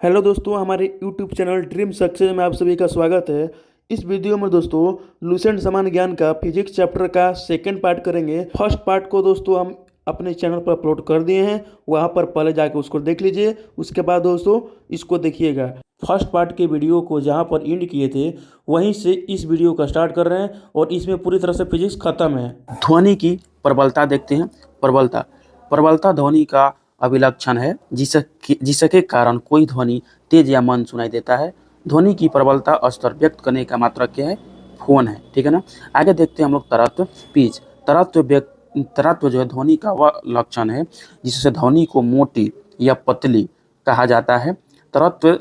Hello दोस्तों, हमारे YouTube channel dream success में आप सभी का स्वागत है। इस वीडियो में दोस्तों लुसेंट समान ज्ञान का फिजिक्स चैप्टर का सेकंड पार्ट करेंगे। फर्स्ट पार्ट को दोस्तों हम अपने चैनल पर अपलोड कर दिए हैं, वहां पर पहले जाके उसको देख लीजिए। उसके बाद दोस्तों इसको देखिएगा। फर्स्ट पार्ट के वीडियो को जहां पर एंड किए थे वहीं से इस वीडियो का स्टार्ट कर रहे हैं और इसमें पूरी तरह से फिजिक्स खत्म है। ध्वनि की प्रबलता देखते हैं। प्रबलता प्रबलता ध्वनि का अभिलक्षण है जिसके कारण कोई ध्वनि तेज या मंद सुनाई देता है। ध्वनि की प्रबलता स्तर व्यक्त करने का मात्रक क्या है? फोन है। ठीक है ना। आगे देखते हैं हम लोग तरत्व पिच। तरत्व जो है ध्वनि का वह लक्षण है जिससे ध्वनि को मोटी या पतली कहा जाता है। तरत्व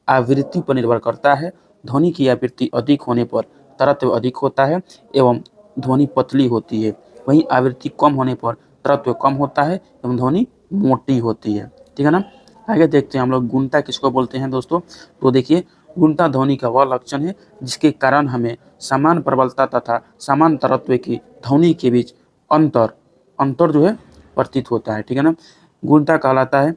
आवृत्ति पर निर्भर करता है। ध्वनि की आवृत्ति अधिक होने पर तरत्व अधिक होता है एवं ध्वनि पतली होती है। वहीं आवृत्ति कम होने पर तरत्व कम होता है एवं ध्वनि मोटी होती है। ठीक है ना। आगे देखते हैं हम लोग गुणता किसको बोलते हैं दोस्तों। तो देखिए, गुणता ध्वनि का वह लक्षण है जिसके कारण हमें समान प्रबलता तथा समान तरत्व की ध्वनि के बीच अंतर अंतर जो है प्रतीत होता है। ठीक है ना। गुणता कहलाता है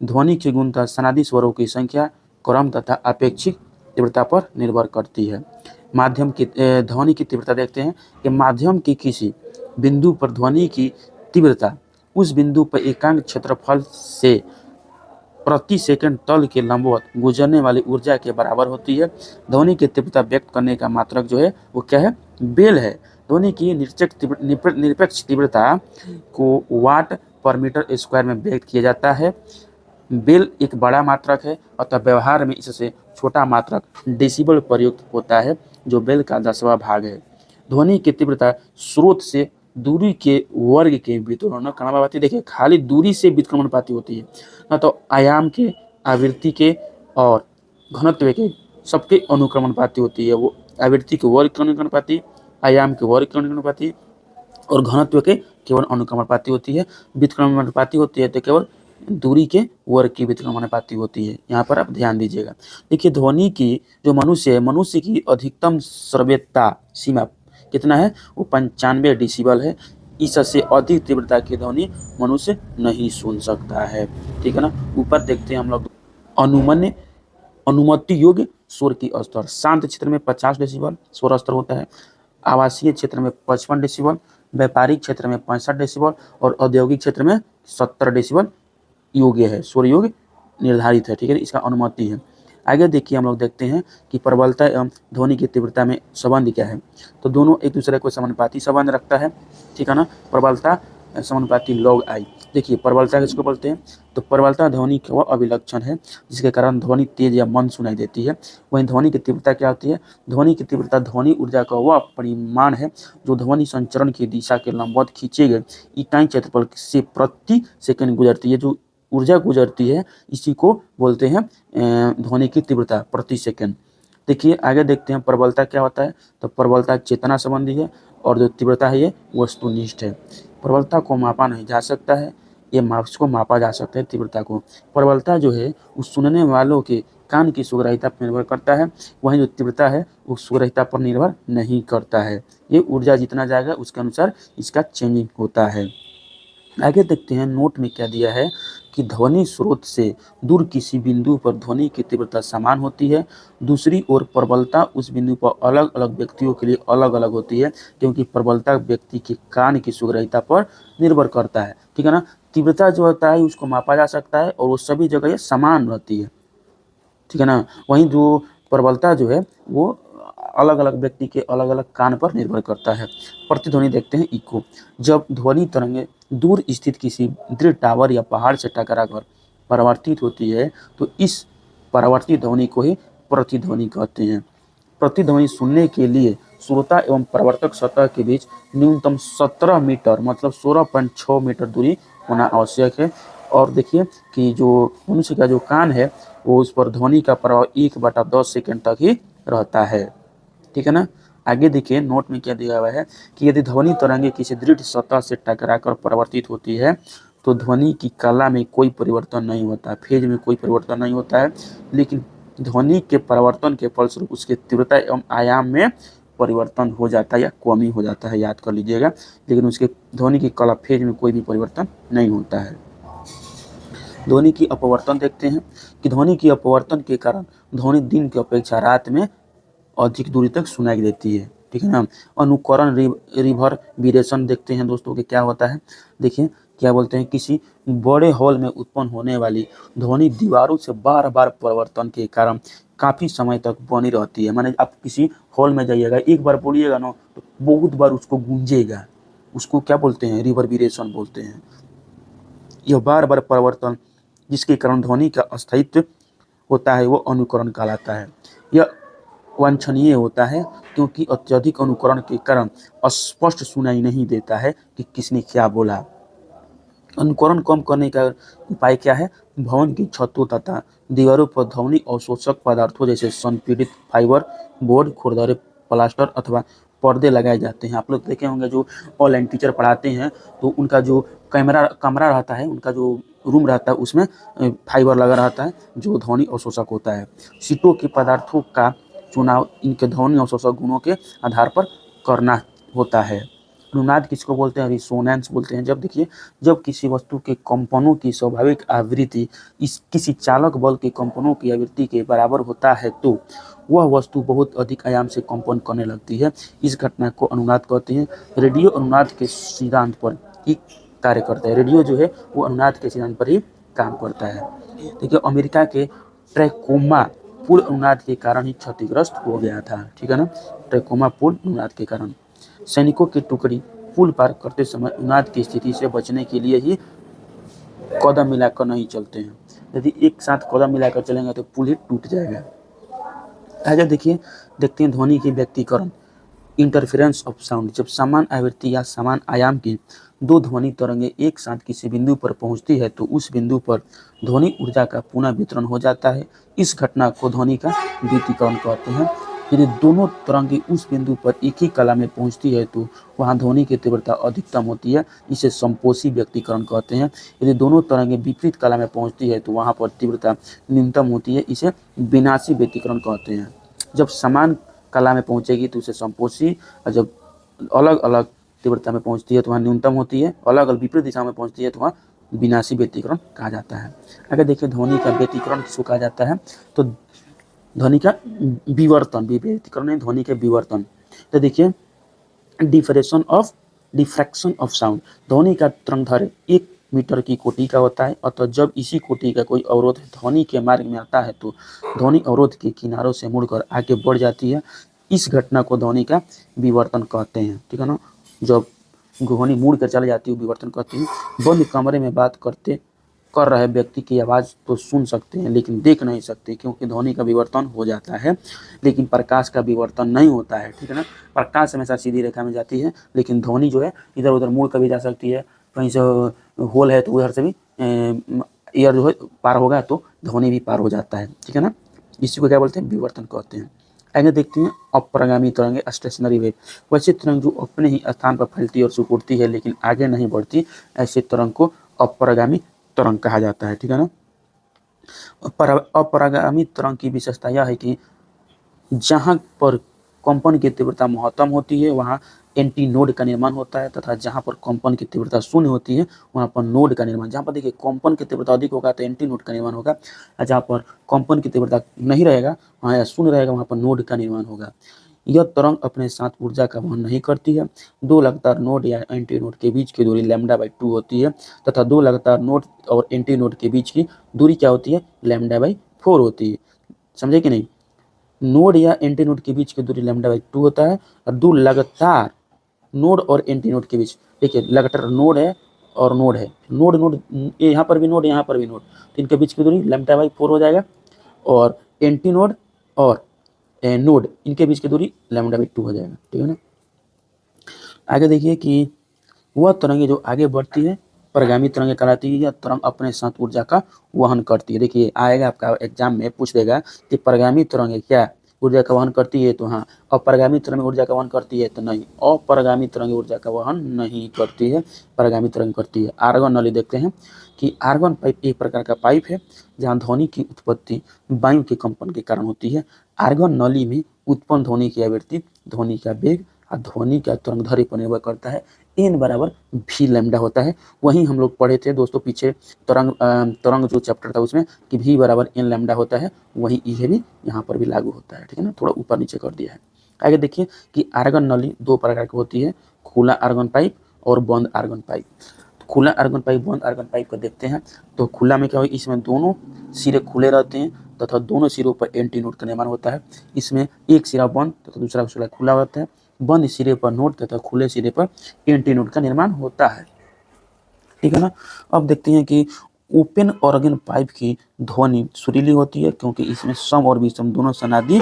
ध्वनि की गुणता सनादी स्वरों की संख्या, क्रम तथा अपेक्षिक तीव्रता पर निर्भर करती है। माध्यम की ध्वनि की तीव्रता देखते हैं कि माध्यम की किसी बिंदु पर ध्वनि की तीव्रता उस बिंदु पर एकांक क्षेत्रफल से प्रति सेकंड तल के लंबवत गुजरने वाली ऊर्जा के बराबर होती है। ध्वनि की तीव्रता व्यक्त करने का मात्रक जो है वो क्या है? बेल है। ध्वनि की निरपेक्ष तीव्रता को वाट पर मीटर स्क्वायर में व्यक्त किया जाता है। बेल एक बड़ा मात्रक है अतः व्यवहार में इससे छोटा मात्रक डेसिबल प्रयुक्त होता है जो बेल का 10वां भाग है। ध्वनि की तीव्रता स्रोत से दूरी के वर्ग के व्युत्क्रमानुपाती। देखिए, खाली दूरी से व्युत्क्रमानुपाती होती है, न तो आयाम के, आवृत्ति के और घनत्व के सबके अनुक्रमानुपाती होती है। वो आवृत्ति के वर्ग के अनुक्रमानुपाती, आयाम के वर्ग के अनुक्रमानुपाती और घनत्व के केवल अनुक्रमानुपाती होती है। व्युत्क्रमानुपाती होती है तो केवल दूरी के वर्ग की व्युत्क्रमानुपाती होती है। यहाँ पर आप ध्यान दीजिएगा। देखिए, ध्वनि की जो मनुष्य है, मनुष्य की अधिकतम श्रव्यता सीमा कितना है? वो 95 डेसिबल है। इससे अधिक तीव्रता की ध्वनि मनुष्य नहीं सुन सकता है। ठीक है ना। ऊपर देखते हैं हम लोग अनुमति योग्य शोर की स्तर। शांत क्षेत्र में 50 डेसिबल शोर स्तर होता है। आवासीय क्षेत्र में 55 डेसिबल, व्यापारिक क्षेत्र में 65 डेसिबल और औद्योगिक क्षेत्र में 70 डेसिबल योग्य है, शोर योग्य निर्धारित है। ठीक है, इसका अनुमति है। आगे देखिए, हम लोग देखते हैं कि प्रबलता एवं ध्वनि की तीव्रता में संबंध क्या है। तो दोनों एक दूसरे को समानुपाती संबंध रखता है। ठीक है ना। प्रबलता समानुपाती लॉग आई। देखिए, प्रबलता किसको बोलते हैं? तो प्रबलता ध्वनि का वह अभिलक्षण है जिसके कारण ध्वनि तेज या मंद सुनाई देती है। वहीं ध्वनि की तीव्रता क्या होती है? ध्वनि की तीव्रता ध्वनि ऊर्जा का वह परिमाण है जो ध्वनि संचरण की दिशा के लंबवत खींचे गए इकाई क्षेत्रफल से प्रति सेकंड गुजरती है। जो ऊर्जा गुजरती है इसी को बोलते हैं ध्वनि की तीव्रता प्रति सेकंड। देखिए, आगे देखते हैं प्रबलता क्या होता है। तो प्रबलता चेतना संबंधी है और जो तीव्रता है ये वस्तुनिष्ठ है। प्रबलता को मापा नहीं जा सकता है, ये इसको मापा जा सकता है तीव्रता को। प्रबलता जो है उस सुनने वालों के कान की सुग्राह्यता पर निर्भर करता है, वहीं जो तीव्रता है वो सुग्राह्यता पर निर्भर नहीं करता है। ये ऊर्जा जितना जाएगा उसके अनुसार इसका चेंजिंग होता है। आगे देखते हैं नोट में क्या दिया है कि ध्वनि स्रोत से दूर किसी बिंदु पर ध्वनि की तीव्रता समान होती है। दूसरी ओर प्रबलता उस बिंदु पर अलग अलग व्यक्तियों के लिए अलग अलग होती है क्योंकि प्रबलता व्यक्ति के कान की सुग्राह्यता पर निर्भर करता है। ठीक है ना। तीव्रता जो होता है उसको मापा जा सकता है और वो सभी जगह ये समान रहती है। ठीक है ना। वहीं जो प्रबलता जो है वो अलग अलग व्यक्ति के अलग अलग कान पर निर्भर करता है। प्रतिध्वनि देखते हैं इको। जब ध्वनि तरंगें दूर स्थित किसी दृढ़ टावर या पहाड़ से टकराकर परावर्तित होती है तो इस परावर्तित ध्वनि को ही प्रतिध्वनि कहते हैं। प्रतिध्वनि सुनने के लिए श्रोता एवं प्रवर्तक सतह के बीच न्यूनतम 17 मीटर मतलब 16.6 मीटर दूरी होना आवश्यक है। और देखिए कि जो मनुष्य का जो कान है वो उस पर ध्वनि का प्रभाव 1/10 सेकंड तक ही रहता है। ठीक है ना। आगे देखिए नोट में क्या दिया हुआ है कि यदि ध्वनि तरंगे किसी दृढ़ सतह से टकराकर परावर्तित होती है तो ध्वनि की कला में कोई परिवर्तन नहीं होता, फेज में कोई परिवर्तन नहीं होता है, लेकिन ध्वनि के परिवर्तन के फलस्वरूप उसके तीव्रता एवं आयाम में परिवर्तन हो जाता है या कमी हो जाता है, याद कर लीजिएगा। लेकिन उसके ध्वनि की कला फेज में कोई भी परिवर्तन नहीं होता है। ध्वनि की अपवर्तन देखते हैं कि ध्वनि की अपवर्तन के कारण ध्वनि दिन की अपेक्षा रात में अधिक दूरी तक सुनाई देती है, ठीक है ना। अनुकरण रिवर्बरेशन देखते हैं दोस्तों कि क्या होता है। देखिए क्या बोलते हैं, किसी बड़े हॉल में उत्पन्न होने वाली ध्वनि दीवारों से बार बार परिवर्तन के कारण काफ़ी समय तक बनी रहती है। माने आप किसी हॉल में जाइएगा, एक बार बोलिएगा ना तो बहुत बार उसको गूंजेगा, उसको क्या बोलते हैं, रिवर्बरेशन बोलते हैं। यह बार बार परिवर्तन जिसके कारण ध्वनि का अस्तित्व होता है वो अनुकरण कहलाता है। यह वांछनीय होता है क्योंकि अत्यधिक अनुकरण के कारण स्पष्ट सुनाई नहीं देता है कि किसने क्या बोला। अनुकरण कम करने का उपाय क्या है, भवन की छतों तथा दीवारों पर ध्वनि अवशोषक पदार्थों जैसे संपीड़ित फाइबर बोर्ड, खुरदरे प्लास्टर अथवा पर्दे लगाए जाते हैं। आप लोग देखे होंगे जो ऑनलाइन टीचर पढ़ाते हैं तो उनका जो कमरा रहता है, उनका जो रूम रहता है उसमें फाइबर लगा रहता है जो ध्वनि अवशोषक होता है। सीटों के पदार्थों का चुनाव इनके ध्वनि अवशोषक गुणों के आधार पर करना होता है। अनुनाद किसको बोलते हैं, रिसोनेंस बोलते हैं। जब देखिए, जब किसी वस्तु के कंपनों की स्वाभाविक आवृत्ति इस किसी चालक बल के कंपनों की आवृत्ति के बराबर होता है तो वह वस्तु बहुत अधिक आयाम से कंपन करने लगती है। इस घटना को अनुनाद कहते हैं। रेडियो अनुनाद के सिद्धांत पर ही कार्य करता है। रेडियो जो है वो अनुनाद के सिद्धांत पर ही काम करता है। देखिए, अमेरिका के ट्रैकोमा पुल अनुनाद के कारण ही क्षतिग्रस्त हो गया था, ठीक है ना। ट्रैकोमा पुल अनुनाद के कारण सैनिकों की टुकड़ी पुल पार करते समय अनुनाद की स्थिति से बचने के लिए ही कदम मिलाकर नहीं चलते हैं। यदि एक साथ कदम मिलाकर चलेंगे तो पुल ही टूट जाएगा। आगे देखिए, देखते हैं ध्वनि की व्यक्तीकरण, इंटरफेरेंस ऑफ साउंड। जब समान आवृत्ति या समान आयाम की दो ध्वनि तरंगें एक साथ किसी बिंदु पर पहुंचती है तो उस बिंदु पर ध्वनि ऊर्जा का पुनः वितरण हो जाता है। इस घटना को ध्वनि का द्वितीकरण कहते हैं। यदि दोनों तरंगें उस बिंदु पर एक ही कला में पहुंचती है तो वहां ध्वनि की तीव्रता अधिकतम होती है, इसे समपोषी व्यक्तीकरण कहते हैं। यदि दोनों तरंगें विपरीत कला में पहुंचती है तो वहां पर तीव्रता न्यूनतम होती है, इसे विनाशी व्यक्तीकरण कहते हैं। जब समान कला में पहुंचेगी तो उसे समपोषी, और जब अलग अलग तीव्रता में पहुंचती है तो वहाँ न्यूनतम होती है, अलग अलग विपरीत दिशा में पहुंचती है तो वहाँ विनाशी व्यक्तीकरण कहा जाता है। अगर देखिए ध्वनि का व्यक्तीकरण किसको कहा जाता है, तो ध्वनि का विवर्तन, व्यक्तीकरण नहीं, ध्वनि के विवर्तन। तो देखिए, डिफ्रैक्शन ऑफ साउंड, ध्वनि का तरंगदैर्घ्य 1 मीटर की कोटि का होता है। अतः जब इसी कोटि का कोई अवरोध ध्वनि के मार्ग में आता है तो ध्वनि अवरोध के किनारों से मुड़कर आगे बढ़ जाती है। इस घटना को ध्वनि का विवर्तन कहते हैं, ठीक है ना। जब ध्वनि मुड़ कर चली जाती है विवर्तन कहते हैं। बंद कमरे में बात कर रहे व्यक्ति की आवाज़ तो सुन सकते हैं लेकिन देख नहीं सकते क्योंकि ध्वनि का विवर्तन हो जाता है, लेकिन प्रकाश का विवर्तन नहीं होता है, ठीक है ना। प्रकाश हमेशा सीधी रेखा में जाती है लेकिन ध्वनि जो है इधर उधर मुड़ कर भी जा सकती है। कहीं से होल है तो उधर से भी एयर जो है पार होगा तो ध्वनि भी पार हो जाता है, ठीक है ना। इसी को क्या बोलते हैं, विवर्तन कहते हैं। आगे देखते हैं अपरगामी तरंगे, स्टेशनरी वेव। वैसे तरंग जो अपने ही स्थान पर फैलती और सिकुड़ती है लेकिन आगे नहीं बढ़ती, ऐसे तरंग को अपरगामी तरंग कहा जाता है, ठीक है ना। अपरगामी तरंग की विशेषता यह है कि जहाँ पर कंपन की तीव्रता महत्तम होती है वहाँ एंटी नोड का निर्माण होता है, तथा जहाँ पर कंपन की तीव्रता शून्य होती है वहाँ पर नोड का निर्माण। जहाँ पर देखिए कंपन की तीव्रता अधिक होगा तो एंटी नोड का निर्माण होगा, और जहाँ पर कंपन की तीव्रता नहीं रहेगा वहाँ या शून्य रहेगा वहाँ पर नोड का निर्माण होगा। यह तरंग अपने साथ ऊर्जा का वहन नहीं करती है। दो लगातार नोड या एंटी नोड के बीच की दूरी λ/2 होती है, तथा दो लगातार नोड और एंटी नोड के बीच की दूरी क्या होती है, λ/4 होती है। समझे कि नहीं। नोड या एंटी नोड के बीच की दूरी λ/2 होता है, और दो लगातार नोड और एंटी नोड के बीच, देखिए लगातार नोड है और नोड है, नोड नोड यहाँ पर भी नोड यहाँ पर भी नोड, तो इनके बीच की दूरी λ/4 हो जाएगा, और एंटी नोड और नोड इनके बीच की दूरी λ/2 हो जाएगा, ठीक है ना। आगे देखिए कि वह तरंगे जो आगे बढ़ती है परगामी तरंगे कहलाती है। यह तरंग अपने साथ ऊर्जा का वहन करती है। देखिए आएगा आपका एग्जाम में पूछ देगा कि परगामी तरंगे क्या ऊर्जा का वहन करती है, तो हाँ। अपरगामी तरंग ऊर्जा का वहन करती है तो नहीं, अपरगामी तरंग ऊर्जा का वहन नहीं करती है, परगामी तरंग करती है। आर्गन नली देखते हैं कि आर्गन पाइप एक प्रकार का पाइप है जहाँ ध्वनि की उत्पत्ति वायु के कंपन के कारण होती है। आर्गन नली में उत्पन्न ध्वनि की आवृत्ति ध्वनि का वेग और ध्वनि का तरंगदैर्घ्य पर निर्भर करता है। एन बराबर भी लैम्डा होता है। वहीं हम लोग पढ़े थे दोस्तों पीछे तरंग जो चैप्टर था उसमें कि भी बराबर एन लैम्डा होता है, वही ये भी यहाँ पर भी लागू होता है, ठीक है ना। थोड़ा ऊपर नीचे कर दिया है। आगे देखिए कि आर्गन नली दो प्रकार की होती है, खुला आर्गन पाइप और बंद आर्गन पाइप। खुला आर्गन पाइप बंद आर्गन पाइप को देखते हैं। तो खुला में क्या हो, इसमें दोनों सिरे खुले रहते हैं तथा दोनों सिरों पर एंटी नोड का निर्माण होता है। इसमें एक सिरा बंद तथा दूसरा सिरा खुला होता है। बंद सिरे पर नोड तथा खुले सिरे पर एंटी नोड का निर्माण होता है, ठीक है ना। अब देखते हैं कि ओपन ऑर्गन पाइप की ध्वनि सुरीली होती है क्योंकि इसमें सम और विषम दोनों सनादी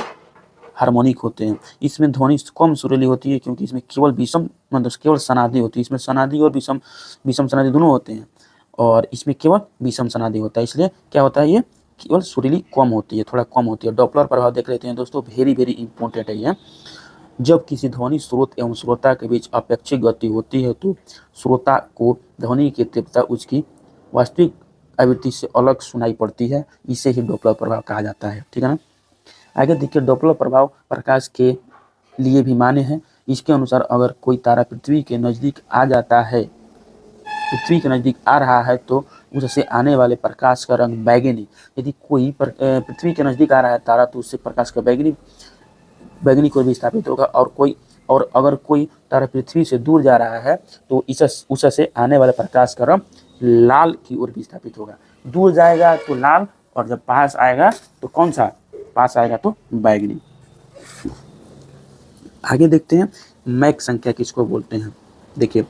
हार्मोनिक होते हैं। इसमें ध्वनि कम सुरीली होती है क्योंकि इसमें केवल विषम मतलब केवल सनादी होती है। इसमें सनादी और विषम सनादी दोनों होते हैं और इसमें केवल विषम सनादी होता है, इसलिए क्या होता है, ये केवल सुरीली कम होती है, थोड़ा कम होती है। डॉपलर प्रभाव देख लेते हैं दोस्तों, वेरी इंपॉर्टेंट है ये। जब किसी ध्वनि स्रोत एवं श्रोता के बीच अपेक्षित गति होती है तो श्रोता को ध्वनि की तीव्रता उसकी वास्तविक आवृत्ति से अलग सुनाई पड़ती है, इसे ही डॉपलर प्रभाव कहा जाता है, ठीक है ना। आगे देखिए, डॉपलर प्रभाव प्रकाश के लिए भी मान्य है। इसके अनुसार अगर कोई तारा पृथ्वी के नज़दीक आ जाता है, पृथ्वी के नज़दीक आ रहा है तो उससे आने वाले प्रकाश का रंग बैगनी, यदि कोई पृथ्वी के नज़दीक आ रहा है तारा तो उससे प्रकाश का बैगनी कोई भी स्थापित होगा, और अगर कोई तारा पृथ्वी से दूर जा रहा है तो उससे आने वाले प्रकाश का रंग लाल की ओर भी स्थापित होगा। दूर जाएगा तो लाल और जब पास आएगा तो कौन सा, पास आएगा तो बैगनी। आगे देखते हैं मैक संख्या किसको बोलते हैं। देखिए,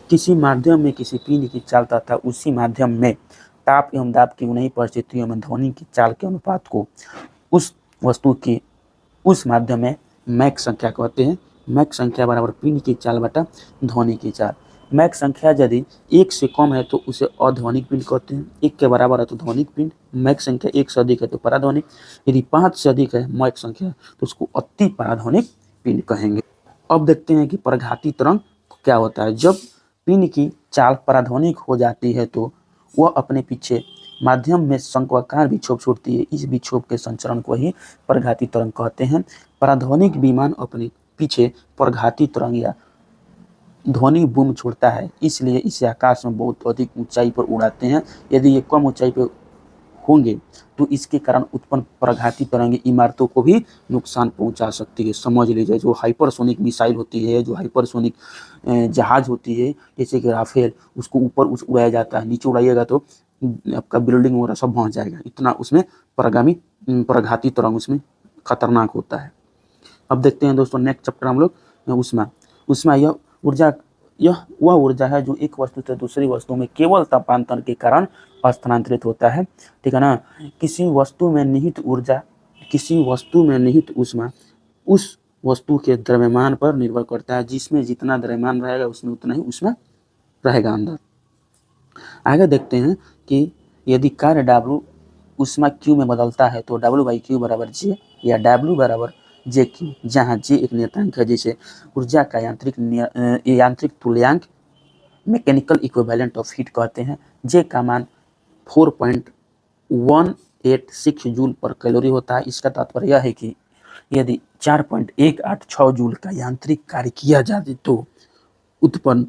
किसी माध्यम में किसी पिंड की चाल तथा उसी माध्यम में ताप एवं दाब की उन्हीं परिस्थितियों में ध्वनि की चाल के अनुपात को उस वस्तु की उस माध्यम में मैक संख्या कहते हैं। मैक संख्या बराबर पिंड की चाल बटा ध्वनि की चाल। मैक संख्या यदि 1 से कम है तो उसे अध्वनिक पिंड कहते हैं, 1 के बराबर है तो ध्वनिक पिंड। मैक संख्या 1 से अधिक है तो पराध्वनिक, यदि 5 से अधिक है मैक संख्या तो उसको अति पराध्वनिक पिंड कहेंगे। अब देखते हैं कि परघाती तरंग क्या होता है। जब पिंड की चाल पराध्वनिक हो जाती है तो वह अपने पीछे माध्यम में शंक्वाकार विक्षोभ छोड़ती है। इस विक्षोभ के संचरण को ही परघाती तरंग कहते हैं। पराध्वनिक विमान अपने पीछे परघाती तरंग या ध्वनि बूम छोड़ता है, इसलिए इसे आकाश में बहुत अधिक ऊंचाई पर उड़ाते हैं। यदि ये कम ऊंचाई पर होंगे तो इसके कारण उत्पन्न परघाती तरंगें इमारतों को भी नुकसान पहुंचा सकती है। समझ लीजिए, जो हाइपरसोनिक मिसाइल होती है, जो हाइपरसोनिक जहाज होती है जैसे कि राफेल, उसको ऊपर उड़ाया जाता है, नीचे उड़ाइएगा तो आपका बिल्डिंग वगैरह सब पहुंच जाएगा। इतना उसमें परघाती तरंग उसमें खतरनाक होता है। अब देखते हैं दोस्तों नेक्स्ट चैप्टर हम लोग उष्मा यह वह ऊर्जा है जो एक वस्तु से दूसरी वस्तु में केवल तापांतर के कारण स्थानांतरित होता है, ठीक है ना। किसी वस्तु में निहित उष्मा उस वस्तु के द्रव्यमान पर निर्भर करता है। जिसमें जितना द्रव्यमान रहेगा उसमें उतना ही उष्मा रहेगा अंदर। आगे देखते हैं कि यदि कार्य W उष्मा Q में बदलता है तो W/Q बराबर J या W बराबर JQ, जहाँ J एक नियतांक है। जैसे ऊर्जा का यांत्रिक तुल्यांक मैकेनिकल इक्विवेलेंट ऑफ हीट कहते हैं। J का मान 4.186 जूल पर कैलोरी होता है। इसका तात्पर्य यह है कि यदि 4.186 जूल का यांत्रिक कार्य किया जाए तो उत्पन्न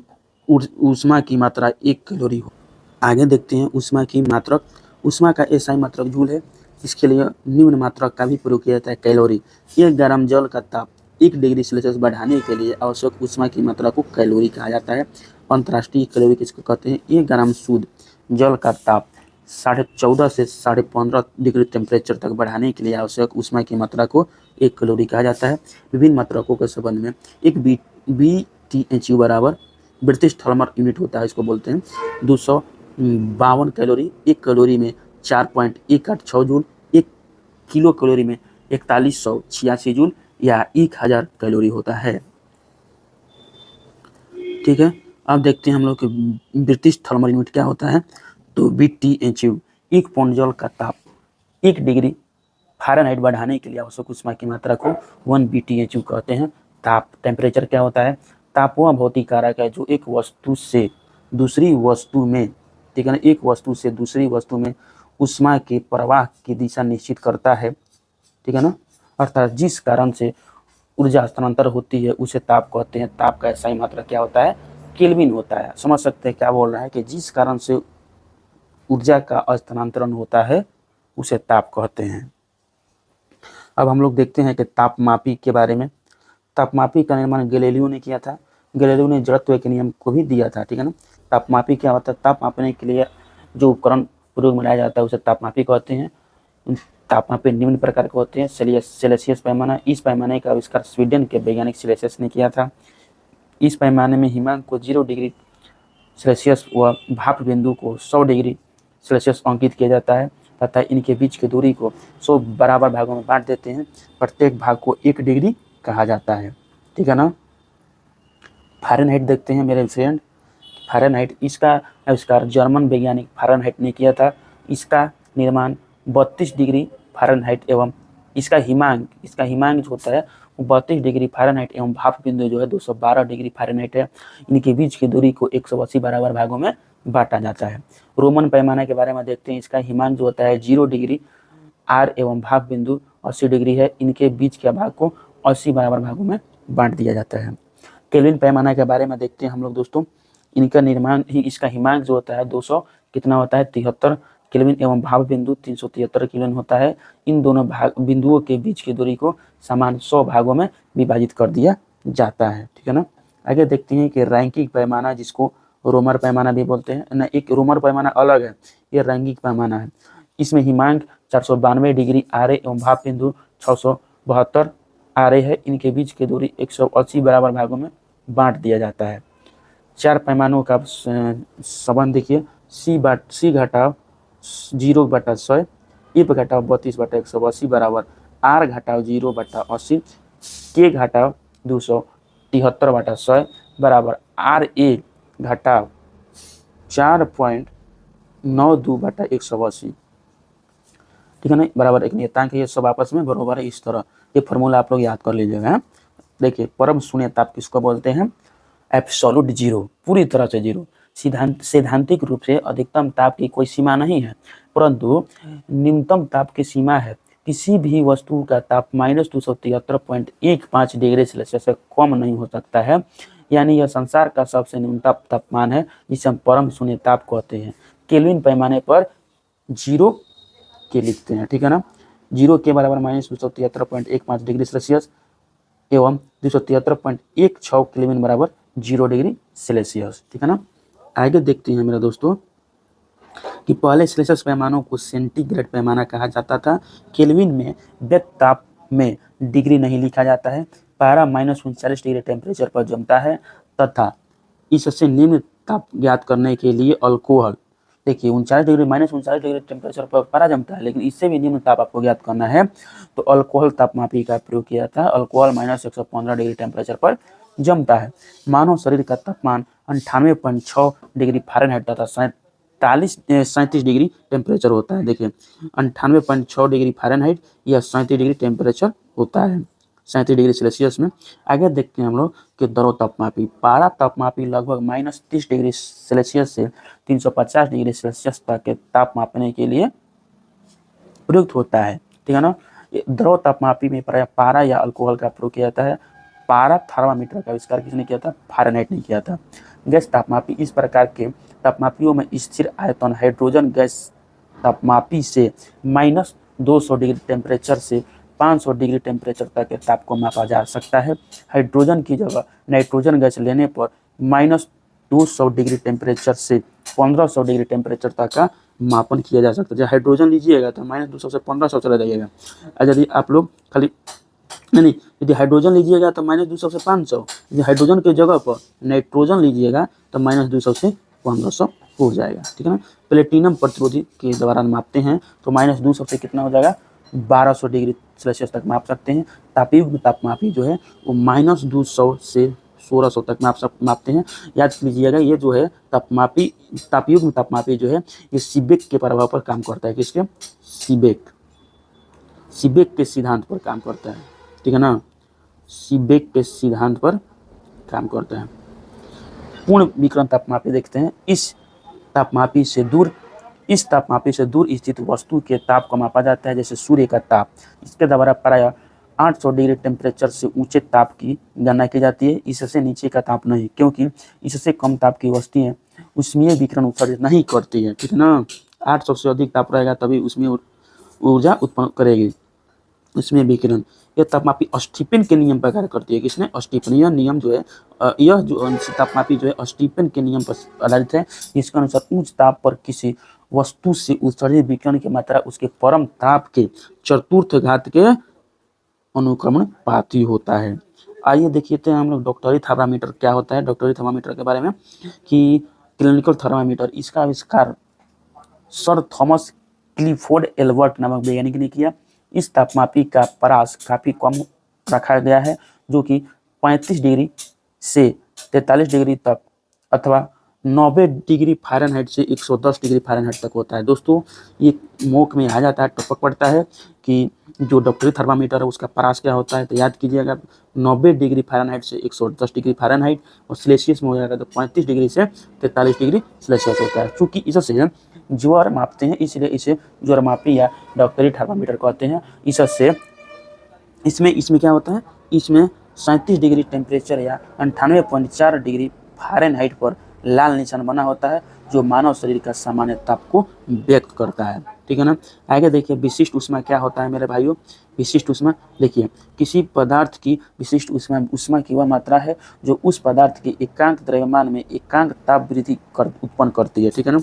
उष्मा की मात्रा 1 कैलोरी हो। आगे देखते हैं उष्मा की मात्रक। उष्मा का SI मात्रक जूल है। इसके लिए निम्न मात्रक का भी प्रयोग किया जाता है, कैलोरी। 1 ग्राम जल का ताप 1 डिग्री सेल्सियस बढ़ाने के लिए आवश्यक उष्मा की मात्रा को कैलोरी कहा जाता है। अंतर्राष्ट्रीय कैलोरी किसको कहते हैं। 1 ग्राम शुद्ध जल का ताप 14.5 से 15.5 डिग्री टेम्परेचर तक बढ़ाने के लिए आवश्यक उष्मा की मात्रा को 1 कैलोरी कहा जाता है। विभिन्न मात्रकों के संबंध में एक BTU बराबर ब्रिटिश थर्मल यूनिट होता है, इसको बोलते हैं 252 कैलोरी। 1 कैलोरी में 4.186 जूल, 1 किलो कैलोरी में 4186 जूल या 1000 कैलोरी होता है, ठीक है। अब देखते हैं हम लोग कि ब्रिटिश थर्मल यूनिट क्या होता है। तो BTU 1 पौंड जल का ताप 1 डिग्री फ़ारेनहाइट बढ़ाने के लिए आवश्यक उष्मा की मात्रा को 1 BTU कहते हैं। ताप टेम्परेचर क्या होता है। ताप वह भौतिक कारक है जो एक वस्तु से दूसरी वस्तु में, ठीक है ना, एक वस्तु से दूसरी वस्तु में उष्मा के प्रवाह की दिशा निश्चित करता है, ठीक है ना। अर्थात जिस कारण से ऊर्जा हस्तांतरण होती है उसे ताप कहते हैं। ताप का SI मात्रा क्या होता है केल्विन होता है। समझ सकते हैं क्या बोल रहा है कि जिस कारण से ऊर्जा का स्थानांतरण होता है उसे ताप कहते हैं। अब हम लोग देखते हैं कि तापमापी के बारे में। तापमापी का निर्माण गैलीलियो ने किया था। गैलीलियो ने जड़त्व के नियम को भी दिया था, ठीक है ना। तापमापी क्या होता है? ताप मापने के लिए जो उपकरण प्रयोग में लाया जाता है उसे तापमापी कहते हैं। तापमापी निम्न प्रकार के होते हैं। सेल्सियस पैमाना, इस पैमाने का आविष्कार स्वीडन के वैज्ञानिक सेल्सियस ने किया था। इस पैमाने में हिमांक को 0 डिग्री सेल्सियस व भाप बिंदु को 100 डिग्री सेल्सियस अंकित किया जाता है तथा इनके बीच की दूरी को 100 बराबर भागों में बांट देते हैं। प्रत्येक भाग को 1 डिग्री कहा जाता है, ठीक है ना। फ़ारेनहाइट देखते हैं मेरे फ्रेंड। फ़ारेनहाइट, इसका आविष्कार जर्मन वैज्ञानिक फ़ारेनहाइट ने किया था। इसका निर्माण 32 डिग्री फ़ारेनहाइट एवं इसका हिमांक जो होता है वो 32 डिग्री फ़ारेनहाइट एवं भाप बिंदु जो है 212 डिग्री फ़ारेनहाइट है। इनके बीच की दूरी को 180 बराबर भागों में बांटा जाता है। रोमन पैमाने के बारे में देखते हैं। इसका हिमांक जो होता है 0 डिग्री आर एवं भाप बिंदु 80 डिग्री है। इनके बीच के भाग को 80 बराबर भागों में बांट दिया जाता है। केल्विन पैमाना के बारे में देखते हैं हम लोग दोस्तों। इसका हिमांक जो होता है 200 कितना होता है 73 केल्विन एवं भाप बिंदु 373 केल्विन होता है। इन दोनों बिंदुओं के बीच की दूरी को समान 100 भागों में विभाजित कर दिया जाता है, ठीक है ना। आगे देखते हैं कि रैंकिंग पैमाना, जिसको रोमर पैमाना भी बोलते हैं ना। एक रोमर पैमाना अलग है, यह रैंकिंग पैमाना है। इसमें हिमांक 492 डिग्री आर एवं भाप बिंदु 672 आर है। इनके बीच की दूरी 180 बराबर भागों में बांट दिया जाता है। 4 पैमानों का संबंध देखिए। सी घटाव 0/100, इफ घटाव 32/180 बराबर आर घटाव 0/80, के घटाव 273/100 बराबर आर ए घटाव 4.92/180, ठीक है ना, बराबर एक नियतांक है। ये सब आपस में बराबर है। इस तरह ये फॉर्मूला आप लोग याद कर लीजिएगा। देखिए परम शून्य ताप किसको बोलते हैं? एब्सोल्यूट जीरो, पूरी तरह से जीरो। सैद्धांतिक रूप से अधिकतम ताप की कोई सीमा नहीं है, परंतु न्यूनतम ताप की सीमा है। किसी भी वस्तु का ताप -273.15 डिग्री सेल्सियस से कम नहीं हो सकता है। यानी यह संसार का सबसे न्यूनतम तापमान है, जिसे हम परम शून्य ताप कहते हैं। केल्विन पैमाने पर 0 के लिखते हैं, ठीक है ना। 0 के बराबर -273.15 डिग्री सेल्सियस एवं 273.16 केल्विन बराबर 0 डिग्री सेल्सियस, ठीक है ना। आगे देखते हैं मेरे दोस्तों कि पहले सेल्सियस पैमानों को सेंटीग्रेड पैमाना कहा जाता था। केल्विन में व्यक्त ताप में डिग्री नहीं लिखा जाता है। पारा -39 डिग्री टेम्परेचर पर जमता है तथा इससे निम्न ताप ज्ञात करने के लिए अल्कोहल, देखिए 39 डिग्री टेम्परेचर पर पारा जमता है, लेकिन इससे भी निम्न ताप आपको ज्ञात करना है तो अल्कोहल तापमापी का प्रयोग किया था। अल्कोहल -115 डिग्री टेम्परेचर पर जमता है। मानव शरीर का तापमान 98.6 डिग्री फ़ारेनहाइट तथा 37 डिग्री टेम्परेचर होता है। देखिए 98.6 डिग्री फ़ारेनहाइट या 37 डिग्री टेम्परेचर होता है, 37 डिग्री सेल्सियस में। आगे देखते हैं हम लोग कि दरो तापमापी। पारा तापमापी लगभग -30 डिग्री सेल्सियस से 350 डिग्री सेल्सियस तक के ताप मापने के लिए प्रयुक्त होता है, ठीक है ना। द्रव तापमापी में पारा या अल्कोहल का प्रयोग किया जाता है। पारा थर्मामीटर का आविष्कार किसने किया था? फ़ारेनहाइट ने किया था। गैस तापमापी, इस प्रकार के तापमापियों में स्थिर आयतन हाइड्रोजन गैस तापमापी से -200 डिग्री टेम्परेचर से 500 डिग्री टेम्परेचर तक के ताप को मापा जा सकता है। हाइड्रोजन की जगह नाइट्रोजन गैस लेने पर -200 डिग्री टेम्परेचर से 1500 डिग्री टेम्परेचर तक का मापन किया जा सकता है। जब हाइड्रोजन लीजिएगा तो -200 से 1500 चला जाइएगा। यदि आप लोग खाली नहीं, यदि हाइड्रोजन लीजिएगा तो -200 से 500, यदि हाइड्रोजन की जगह पर नाइट्रोजन लीजिएगा तो -200 से 1500 हो जाएगा, ठीक है ना। प्लेटिनम प्रतिरोधी के दौरान मापते हैं तो -200 से कितना हो जाएगा? 1200 डिग्री सेल्सियस तक माप सकते हैं। तापयुक्त तापमापी जो है वो -200 से 1600 तक मापते हैं। याद कीजिएगा ये जो है तापयुक्त तापमापी जो है ये सीबेक के प्रभाव पर काम करता है। किसके? सीबेक के सिद्धांत पर काम करता है, ठीक है ना। सीबेक के सिद्धांत पर काम करता है। पूर्ण विकिरण तापमापी देखते हैं। इस तापमापी से दूर स्थित वस्तु के ताप को मापा जाता है, जैसे सूर्य का ताप। इसके द्वारा प्रायः 800 डिग्री टेम्परेचर से ऊंचे ताप की गणना की जाती है, इससे नीचे का ताप नहीं, क्योंकि इससे कम ताप की वस्तुएं ऊष्मीय विकिरण उत्सर्जित नहीं करती है, ठीक है ना। 800 से अधिक ताप रहेगा तभी उसमें ऊर्जा उत्पन्न करेगी। इसमें विकिरण यह तापमापी स्टीफन के नियम पर कार्य करती है। किसने? स्टीफन। यह नियम जो है यह जो तापमापी जो है स्टीफन के नियम पर आधारित है, जिसके अनुसार उच्च ताप पर किसी वस्तु से उत्सर्जित विकिरण की मात्रा उसके परम ताप के चतुर्थ घात के अनुक्रमणपाती होता है। आइए देखिए थे हम लोग डॉक्टरी थर्मामीटर क्या होता है, डॉक्टरी थर्मामीटर के बारे में कि क्लिनिकल थर्मामीटर, इसका आविष्कार सर थॉमस क्लिफोर्ड एल्बर्ट नामक वैज्ञानिक ने किया। इस तापमापी का परास काफ़ी कम रखा गया है, जो कि 35 डिग्री से 43 डिग्री तक अथवा 90 डिग्री फ़ारेनहाइट से 110 डिग्री फ़ारेनहाइट तक होता है। दोस्तों ये मोक में आ जाता है, टपक पड़ता है कि जो डॉक्टरी थर्मामीटर है उसका परास क्या होता है, तो याद कीजिएगा 90 डिग्री फ़ारेनहाइट से 110 डिग्री फ़ारेनहाइट, और सेल्सियस में हो जाएगा तो 35 डिग्री से 43 डिग्री सेल्सियस होता है। चूँकि इससे ज्वर मापते हैं, इसलिए इसे ज्वरमापी या डॉक्टरी थर्मामीटर कहते हैं। इससे इसमें क्या होता है, इसमें 37 डिग्री टेम्परेचर या 98.4 डिग्री फ़ारेनहाइट पर लाल निशान बना होता है, जो मानव शरीर का सामान्य ताप को व्यक्त करता है, ठीक है ना। आगे देखिए विशिष्ट ऊष्मा क्या होता है मेरे भाइयों। विशिष्ट ऊष्मा देखिए, किसी पदार्थ की विशिष्ट ऊष्मा की वह मात्रा है जो उस पदार्थ के एकांक द्रव्यमान में एकांक ताप वृद्धि उत्पन्न करती है, ठीक है ना।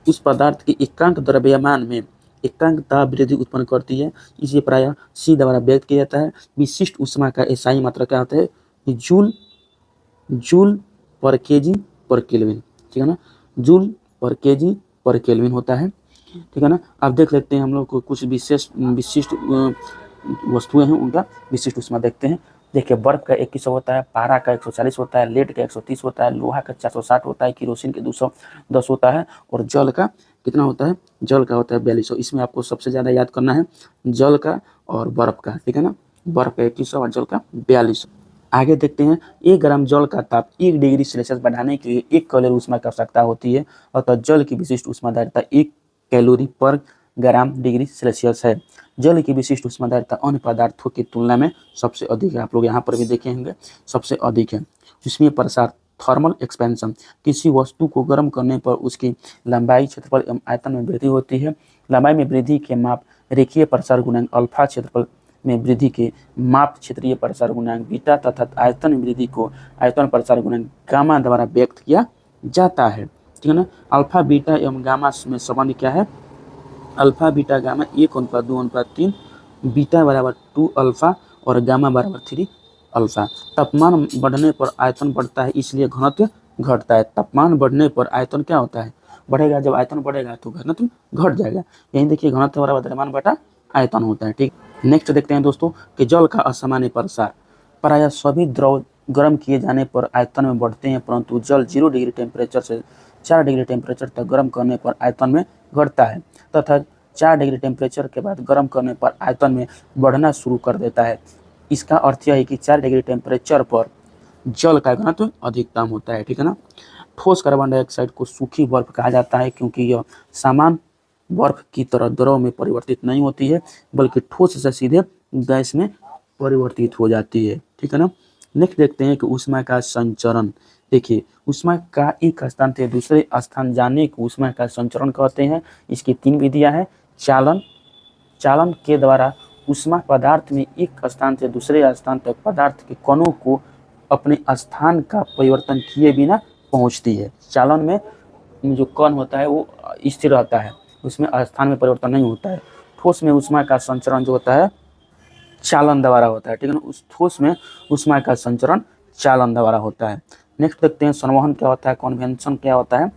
उस पदार्थ के एकांक द्रव्यमान में एकांक ताप वृद्धि उत्पन्न करती है, इसे प्रायः C द्वारा व्यक्त किया जाता है। विशिष्ट ऊष्मा का एसआई मात्रा क्या होता है, जूल पर केजी पर केल्विन, ठीक है ना, जूल पर केजी पर केल्विन होता है, ठीक है ना। अब देख लेते हैं हम लोग को कुछ विशिष्ट वस्तुएं हैं, उनका विशिष्ट ऊष्मा देखते हैं। देखिए बर्फ का 2100 होता है, पारा का 140 होता है, लेड का 130 होता है, लोहा का 460 होता है, केरोसिन के 210 होता है, और जल का कितना होता है, जल का होता है 4200। इसमें आपको सबसे ज़्यादा याद करना है जल का और बर्फ का, ठीक है ना। बर्फ का 2100 और जल का 4200। आगे देखते हैं 1 ग्राम जल का ताप 1 डिग्री सेल्सियस बढ़ाने के लिए 1 कैलोरी ऊष्मा की आवश्यकता होती है, अतः जल की विशिष्ट ऊष्माधारिता 1 कैलोरी पर ग्राम डिग्री सेल्सियस है। जल की विशिष्ट ऊष्माधारिता अन्य पदार्थों की तुलना में सबसे अधिक है। आप लोग यहाँ पर भी देखे होंगे सबसे अधिक है। ऊष्मीय प्रसार थर्मल एक्सपेंशन, किसी वस्तु को गर्म करने पर उसकी लंबाई, क्षेत्रफल एवं आयतन में वृद्धि होती है। लंबाई में वृद्धि के माप रेखीय प्रसार गुणांक अल्फा, क्षेत्रफल में वृद्धि के माप क्षेत्रीय प्रसार गुणांक बीटा तथा आयतन में वृद्धि को आयतन प्रसार गुणांक गामा द्वारा व्यक्त किया जाता है, ठीक है ना। अल्फा, बीटा एवं गामा में संबंध क्या है, अल्फा बीटा गामा 1:2:3, बीटा बराबर 2 अल्फा और गामा बराबर 3 अल्फा। तापमान बढ़ने पर आयतन बढ़ता है, इसलिए घनत्व घटता है। तापमान बढ़ने पर आयतन क्या होता है, बढ़ेगा। जब आयतन बढ़ेगा तो घनत्व घट जाएगा। यही देखिए घनत्व बराबर द्रव्यमान बटा आयतन होता है, ठीक। नेक्स्ट देखते हैं दोस्तों कि जल का असामान्य प्रसार। प्रायः सभी द्रव गर्म किए जाने पर आयतन में बढ़ते हैं, परंतु जल 0 डिग्री टेम्परेचर से 4 डिग्री टेम्परेचर तक गर्म करने पर आयतन में घटता है तथा 4 डिग्री टेम्परेचर के बाद गर्म करने पर आयतन में बढ़ना शुरू कर देता है। इसका अर्थ यह है कि 4 डिग्री टेम्परेचर पर जल का घनत्व अधिकतम होता है, ठीक है ना। ठोस कार्बन डाइऑक्साइड को सूखी बर्फ कहा जाता है, क्योंकि यह सामान्य बर्फ की तरह द्रव में परिवर्तित नहीं होती है, बल्कि ठोस से सीधे गैस में परिवर्तित हो जाती है, ठीक है ना। नेक्स्ट देखते हैं कि ऊष्मा का संचरण। देखिए ऊष्मा का एक स्थान से दूसरे स्थान जाने को ऊष्मा का संचरण कहते हैं। इसकी 3 विधियां हैं। चालन के द्वारा ऊष्मा पदार्थ में एक स्थान से दूसरे स्थान तक पदार्थ के कणों को अपने स्थान का परिवर्तन किए बिना पहुंचती है। चालन में जो कण होता है वो स्थिर रहता है, उसमें स्थान में परिवर्तन नहीं होता है। ठोस में ऊष्मा का संचरण जो होता है चालन द्वारा होता है, ठीक है ना। उस ठोस में ऊष्मा का संचरण चालन द्वारा होता है। नेक्स्ट देखते हैं संवहन क्या होता है, कन्वेंशन क्या होता है।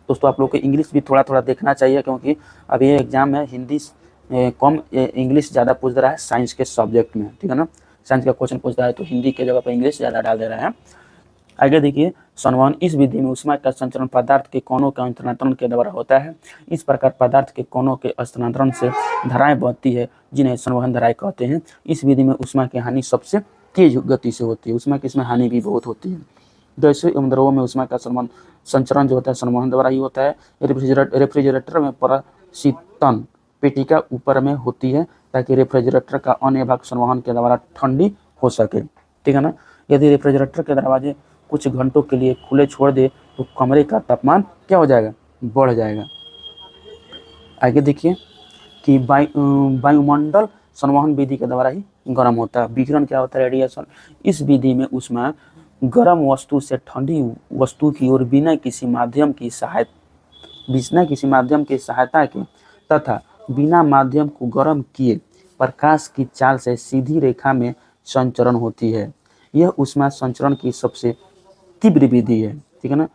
दोस्तों आप लोग को इंग्लिश भी थोड़ा थोड़ा देखना चाहिए, क्योंकि अभी ये एग्जाम में हिंदी कम इंग्लिश ज़्यादा पूछ रहा है साइंस के सब्जेक्ट में, ठीक है ना। साइंस का क्वेश्चन पूछ रहा है तो हिंदी के जगह पर इंग्लिश ज़्यादा डाल दे रहा है। आगे देखिए संवहन, इस विधि में ऊष्मा का संचरण पदार्थ के कणों के स्थानांतरण के द्वारा होता है। इस प्रकार पदार्थ के कणों के स्थानांतरण से धाराएं बहती है, जिन्हें संवहन धाराएं कहते हैं। इस विधि में ऊष्मा की हानि सबसे तेज गति से होती है। ऊष्मा की इसमें हानि भी बहुत होती है। गैसों एवं द्रवों में ऊष्मा का संचरण जो होता है संवहन द्वारा ही होता है। रेफ्रिजरेटर में प्रशीतन पेटिका ऊपर में होती है, ताकि रेफ्रिजरेटर का अन्य भाग संवहन के द्वारा ठंडी हो सके, ठीक है ना। यदि रेफ्रिजरेटर के दरवाजे कुछ घंटों के लिए खुले छोड़ दे तो कमरे का तापमान क्या हो जाएगा, बढ़ जाएगा। आगे देखिए कि वायुमंडल संवहन विधि के द्वारा ही गर्म होता है। विकिरण क्या होता है, रेडिएशन। इस विधि में ऊष्मा गर्म वस्तु से ठंडी वस्तु की ओर बिना किसी माध्यम की सहायता के तथा बिना माध्यम को गर्म किए प्रकाश की चाल से सीधी रेखा में संचरण होती है। यह ऊष्मा संचरण की सबसे तीव्र विधि है, ठीक है ना।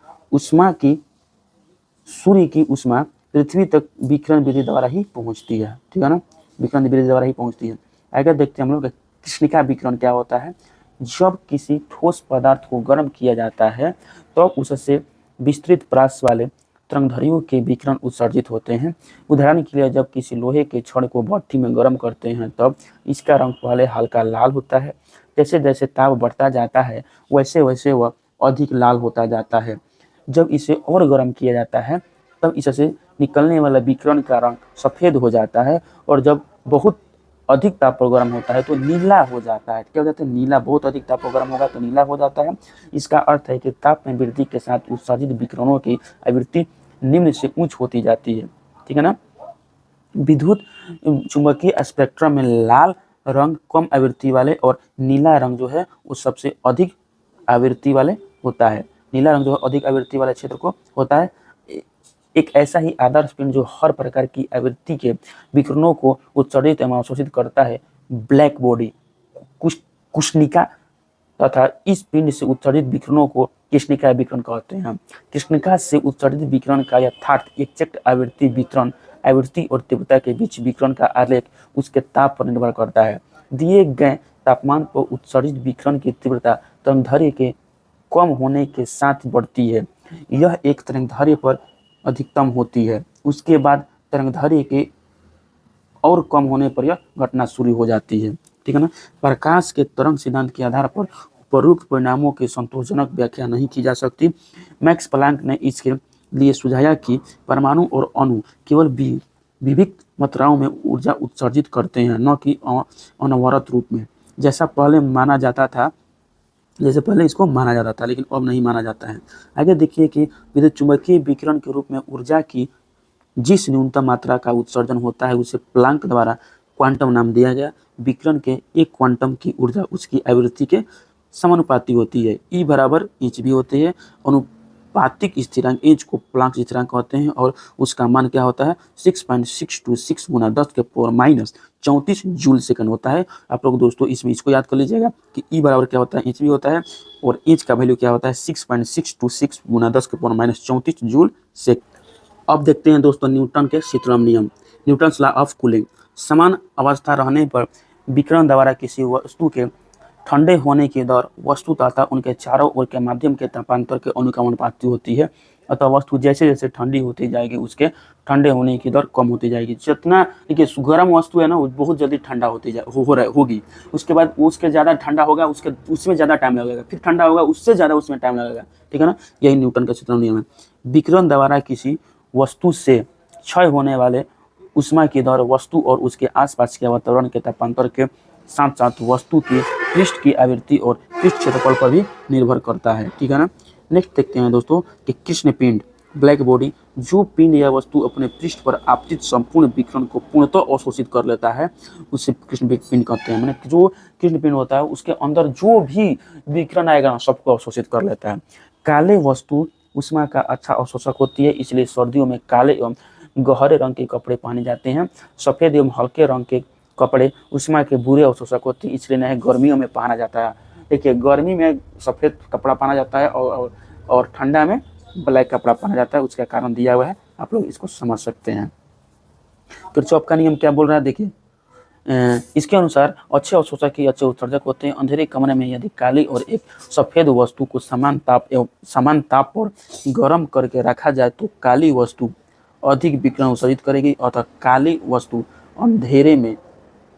सूर्य की ऊष्मा पृथ्वी तक विकिरण विधि द्वारा ही पहुंचती है, ठीक है ना, विकिरण विधि द्वारा ही पहुंचती है। आगे देखते हैं हम लोग कृष्णिका विकिरण क्या होता है। जब किसी ठोस पदार्थ को गर्म किया जाता है तो उससे विस्तृत प्रास वाले तरंगधरियों के विकिरण उत्सर्जित होते हैं। उदाहरण के लिए जब किसी लोहे के छड़ को भट्ठी में गर्म करते हैं तब इसका रंग पहले हल्का लाल होता है, जैसे जैसे ताप बढ़ता जाता है वैसे वैसे वह अधिक लाल होता जाता है। जब इसे और गर्म किया जाता है तब इससे निकलने वाला विकिरण का रंग सफ़ेद हो जाता है, और जब बहुत अधिक ताप पर गर्म होता है तो नीला हो जाता है। क्या हो जाता है, नीला। बहुत अधिक ताप पर गर्म होगा तो नीला हो जाता है। इसका अर्थ है कि ताप में वृद्धि के साथ उत्सर्जित विकिरणों की आवृत्ति निम्न से उच्च होती जाती है, ठीक है ना। विद्युत चुंबकीय स्पेक्ट्रम में लाल रंग कम आवृत्ति वाले और नीला रंग जो है वो सबसे अधिक आवृत्ति वाले होता है। नीला रंग जो है अधिक आवृत्ति वाले क्षेत्र को होता है। एक ऐसा ही आदर्श पिंड जो हर प्रकार की आवृत्ति के विकिरणों को उत्सर्जित एवं अवशोषित करता है, ब्लैक बॉडी कृष्णिका तथा इस पिंड से उत्सर्जित विकिरणों को कृष्णिका विकिरण कहते हैं। कृष्णिका से उत्सर्जित विकिरण का यथार्थ एग्जैक्ट आवृत्ति वितरण, आवृत्ति और तीव्रता के बीच विकिरण का आलेख उसके ताप पर निर्भर करता है। दिए गए तापमान पर उत्सर्जित विकिरण की तीव्रता तरंगदैर्घ्य के कम होने के साथ बढ़ती है। यह एक तरंगदैर्घ्य पर अधिकतम होती है, उसके बाद तरंगदैर्घ्य के और कम होने पर यह घटना शुरू हो जाती है, ठीक है ना। प्रकाश के तरंग सिद्धांत के आधार पर उपरोक्त परिणामों की संतोषजनक व्याख्या नहीं की जा सकती। मैक्स प्लांक ने इसके लिए सुझाया कि परमाणु और अणु केवल विविध मात्राओं में ऊर्जा उत्सर्जित करते हैं, न कि अनवरत रूप में, जैसे पहले इसको माना जाता था, लेकिन अब नहीं माना जाता है। आगे देखिए कि विद्युत चुंबकीय विकिरण के रूप में ऊर्जा की जिस न्यूनतम मात्रा का उत्सर्जन होता है उसे प्लांक द्वारा क्वांटम नाम दिया गया। विकिरण के एक क्वांटम की ऊर्जा उसकी आवृत्ति के समानुपाती होती है। ई बराबर इंच भी होती है। अनुपातिक स्थिरांक इंच को प्लांक स्थिरांक कहते हैं और उसका मान क्या होता है, 6.626 गुना 10⁻⁴ जूल सेकंड होता है। आप लोग दोस्तों इसमें इसको याद कर लीजिएगा कि ई बराबर क्या होता है, इंच भी होता है, और इंच का वैल्यू क्या होता है, 6.626 गुना 10⁻⁴ जूल सेकंड। अब देखते हैं दोस्तों न्यूटन के शीतलन नियम, न्यूटन्स लॉ ऑफ कूलिंग। समान अवस्था रहने पर विकिरण द्वारा किसी वस्तु के ठंडे होने की दर वस्तु तथा उनके चारों ओर के माध्यम के तापांतर के अनुकमानुपाती होती है। अतः वस्तु जैसे जैसे ठंडी होती जाएगी उसके ठंडे होने की दर कम होती जाएगी। जितना देखिए गर्म वस्तु है ना वो बहुत जल्दी ठंडा होगी, उसके बाद उसके ज़्यादा ठंडा होगा, उसमें ज़्यादा टाइम लगेगा, फिर ठंडा होगा उससे ज़्यादा उसमें टाइम लगेगा, ठीक है ना। यही न्यूटन का शीतलन नियम है। विकिरण द्वारा किसी वस्तु से क्षय होने वाले ऊष्मा की दर वस्तु और उसके आसपास के वातावरण के तापांतर के साथ साथ वस्तु की पृष्ठ की आवृत्ति और पृष्ठ क्षेत्रफल पर भी निर्भर करता है, ठीक है ना। नेक्स्ट देखते हैं दोस्तों कि कृष्ण पिंड, ब्लैक बॉडी। जो पिंड या वस्तु अपने पृष्ठ पर आपतित संपूर्ण विकिरण को पूर्णतः अवशोषित कर लेता है उसे कृष्ण पिंड कहते हैं। मैंने जो कृष्ण पिंड होता है उसके अंदर जो भी विकिरण आएगा ना सबको अवशोषित कर लेता है। काले वस्तु ऊष्मा का अच्छा अवशोषक होती है, इसलिए सर्दियों में काले एवं गहरे रंग के कपड़े पहने जाते हैं। सफ़ेद एवं हल्के रंग के कपड़े ऊष्मा के बुरे अवशोषक होते हैं, इसलिए इन्हें गर्मियों में पहना जाता है। देखिए गर्मी में सफ़ेद कपड़ा पहना जाता है और ठंडा में ब्लैक कपड़ा पहना जाता है, उसका कारण दिया हुआ है, आप लोग इसको समझ सकते हैं। किरचॉफ का नियम क्या बोल रहा है देखिए, इसके अनुसार अच्छे अवशोषक ही अच्छे उत्सर्जक होते हैं। अंधेरे कमरे में यदि काली और एक सफ़ेद वस्तु को समान ताप पर गर्म करके रखा जाए तो काली वस्तु अधिक विकिरण उत्सर्जित करेगी अतः काली वस्तु अंधेरे में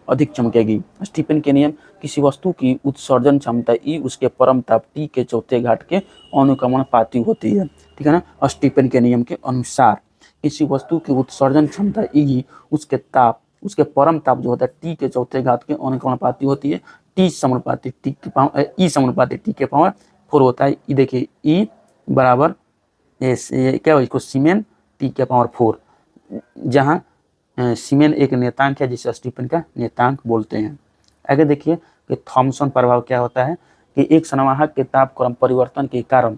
अधिक चमकेगी। स्टीफन के नियम, किसी वस्तु की उत्सर्जन क्षमता ई उसके परम ताप टी के चौथे घाट के अनुकमानुपाती होती है, ठीक है ना। स्टीफन के नियम के अनुसार किसी वस्तु की उत्सर्जन क्षमता ई उसके ताप उसके परम ताप जो होता है टी के चौथे घात के अनुपाती होती है, टी समानुपाती टी के पावर ई समानुपाती टी के पावर 4 होता है। ई देखिए ई बराबर क्या हो, इसको सीमेन टी के पावर 4, जहाँ सीमेन एक नेतांक है जिसे स्टीफन का नेतांक बोलते हैं। आगे देखिए कि थॉमसन प्रभाव क्या होता है कि एक संवाहक के तापक्रम परिवर्तन के कारण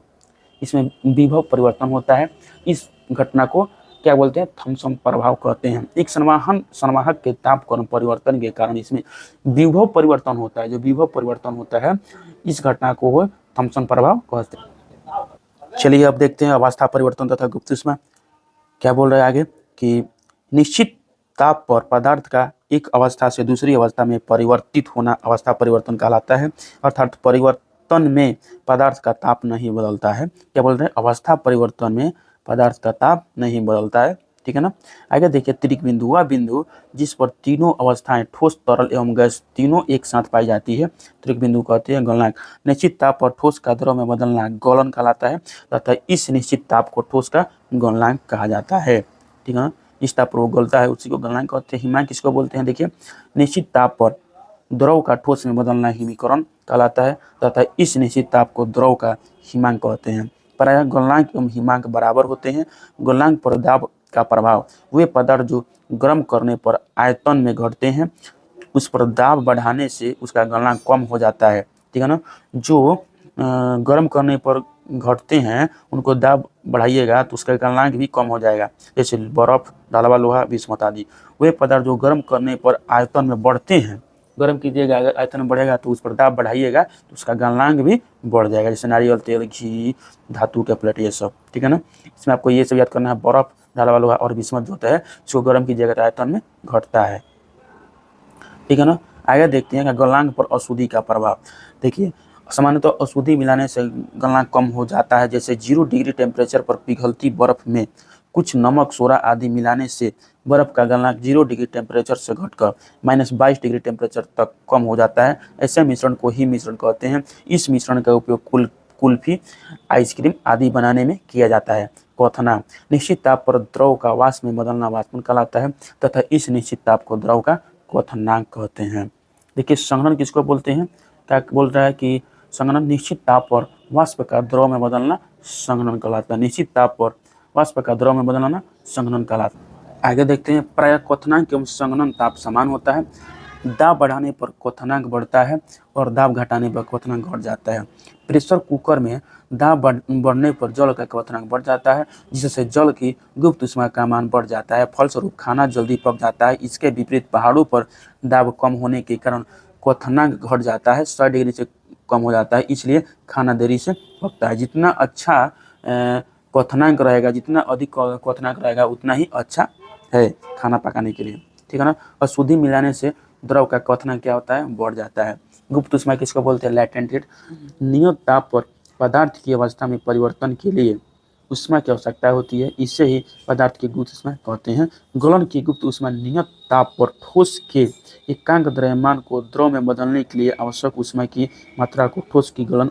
इसमें विभव परिवर्तन होता है। इस घटना को क्या बोलते हैं, थॉमसन प्रभाव कहते हैं। एक संवाहक के तापक्रम परिवर्तन के कारण इसमें विभव परिवर्तन होता है। जो विभव परिवर्तन होता है इस घटना को वो थॉमसन प्रभाव कहते हैं। चलिए अब देखते हैं अवस्था परिवर्तन तथा गुप्त ऊष्मा क्या बोल रहे हैं आगे कि निश्चित ताप पर पदार्थ का एक अवस्था से दूसरी अवस्था में परिवर्तित होना अवस्था परिवर्तन कहलाता है। अर्थात परिवर्तन में पदार्थ का ताप नहीं बदलता है। क्या बोल रहे हैं, अवस्था परिवर्तन में पदार्थ का ताप नहीं बदलता है, ठीक है ना। आगे देखिए त्रिक बिंदु, वह बिंदु जिस पर तीनों अवस्थाएं ठोस, तरल एवं गैस तीनों एक साथ पाई जाती है, त्रिक बिंदु कहते हैं। गलनांक, निश्चित ताप पर ठोस का द्रव में बदलना गलन कहलाता है तथा इस निश्चित ताप को ठोस का गलनांक कहा जाता है, ठीक है ना। जिस ताप पर वो गलता है उसी को गलनांक कहते हैं। हिमांक किसको बोलते हैं, देखिए निश्चित ताप पर द्रव का ठोस में बदलना हिमीकरण कहलाता है तथा इस निश्चित ताप को द्रव का हिमांक कहते हैं। प्रायः गलनांक एवं हिमांक बराबर होते हैं। गलनांक पर दाब का प्रभाव, वे पदार्थ जो गर्म करने पर आयतन में घटते हैं उस पर दाब बढ़ाने से उसका गलनांक कम हो जाता है, ठीक है ना। जो गर्म करने पर घटते हैं उनको दाब बढ़ाइएगा तो उसका गलनांक भी कम हो जाएगा, जैसे बर्फ, ढलवा लोहा, बिस्मत आदि। वे पदार्थ जो गर्म करने पर आयतन में बढ़ते हैं, गर्म कीजिएगा अगर आयतन बढ़ेगा तो उस पर दाब बढ़ाइएगा तो उसका गलनांक भी बढ़ जाएगा, जैसे नारियल तेल, घी, धातु के प्लेट, ये सब, ठीक है ना। इसमें आपको ये सब याद करना है। बर्फ, ढलवा लोहा और बिस्मत जो होता है इसको गर्म कीजिएगा तो आयतन में घटता है, ठीक है ना। आगे देखते हैं कि गलनांक पर अशुद्धि का प्रभाव। देखिए सामान्यतः तो अशुद्धि मिलाने से गलनांक कम हो जाता है। जैसे 0 डिग्री टेम्परेचर पर पिघलती बर्फ में कुछ नमक, सोडा आदि मिलाने से बर्फ का गलनांक 0 डिग्री टेम्परेचर से घटकर -22 डिग्री टेम्परेचर तक कम हो जाता है। ऐसे मिश्रण को ही मिश्रण कहते हैं। इस मिश्रण का उपयोग कुल्फी, आइसक्रीम आदि बनाने में किया जाता है। क्वथनांक, निश्चित ताप पर द्रव का वाष्प में बदलना वाष्पन कहलाता है तथा इस निश्चित ताप को द्रव का क्वथनांक कहते हैं। देखिए संघनन किसको बोलते हैं, क्या बोल रहा है कि संघनन निश्चित ताप पर वाष्प का द्रव में बदलना संघनन कहलाता है। निश्चित ताप पर वाष्प का द्रव में बदलना संघनन कहलाता है। आगे देखते हैं प्रायः क्वथनांक एवं संघनन ताप समान होता है। दाब बढ़ाने पर क्वथनांक बढ़ता है और दाब घटाने पर क्वथनांक घट जाता है। प्रेशर कुकर में दाब बढ़ने पर जल का क्वथनांक बढ़ जाता है जिससे जल की गुप्त ऊष्मा का मान बढ़ जाता है, फलस्वरूप खाना जल्दी पक जाता है। इसके विपरीत पहाड़ों पर दाब कम होने के कारण क्वथनांक घट जाता है, 100 डिग्री से कम हो जाता है, इसलिए खाना देरी से पकता है। जितना अच्छा क्वथनांक रहेगा, जितना अधिक क्वथनांक रहेगा उतना ही अच्छा है खाना पकाने के लिए, ठीक है ना। अशुद्धि मिलाने से द्रव का क्वथनांक क्या होता है, बढ़ जाता है। गुप्त ऊष्मा किसको बोलते हैं, लैटेंट हीट। नियत ताप पर पदार्थ की अवस्था में परिवर्तन के लिए ऊष्मा की आवश्यकता होती है, इससे ही पदार्थ की गुप्त ऊष्मा कहते हैं। गलन की गुप्त ऊष्मा नियत ताप पर ठोस के एकांक द्रव्यमान को द्रव में बदलने के लिए आवश्यक ऊष्मा की मात्रा को ठोस की गलन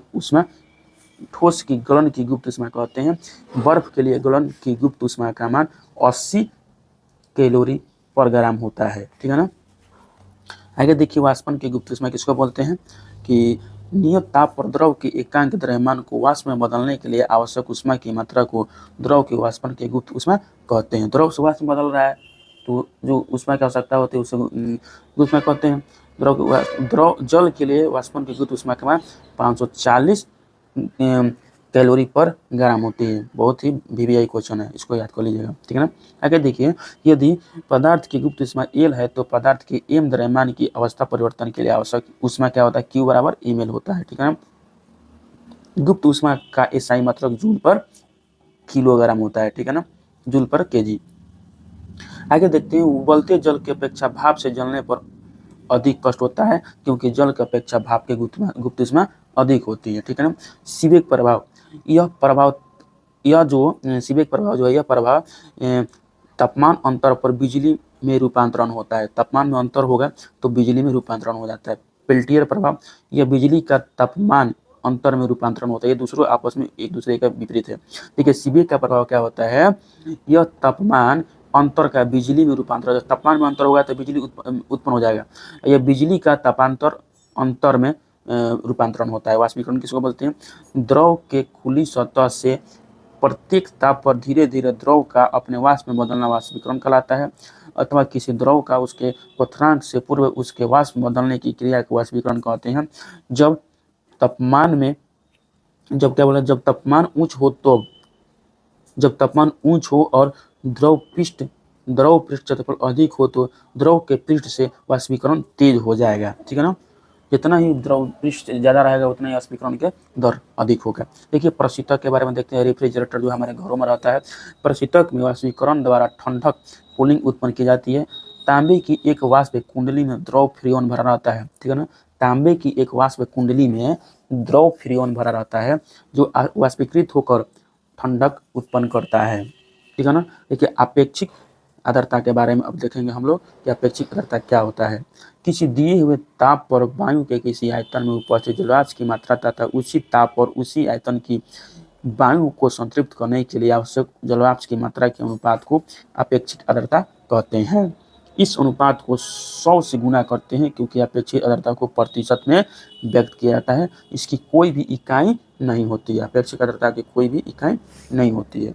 की गुप्त ऊष्मा कहते हैं। बर्फ के लिए गलन की गुप्त ऊष्मा का मान 80 कैलोरी पर ग्राम होता है, ठीक है ना। आगे देखिए वाष्पन की गुप्त ऊष्मा किसको बोलते हैं कि नियत ताप पर द्रव के एकांक द्रव्यमान को वाष्प में बदलने के लिए आवश्यक ऊष्मा की मात्रा को द्रव के वाष्पन की गुप्त ऊष्मा कहते हैं। द्रव से वाष्प में बदल रहा है तो जो ऊष्मा की आवश्यकता होती है उसे गुप्त ऊष्मा कहते हैं। द्रव जल के लिए वाष्पन की गुप्त ऊष्मा का मान 540 कैलोरी पर ग्राम होती है। बहुत ही VVI क्वेश्चन है, इसको याद कर लीजिएगा, ठीक है ना। आगे देखिए यदि पदार्थ की गुप्त ऊष्मा L है तो पदार्थ के m द्रव्यमान की अवस्था परिवर्तन के लिए आवश्यक ऊष्मा क्या होता है, Q बराबर ml होता है, ठीक है ना। गुप्त ऊष्मा का SI मात्रक जूल पर किलोग्राम होता है, ठीक है ना, जूल पर केजी। आगे देखते हैं उबलते जल की अपेक्षा भाप से जलने पर अधिक कष्ट होता है क्योंकि जल की अपेक्षा भाप की गुप्त ऊष्मा अधिक होती है, ठीक है ना। सीबेक प्रभाव, यह प्रभाव तापमान अंतर पर बिजली में रूपांतरण होता है। तापमान में अंतर होगा तो बिजली में रूपांतरण हो जाता है। पेल्टियर प्रभाव, यह बिजली का तापमान अंतर में रूपांतरण होता है। ये दूसरों आपस में एक दूसरे का विपरीत है। देखिए सीबेक का प्रभाव क्या होता है, यह तापमान अंतर का बिजली में रूपांतर, जब तापमान में अंतर होगा तो बिजली उत्पन्न हो जाएगा। यह बिजली का तापांतर अंतर में रूपांतरण होता है। वाष्पीकरण किसको बोलते हैं? द्रव के खुली सतह से प्रत्येक ताप पर धीरे धीरे द्रव का अपने वाष्प में बदलना वाष्पीकरण कहलाता है, अथवा किसी द्रव का उसके क्वथनांक से पूर्व उसके वाष्प में बदलने की क्रिया को वाष्पीकरण कहते हैं। जब तापमान ऊंच हो और द्रव पृष्ठ क्षेत्रफल अधिक हो तो द्रव के पृष्ठ से वाष्पीकरण तेज हो जाएगा। ठीक है ना? जितना ही द्रव पृष्ठ ज़्यादा रहेगा उतना ही वाष्पीकरण के दर अधिक होगा। देखिए प्रशीतक के बारे में देखते हैं। रेफ्रिजरेटर जो हमारे घरों में रहता है, प्रशीतक में वाष्पीकरण द्वारा ठंडक कूलिंग उत्पन्न की जाती है। तांबे की एक वाष्प कुंडली में द्रव फ्रीऑन भरा रहता है। ठीक है ना? तांबे की एक वाष्प कुंडली में द्रव फ्रीऑन भरा रहता है जो वाष्पीकृत होकर ठंडक उत्पन्न करता है। ठीक है ना? देखिए अपेक्षिक आर्द्रता के बारे में अब देखेंगे हम लोग कि अपेक्षिक आर्द्रता क्या होता है। किसी दिए हुए ताप पर वायु के किसी आयतन में उपस्थित जलवाष्प की मात्रा तथा उसी ताप और उसी आयतन की वायु को संतृप्त करने के लिए आवश्यक जलवाष्प की मात्रा के अनुपात को अपेक्षित आर्द्रता कहते हैं। इस अनुपात को 100 से गुना करते हैं क्योंकि अपेक्षित आर्द्रता को प्रतिशत में व्यक्त किया जाता है। इसकी कोई भी इकाई नहीं होती है। अपेक्षित आर्द्रता की कोई भी इकाई नहीं होती है।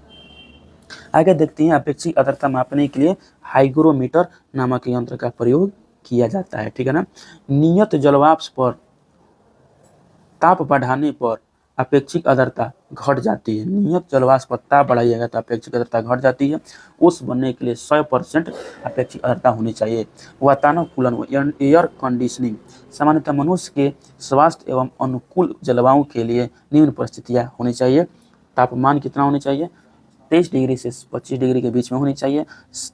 आगे देखते हैं अपेक्षित आर्द्रता मापने के लिए हाइग्रोमीटर नामक यंत्र का प्रयोग किया जाता है। ठीक है ना? नियत जलवाष्प पर ताप बढ़ाने पर अपेक्षित आर्द्रता घट जाती है। नियत जलवाष्प पर ताप बढ़ाइएगा तो अपेक्षित आर्द्रता घट जाती है। उस बनने के लिए 100% अपेक्षित आर्द्रता होनी चाहिए। वातानुकूलन एयर कंडीशनिंग सामान्यतः मनुष्य के स्वास्थ्य एवं अनुकूल जलवायु के लिए निम्न परिस्थितियाँ होनी चाहिए। तापमान कितना होना चाहिए? 23 डिग्री से 25 डिग्री के बीच में होनी चाहिए।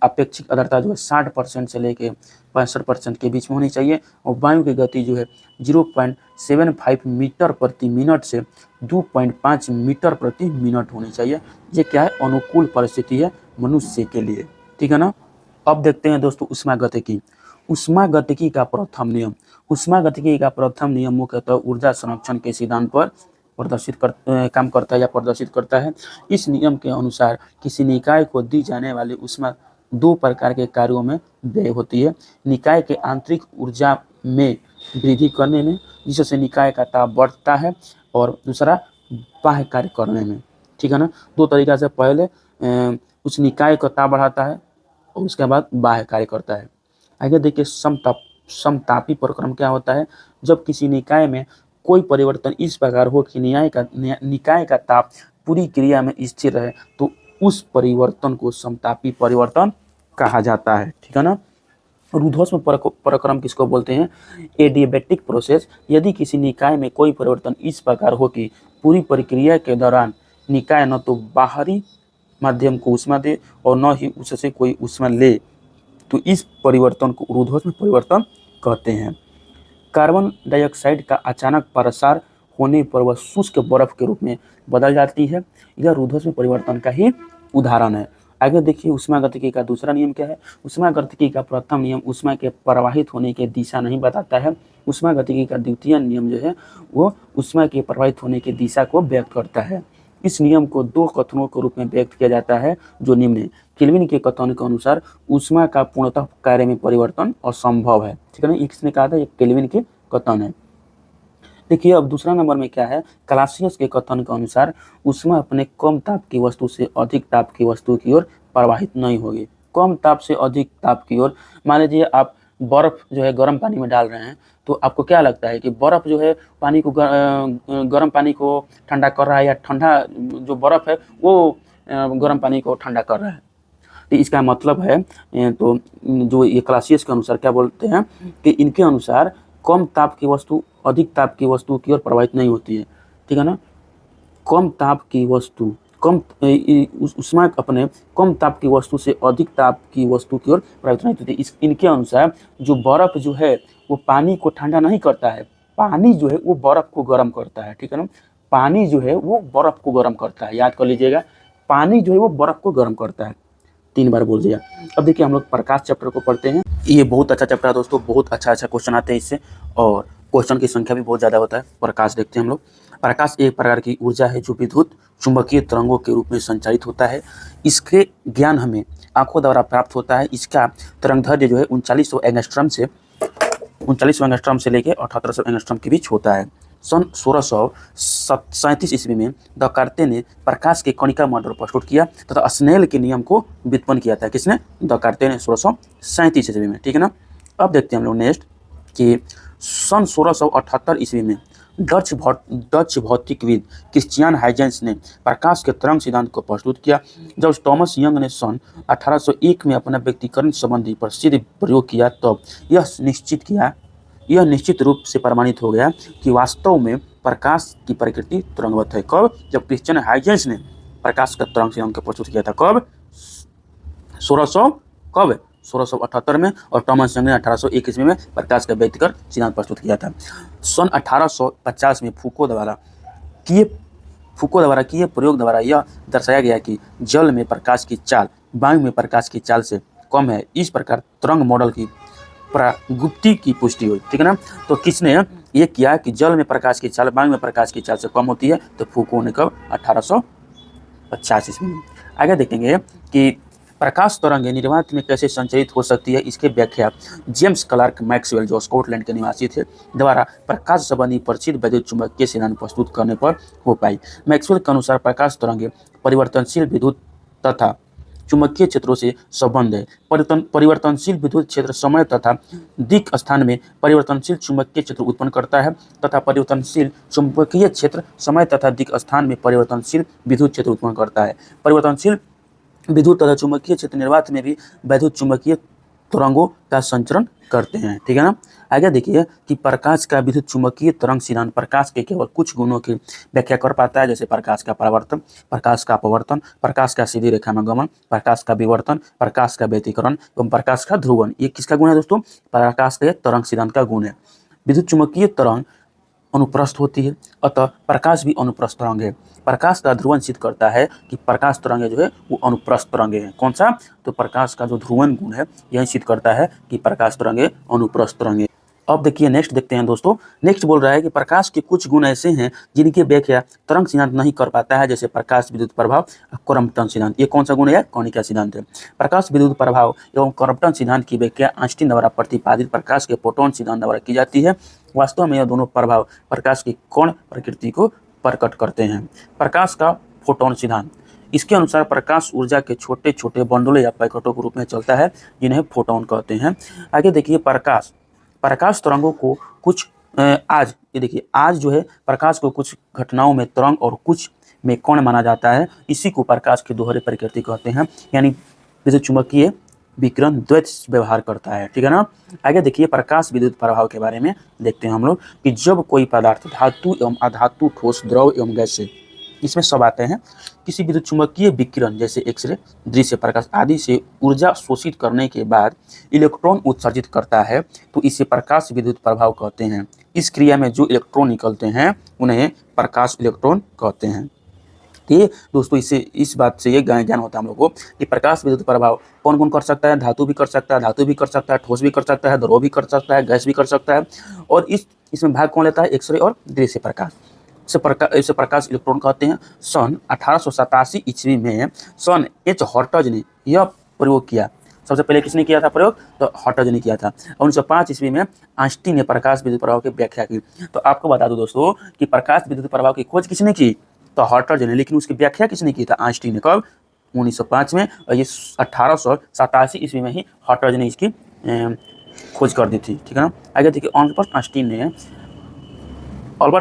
अपेक्षित आर्द्रता जो है 60% से लेकर 65% के बीच में होनी चाहिए। और वायु की गति जो है 0.75 मीटर प्रति मिनट से 2.5 मीटर प्रति मिनट होनी चाहिए। ये क्या है? अनुकूल परिस्थिति है मनुष्य के लिए। ठीक है ना? अब देखते हैं दोस्तों ऊष्मागतिकी। ऊष्मागतिकी का प्रथम नियम। ऊष्मागतिकी का प्रथम नियम मुख्यतः ऊर्जा संरक्षण के सिद्धांत पर काम करता है या प्रदर्शित करता है। इस नियम के अनुसार किसी निकाय को दी जाने वाली ऊष्मा दो प्रकार के कार्यों में व्यय होती है। निकाय के आंतरिक ऊर्जा में वृद्धि करने में, जिससे निकाय का ताप बढ़ता है, और दूसरा बाह्य कार्य करने में। ठीक है ना? दो तरीका से, पहले उस निकाय का ताप बढ़ाता है और उसके बाद बाह्य कार्य करता है। आगे देखिए समतापी प्रक्रम क्या होता है? जब किसी निकाय में कोई परिवर्तन इस प्रकार हो कि निकाय का ताप पूरी क्रिया में स्थिर रहे तो उस परिवर्तन को समतापी परिवर्तन कहा जाता है। ठीक है ना? रूढ़ोष्म प्रक्रम किसको बोलते हैं? Adiabatic process. यदि किसी निकाय में कोई परिवर्तन इस प्रकार हो कि पूरी प्रक्रिया के दौरान निकाय न तो बाहरी माध्यम को ऊष्मा दे और न ही उससे कोई ऊष्मा ले, तो इस परिवर्तन को रूढ़ोष्म परिवर्तन कहते हैं। कार्बन डाइऑक्साइड का अचानक प्रसार होने पर वह शुष्क बर्फ के रूप में बदल जाती है। यह रूढ़ोष्म परिवर्तन का ही उदाहरण है। आगे देखिए ऊष्मागतिकी का दूसरा नियम क्या है? ऊष्मागतिकी का प्रथम नियम ऊष्मा के प्रवाहित होने की दिशा नहीं बताता है। ऊष्मागतिकी का द्वितीय नियम जो है वो ऊष्मा के प्रवाहित होने की दिशा को व्यक्त करता है। इस नियम को दो कथनों के रूप में व्यक्त किया जाता है जो निम्न है। केल्विन के कथन के अनुसार ऊष्मा का पूर्णतः कार्य में परिवर्तन असंभव है। ठीक है ना? इसने कहा था ये केल्विन के कथन है। देखिए अब दूसरा नंबर में क्या है? क्लासियस के कथन के अनुसार ऊष्मा अपने कम ताप की वस्तु से अधिक ताप की वस्तु की ओर प्रवाहित नहीं होगी। कम ताप से अधिक ताप की ओर, मान लीजिए आप बर्फ जो है गर्म पानी में डाल रहे हैं, तो आपको क्या लगता है कि बर्फ जो है पानी को गर्म पानी को ठंडा कर रहा है, या ठंडा जो बर्फ है वो गर्म पानी को ठंडा कर रहा है? तो इसका मतलब है तो जो ये क्लासियस के अनुसार क्या बोलते हैं कि इनके अनुसार कम ताप की वस्तु अधिक ताप की वस्तु की ओर प्रवाहित नहीं होती है। ठीक है ना? कम ताप की वस्तु ऊष्मा अपने कम ताप की वस्तु से अधिक ताप की वस्तु की ओर प्रवाहित नहीं होती। इनके अनुसार जो बर्फ जो है वो पानी को ठंडा नहीं करता है, पानी जो है वो बर्फ को गर्म करता है। ठीक है ना? पानी जो है वो बर्फ को गर्म करता है, याद कर लीजिएगा, पानी जो है वो बर्फ को गर्म करता है। 3 बार बोल दिया। अब देखिए हम लोग प्रकाश चैप्टर को पढ़ते हैं। ये बहुत अच्छा चैप्टर है दोस्तों, बहुत अच्छा क्वेश्चन आते हैं इससे, और क्वेश्चन की संख्या भी बहुत ज़्यादा होता है। प्रकाश देखते हैं हम लोग। प्रकाश एक प्रकार की ऊर्जा है जो विद्युत चुंबकीय तरंगों के रूप में संचारित होता है। इसके ज्ञान हमें आंखों द्वारा प्राप्त होता है। इसका तरंगदैर्घ्य जो है 3900 एंगस्ट्रॉम से लेकर 7800 एंगस्ट्रॉम के बीच होता है। सन 1637 ईस्वी में दकार्ते ने प्रकाश के कणिका मॉडल प्रस्तुत किया तथा स्नेल के नियम को व्युत्पन्न किया था। किसने? दकार्ते ने 1637 ईस्वी में। ठीक है ना। अब देखते हैं हम लोग नेक्स्ट कि सन 1678 ईस्वी में डच भौतिकविद क्रिश्चियन हाइजेंस ने प्रकाश के तरंग सिद्धांत को प्रस्तुत किया। जब टॉमस यंग ने सन 1801 में अपना व्यक्तिकरण संबंधी प्रसिद्ध प्रयोग किया तब यह निश्चित रूप से प्रमाणित हो गया कि वास्तव में प्रकाश की प्रकृति तरंगवत है। कब? जब क्रिश्चियन हाइजेंस ने प्रकाश का तरंग सिद्धांत को प्रस्तुत किया था। कब? 1678 में, और टॉमस यंग ने 1801 ईस्वी में प्रकाश का व्यक्तिगत सिद्धांत प्रस्तुत किया था। सन 1850 में फूको द्वारा किए प्रयोग द्वारा यह दर्शाया गया कि जल में प्रकाश की चाल वायु में प्रकाश की चाल से कम है। इस प्रकार तरंग मॉडल की प्रागुप्ति की पुष्टि हुई। ठीक है ना। तो किसने ये किया कि जल में प्रकाश की चाल वायु में प्रकाश की चाल से कम होती है? तो फूको ने कब? 1850 ईस्वी में। आगे देखेंगे कि प्रकाश तरंगें निर्वात में कैसे संचरित हो सकती है। इसके व्याख्या जेम्स क्लार्क मैक्सवेल, जो स्कॉटलैंड के निवासी थे, द्वारा प्रकाश संबंधी प्रसिद्ध वैद्युत चुंबकीय सिद्धांत प्रस्तुत करने पर हो पाई। मैक्सवेल के अनुसार प्रकाश तरंगें परिवर्तनशील विद्युत तथा चुंबकीय क्षेत्रों से संबंध है। परिवर्तनशील विद्युत क्षेत्र समय तथा दिक् स्थान में परिवर्तनशील चुंबकीय क्षेत्र उत्पन्न करता है तथा परिवर्तनशील चुंबकीय क्षेत्र समय तथा दिक् स्थान में परिवर्तनशील विद्युत क्षेत्र उत्पन्न करता है। परिवर्तनशील विद्युत तथा चुंबकीय क्षेत्र निर्वात में भी वैद्युत चुंबकीय तरंगों का संचरण करते हैं। ठीक है ना। आगे देखिए कि प्रकाश का विद्युत चुंबकीय तरंग सिद्धांत प्रकाश के केवल कुछ गुणों की व्याख्या कर पाता है, जैसे प्रकाश का परावर्तन, प्रकाश का अपवर्तन, प्रकाश का सीधी रेखा में गमन, प्रकाश का विवर्तन, प्रकाश का व्यतिकरण एवं प्रकाश का ध्रुवन। ये किसका गुण है दोस्तों? प्रकाश के तरंग सिद्धांत का गुण है। विद्युत चुंबकीय तरंग अनुप्रस्थ होती है, अतः प्रकाश भी अनुप्रस्थ तरंग है। प्रकाश का ध्रुवन सिद्ध करता है कि प्रकाश तरंगें जो है वो अनुप्रस्थ तरंगें हैं। कौन सा? तो प्रकाश का जो ध्रुवन गुण है यही सिद्ध करता है कि प्रकाश तरंगें अनुप्रस्थ तरंगें। अब देखिए नेक्स्ट देखते हैं दोस्तों। नेक्स्ट बोल रहा है कि प्रकाश के कुछ गुण ऐसे हैं जिनकी व्याख्या तरंग सिद्धांत नहीं कर पाता है, जैसे प्रकाश विद्युत प्रभाव, क्रॉम्पटन सिद्धांत। ये कौन सा गुण है? कणिका सिद्धांत है। प्रकाश विद्युत प्रभाव एवं क्रॉम्पटन सिद्धांत की व्याख्या आइंस्टीन द्वारा प्रतिपादित प्रकाश के फोटोन सिद्धांत द्वारा की जाती है। वास्तव में यह दोनों प्रभाव प्रकाश की कण प्रकृति को प्रकट करते हैं। प्रकाश का फोटोन सिद्धांत, इसके अनुसार प्रकाश ऊर्जा के छोटे छोटे बंडलों या पैकेटों के रूप में चलता है, जिन्हें फोटोन कहते हैं। आगे देखिए प्रकाश तरंगों को कुछ आज ये देखिए आज जो है प्रकाश को कुछ घटनाओं में तरंग और कुछ में कण माना जाता है। इसी को प्रकाश की दोहरे प्रकृति कहते हैं, यानी विद्युत चुंबकीय विकिरण द्वैत व्यवहार करता है। ठीक है ना। आगे देखिए प्रकाश विद्युत प्रभाव के बारे में देखते हैं हम लोग कि जब कोई पदार्थ धातु एवं अधातु, ठोस, द्रव एवं गैस से, इसमें सब आते हैं, किसी विद्युत चुंबकीय विकिरण जैसे एक्सरे, दृश्य प्रकाश आदि से ऊर्जा शोषित करने के बाद इलेक्ट्रॉन उत्सर्जित करता है तो इसे प्रकाश विद्युत प्रभाव कहते हैं। इस क्रिया में जो इलेक्ट्रॉन निकलते हैं उन्हें प्रकाश इलेक्ट्रॉन कहते हैं। ये दोस्तों इस बात से ये ज्ञान होता है हम लोग को कि प्रकाश विद्युत प्रभाव कौन कौन कर सकता है? धातु भी कर सकता है, ठोस भी कर सकता है, द्रव भी कर सकता है, गैस भी कर सकता है। और इसमें भाग कौन लेता है? एक्सरे और दृश्य प्रकाश। इसे प्रकाश इलेक्ट्रॉन कहते हैं। सन 1887 ईस्वी में सन एच हॉर्टज ने यह प्रयोग किया। सबसे पहले किसने किया था प्रयोग? तो हॉर्टज ने किया था। 1905 ईस्वी में आइंस्टीन ने प्रकाश विद्युत प्रभाव की व्याख्या की। तो आपको बता दूं दोस्तों कि प्रकाश विद्युत प्रभाव की खोज किसने की? तो हॉर्टज ने, लेकिन उसकी व्याख्या किसने की था? आइंस्टीन ने। कब? 1905 में। और ये 1887 ईस्वी में ही हॉर्टज ने इसकी खोज कर दी थी। ठीक है ना। आगे देखिए अल्बर्ट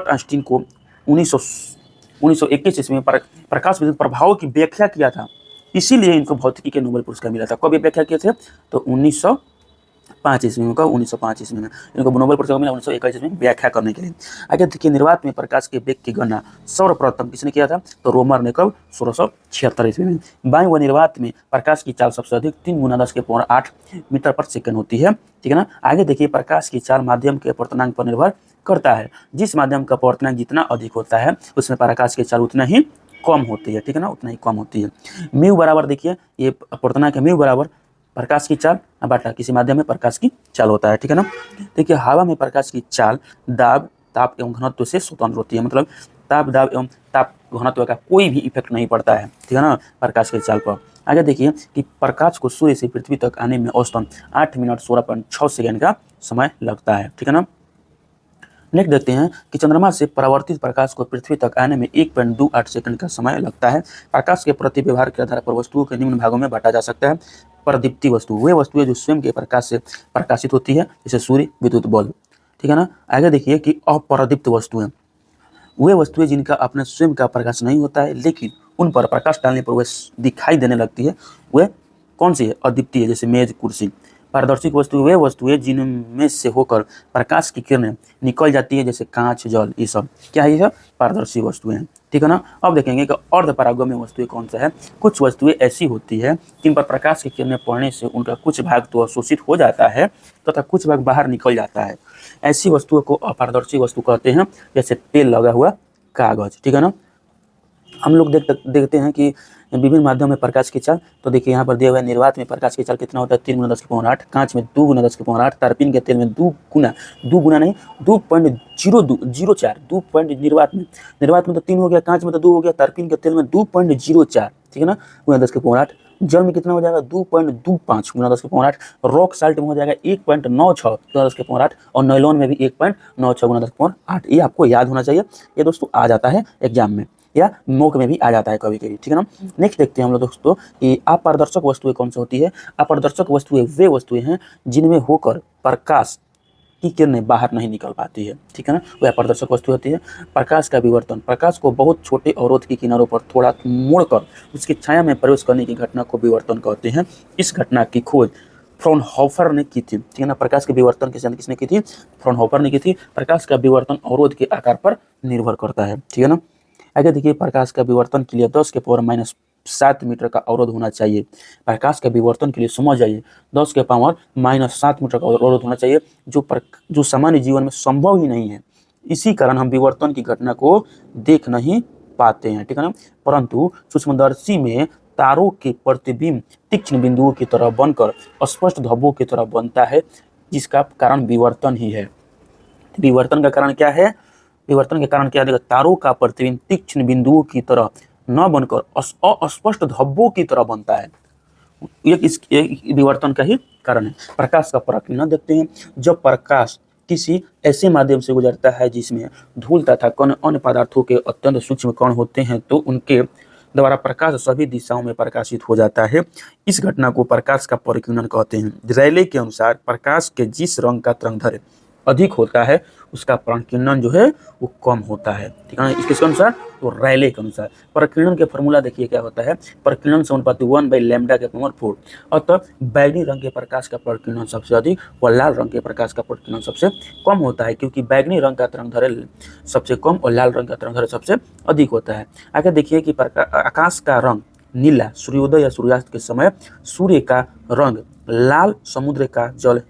आइंस्टीन को 1921 ईस्वी में प्रकाश विद्युत प्रभाव की व्याख्या किया था, इसीलिए इनको भौतिकी के नोबेल पुरस्कार मिला था। कब ये व्याख्या किए थे? तो 1905 ईस्वी में। 1905 ईस्वी में इनको नोबेल पुरस्कार मिला, 1921 ईस्वी में व्याख्या करने के लिए। आगे देखिए निर्वात में प्रकाश के वेग की गणना सर्वप्रथम किसने किया था? तो रोमर ने। कब? 1676 ईस्वी में। वायु व निर्वात में प्रकाश की चाल सबसे अधिक 3×10⁸ मीटर पर सेकंड होती है। ठीक है ना। आगे देखिए प्रकाश की चाल माध्यम के अपवर्तनांक पर निर्भर करता है। जिस माध्यम का अपवर्तनांक जितना अधिक होता है उसमें प्रकाश की चाल उतना ही कम होती है। ठीक है ना, उतना ही कम होती है। म्यू बराबर देखिए ये अपवर्तनांक है, म्यू बराबर प्रकाश की चाल बटा किसी माध्यम में प्रकाश की चाल होता है। ठीक है ना। देखिए हवा में प्रकाश की चाल दाब, ताप एवं घनत्व से स्वतंत्र होती है। मतलब ताप दाब एवं ताप घनत्व का कोई भी इफेक्ट नहीं पड़ता है, ठीक है ना, प्रकाश की चाल पर। आगे देखिए कि प्रकाश को सूर्य से पृथ्वी तक आने में औसतन 8 मिनट 16.6 सेकेंड का समय लगता है, ठीक है ना। नेक्स्ट देखते हैं कि चंद्रमा से परावर्तित प्रकाश को पृथ्वी तक आने में 1.28 सेकंड का समय लगता है। प्रकाश के प्रति व्यवहार के आधार पर वस्तुओं के निम्न भागों में बांटा जा सकता है। प्रदीप्ति वस्तु, वे वस्तुएं जो स्वयं के प्रकाश से प्रकाशित होती है, जैसे सूर्य, विद्युत बल्ब, ठीक है ना। आगे देखिए कि अप्रदीप्त वस्तुएं, वे वस्तुएं जिनका अपने स्वयं का प्रकाश नहीं होता है लेकिन उन पर प्रकाश डालने पर वे दिखाई देने लगती है, वे कौन सी है, अदीप्तीय, जैसे मेज, कुर्सी। पारदर्शी वस्तु, वे वस्तुएं जिनमें से होकर प्रकाश की किरणें निकल जाती है, जैसे कांच, जल, ये सब क्या है, ये सब पारदर्शी वस्तुएं हैं, ठीक है ना। अब देखेंगे कि अर्धपरागम्य वस्तुएं कौन सा है। कुछ वस्तुएं ऐसी होती है जिन पर प्रकाश की किरणें पड़ने से उनका कुछ भाग तो अवशोषित हो जाता है तथा कुछ भाग बाहर निकल जाता है। ऐसी वस्तुओं को अपारदर्शी वस्तु कहते हैं, जैसे तेल लगा हुआ कागज, ठीक है ना। हम लोग देखते हैं कि विभिन्न माध्यम में प्रकाश की चाल, तो देखिए यहाँ पर दिया हुआ है, निर्वात में प्रकाश की चाल कितना होता है, 3 × 10⁸, कांच में 2 × 10⁸, तारपीन के तेल में 2 गुना नहीं 2.0204, 2 निर्वात में तो 3 हो गया, कांच में तो 2 हो गया, तारपीन के तेल में 2.04, ठीक है ना, × 10⁸। जल में कितना हो जाएगा, 2.25 × 10⁸। रॉक साल्ट में हो जाएगा 1.96 × 10⁸, और नायलॉन में भी 1.96 × 10⁸। ये आपको याद होना चाहिए, ये दोस्तों आ जाता है एग्जाम में या मॉक में भी आ जाता है कभी कभी, ठीक है ना। नेक्स्ट देखते हैं हम लोग दोस्तों कि अपारदर्शक वस्तुएं कौन सी होती है। अपारदर्शक वस्तुएं वे वस्तुएं हैं जिनमें होकर प्रकाश की किरणें बाहर नहीं निकल पाती है, ठीक है ना, वह अपारदर्शक वस्तु होती है। प्रकाश का विवर्तन, प्रकाश को बहुत छोटे अवरोध की किनारों पर थोड़ा मोड़कर उसकी छाया में प्रवेश करने की घटना को विवर्तन कहते हैं। इस घटना की खोज फ्रॉनहोफर ने की थी, ठीक है ना। प्रकाश के विवर्तन की किसने की थी, फ्रॉनहोफर ने की थी। प्रकाश का विवर्तन अवरोध के आकार पर निर्भर करता है, ठीक है ना। आगे देखिए, प्रकाश का विवर्तन के लिए 10⁻⁷ मीटर का अवरोध होना चाहिए। प्रकाश के विवर्तन के लिए समझ जाइए 10⁻⁷ मीटर का अवरोध होना चाहिए, जो सामान्य जीवन में संभव ही नहीं है। इसी कारण हम विवर्तन की घटना को देख नहीं पाते हैं, ठीक है ना। परंतु सूक्ष्मदर्शी में तारों के प्रतिबिंब तीक्ष्ण बिंदुओं की तरह बनकर स्पष्ट धब्बों की तरह बनता है, जिसका कारण विवर्तन ही है। विवर्तन का कारण क्या है, विवर्तन के कारण क्या देगा, तारों का प्रतिबिंब तीक्ष्ण बिंदुओं की तरह न बनकर अस्पष्ट धब्बों की तरह बनता है। ये विवर्तन का ही कारण है। प्रकाश का प्रकीर्णन देखते हैं। जब प्रकाश किसी ऐसे माध्यम से गुजरता है जिसमें धूल तथा कण अन्य पदार्थों के अत्यंत सूक्ष्म कण होते हैं, तो उनके द्वारा प्रकाश सभी दिशाओं में प्रकाशित हो जाता है। इस घटना को प्रकाश का प्रकीर्णन कहते हैं। रैले के अनुसार प्रकाश के जिस रंग का तरंगदैर्घ्य अधिक होता है उसका प्रकीर्णन जो है वो कम होता है, ठीक है ना। इसके अनुसार, तो रैले के अनुसार प्रकीर्णन के फॉर्मूला देखिए क्या होता है, प्रकीर्णन समानुपाती 1/λ के पावर 4। अतः बैगनी रंग के प्रकाश का प्रकीर्णन सबसे अधिक और लाल रंग के प्रकाश का प्रकीर्णन सबसे कम होता है, क्योंकि बैगनी रंग का तरंगदैर्घ्य सबसे कम और लाल रंग का तरंगदैर्घ्य सबसे अधिक होता है। आगे देखिए कि आकाश का रंग नीला सूर्योदय या सूर्यास्त के समय, सूर्य का रंग लाल समुद्र का जल।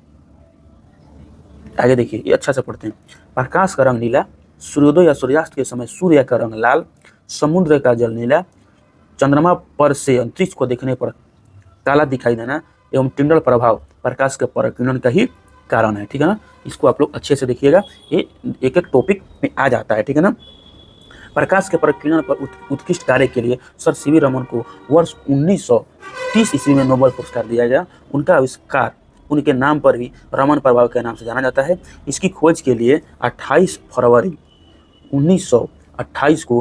आगे देखिए, ये अच्छा से पढ़ते हैं। प्रकाश का रंग नीला सूर्योदय या सूर्यास्त के समय, सूर्य का रंग लाल, समुद्र का जल नीला, चंद्रमा पर से अंतरिक्ष को देखने पर काला दिखाई देना एवं टिंडल प्रभाव प्रकाश के प्रकीर्णन का ही कारण है, ठीक है ना। इसको आप लोग अच्छे से देखिएगा, ये एक एक टॉपिक में आ जाता है, ठीक है ना। प्रकाश के प्रकीर्णन पर उत्कृष्ट कार्य के लिए सर सीवी रमन को वर्ष 1930 ईस्वी में नोबेल पुरस्कार दिया गया। उनका आविष्कार उनके नाम पर भी रमन प्रभाव के नाम से जाना जाता है। इसकी खोज के लिए 28 फरवरी 1928 को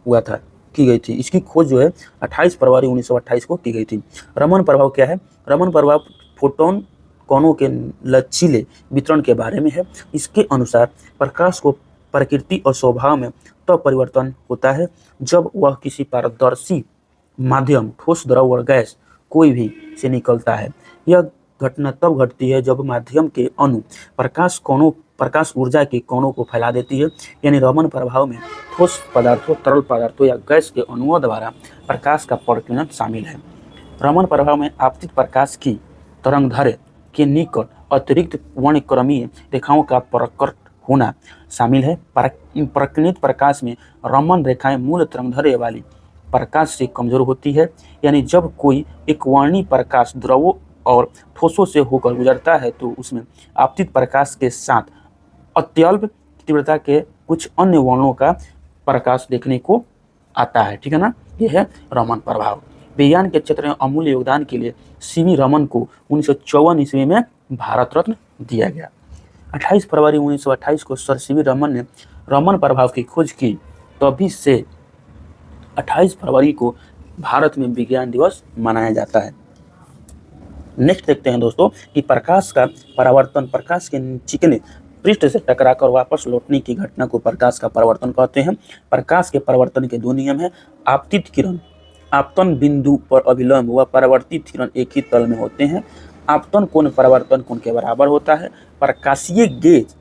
हुआ था, की गई थी। इसकी खोज जो है 28 फरवरी 1928 को की गई थी। रमन प्रभाव क्या है, रमन प्रभाव फोटोन कणों के लचीले वितरण के बारे में है। इसके अनुसार प्रकाश को प्रकृति और स्वभाव में तब परिवर्तन होता है जब वह किसी पारदर्शी माध्यम, ठोस, द्रव और गैस कोई भी से निकलता है। यह घटना तब घटती है जब माध्यम के अणु प्रकाश ऊर्जा के कणों को फैला देती है, यानी रमन प्रभाव में ठोस पदार्थों, तरल पदार्थों या गैस के अणुओं द्वारा प्रकाश का प्रकीर्णन शामिल है। रमन प्रभाव में आपतित प्रकाश की तरंगदैर्घ्य के निकट अतिरिक्त वर्णक्रमीय रेखाओं का प्रकट होना शामिल है। प्रकीर्णित प्रकाश में रमन रेखाएं मूल तरंगदैर्घ्य वाली प्रकाश से कमजोर होती है, यानी जब कोई एक वर्णी प्रकाश द्रवों और ठोसों से होकर गुजरता है तो उसमें आपतित प्रकाश के साथ अत्यल्प तीव्रता के कुछ अन्य वर्णों का प्रकाश देखने को आता है, ठीक है ना। ये है रमन प्रभाव। विज्ञान के क्षेत्र में अमूल्य योगदान के लिए सीवी रमन को 1954 ईस्वी में भारत रत्न दिया गया। 28 फरवरी 1928 को सर सीवी रमन ने रमन प्रभाव की खोज की। तभी से 28 फरवरी को भारत में विज्ञान दिवस मनाया जाता है। नेक्स्ट देखते हैं दोस्तों कि प्रकाश का परावर्तन, प्रकाश के चिकने पृष्ठ से टकराकर वापस लौटने की घटना को प्रकाश का परावर्तन कहते हैं। प्रकाश के परावर्तन के दो नियम हैं। आपतित किरण आपतन बिंदु पर अभिलंब व परावर्तित किरण एक ही तल में होते हैं। आपतन कोण परावर्तन कोण के बराबर होता है। प्रकाशीय गेज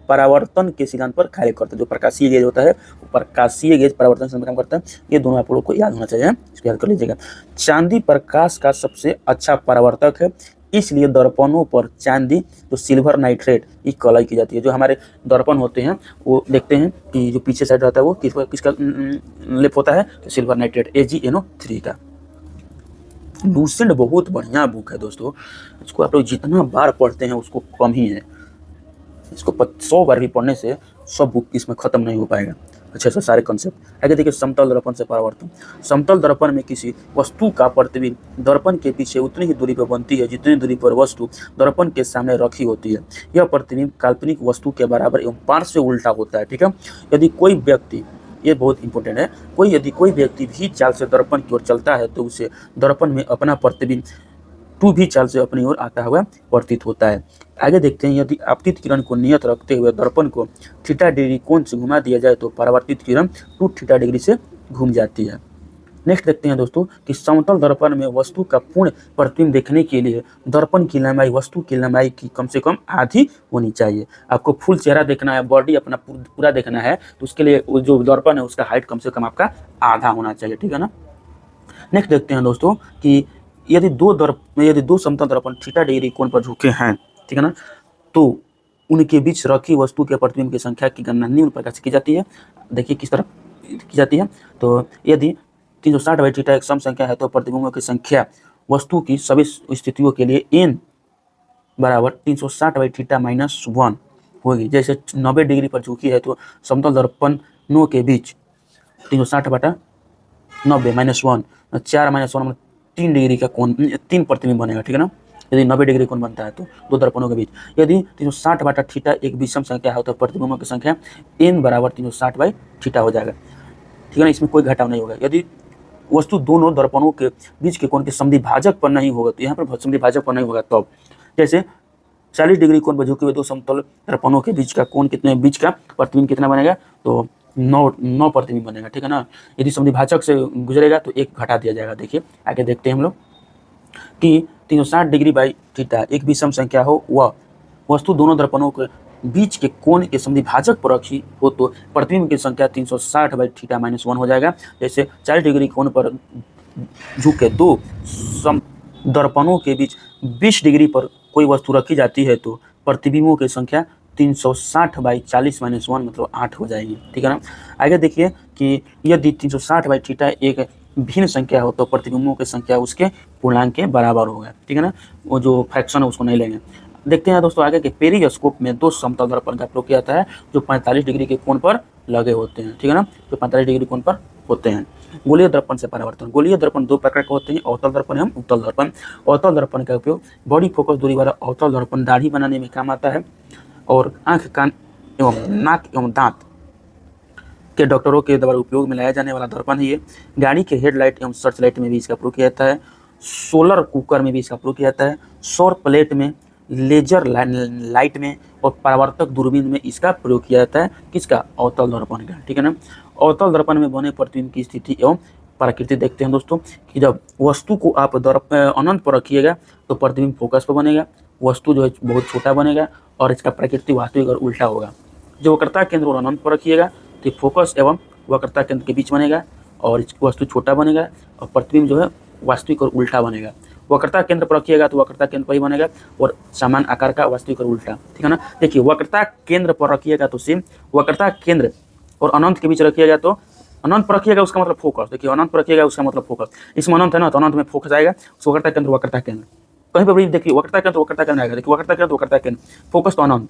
परावर्तन के सिद्धांत पर कार्य करता है। जो प्रकाशीय गेज होता है वो प्रकाशीय गेज परावर्तन से काम करता है। ये दोनों आप लोगों को याद होना चाहिए, इसको याद कर लीजिएगा। चांदी प्रकाश का सबसे अच्छा परावर्तक है, इसलिए दर्पणों पर चांदी जो सिल्वर नाइट्रेट की कलाई की जाती है। जो हमारे दर्पण होते हैं वो देखते हैं कि जो पीछे साइड रहता है वो किसका लेप होता है, तो सिल्वर नाइट्रेट AgNO3 का। लूसेंट बहुत बढ़िया बुक है दोस्तों, इसको आप लोग जितना बार पढ़ते हैं उसको कम ही है। इसको 100 बार भी पढ़ने से सब बुक इसमें खत्म नहीं हो पाएगा अच्छे से सारे कंसेप्ट। आगे देखिए समतल दर्पण से परावर्तन। समतल दर्पण में किसी वस्तु का प्रतिबिंब दर्पण के पीछे उतनी ही दूरी पर बनती है जितनी दूरी पर वस्तु दर्पण के सामने रखी होती है। यह प्रतिबिंब काल्पनिक वस्तु के बराबर एवं पार्श्व से उल्टा होता है, ठीक है। यदि कोई व्यक्ति, ये बहुत इंपॉर्टेंट है, यदि कोई व्यक्ति भी चाल से दर्पण की ओर चलता है तो उसे दर्पण में अपना प्रतिबिंब 2 चाल से अपनी ओर आता हुआ प्रतीत होता है। आगे देखते हैं, यदि आपतित किरण को नियत रखते हुए दर्पण को θ डिग्री कोण से घुमा दिया जाए तो परावर्तित किरण 2 θ डिग्री से घूम जाती है। नेक्स्ट देखते हैं दोस्तों कि समतल दर्पण में वस्तु का पूर्ण प्रतिबिंब देखने के लिए दर्पण की लंबाई वस्तु की लंबाई की कम से कम आधी होनी चाहिए। आपको फुल चेहरा देखना है, बॉडी अपना पूरा देखना है, तो उसके लिए जो दर्पण है उसका हाइट कम से कम आपका आधा होना चाहिए, ठीक है ना। नेक्स्ट देखते हैं दोस्तों कि यदि दो समतल दर्पण θ डिग्री कोण पर झुके हैं, ठीक है ना, तो उनके बीच रखी वस्तु के प्रतिबिंब की संख्या की गणना निम्न प्रकार से की जाती है। देखिए किस तरह की जाती है। तो यदि 360/θ एक सम संख्या है तो प्रतिबिंबों की संख्या वस्तु की सभी स्थितियों के लिए n बराबर 360/θ - 1 होगी। जैसे 90 डिग्री पर झुकी है तो समतल दर्पणों के बीच 360/90 - 1 4 - 1 3 डिग्री का कोण, 3 प्रतिबिंब बनेगा, ठीक है ना। यदि 90 डिग्री कोण बनता है तो दो दर्पणों के बीच यदि 360/θ एक विषम संख्या है तो प्रतिबिंबों की संख्या n बराबर 360/θ हो जाएगा, ठीक है ना। इसमें कोई घटाव नहीं होगा। यदि वस्तु दोनों दर्पणों के बीच के कोण के समद्विभाजक पर नहीं होगा तो यहाँ पर समद्विभाजक पर नहीं होगा तब, जैसे 40 डिग्री कोण पर झुके हुए दो समतल दर्पणों के बीच का कोण बीच का प्रतिबिंब कितना बनेगा, तो 9 प्रतिबिंब बनेगा, ठीक है ना। यदि समद्विभाजक से गुजरेगा तो 1 घटा दिया जाएगा। देखिए आगे देखते हैं हम लोग कि 360 डिग्री बाई θ एक विषम संख्या हो वह वस्तु दोनों दर्पणों के बीच के कोण के समद्विभाजक पर रखी हो तो प्रतिबिंब की संख्या 360/θ - 1 हो जाएगा। जैसे 40 डिग्री कोण पर झुके दो सम दर्पणों के बीच 20 डिग्री पर कोई वस्तु रखी जाती है तो प्रतिबिंबों की संख्या 360/40 - 1 मतलब 8 हो जाएगी, ठीक है ना। आगे देखिए कि यदि 360/θ एक भिन्न संख्या हो तो प्रतिबिंबों की संख्या उसके पूर्णांक के बराबर होगा, ठीक है ना। वो जो फ्रैक्शन है उसको नहीं लेंगे। देखते हैं दोस्तों आगे कि पेरिस्कोप में दो समतल दर्पण का प्रयोग किया जाता है जो 45 डिग्री के कोण पर लगे होते हैं, ठीक है ना, जो 45 डिग्री कोण पर होते हैं। गोलीय दर्पण से परावर्तन। गोलीय दर्पण 2 प्रकार के होते हैं, अवतल दर्पण एवं उत्तल दर्पण। अवतल दर्पण का उपयोग बड़ी फोकस दूरी वाला अवतल दर्पण दाढ़ी बनाने में काम आता है और आँख, कान एवं नाक एवं दांत के डॉक्टरों के द्वारा उपयोग में लाया जाने वाला दर्पण है ये। गाड़ी के हेडलाइट एवं सर्च लाइट में भी इसका प्रयोग किया जाता है। सोलर कुकर में भी इसका प्रयोग किया जाता है। सौर प्लेट में, लेजर लाइट में और परावर्तक दूरबीन में इसका प्रयोग किया जाता है। किसका? अवतल दर्पण का, ठीक है ना। अवतल दर्पण में बने प्रतिबिंब की स्थिति एवं प्रकृति देखते हैं दोस्तों कि जब वस्तु को आप अनंत पर रखिएगा तो प्रतिबिंब फोकस पर बनेगा, वस्तु जो है बहुत छोटा बनेगा और इसका प्रकृति वास्तविक और उल्टा होगा। जो वक्रता केंद्र और अनंत पर रखिएगा तो फोकस एवं वक्रता केंद्र के बीच बनेगा और वस्तु छोटा बनेगा और प्रतिबिंब जो है वास्तविक और उल्टा बनेगा। वक्रता केंद्र पर रखिएगा तो वक्रता केंद्र पर ही बनेगा और समान आकार का वास्तविक और उल्टा, ठीक है ना। देखिए वक्रता केंद्र पर रखिएगा तो सेम, वक्रता केंद्र और अनंत के बीच रखिएगा तो अनंत पर रखिएगा उसका मतलब फोकस। देखिए अनंत पर रखिएगा उसका मतलब फोकस, इसमें अनंत है ना तो अनंत में फोकस आएगा। वक्रता केंद्र कहीं पर भी देखिए वक्रता केंद्र आएगा। देखिए वक्रता केंद्र फोकस तो अनंत,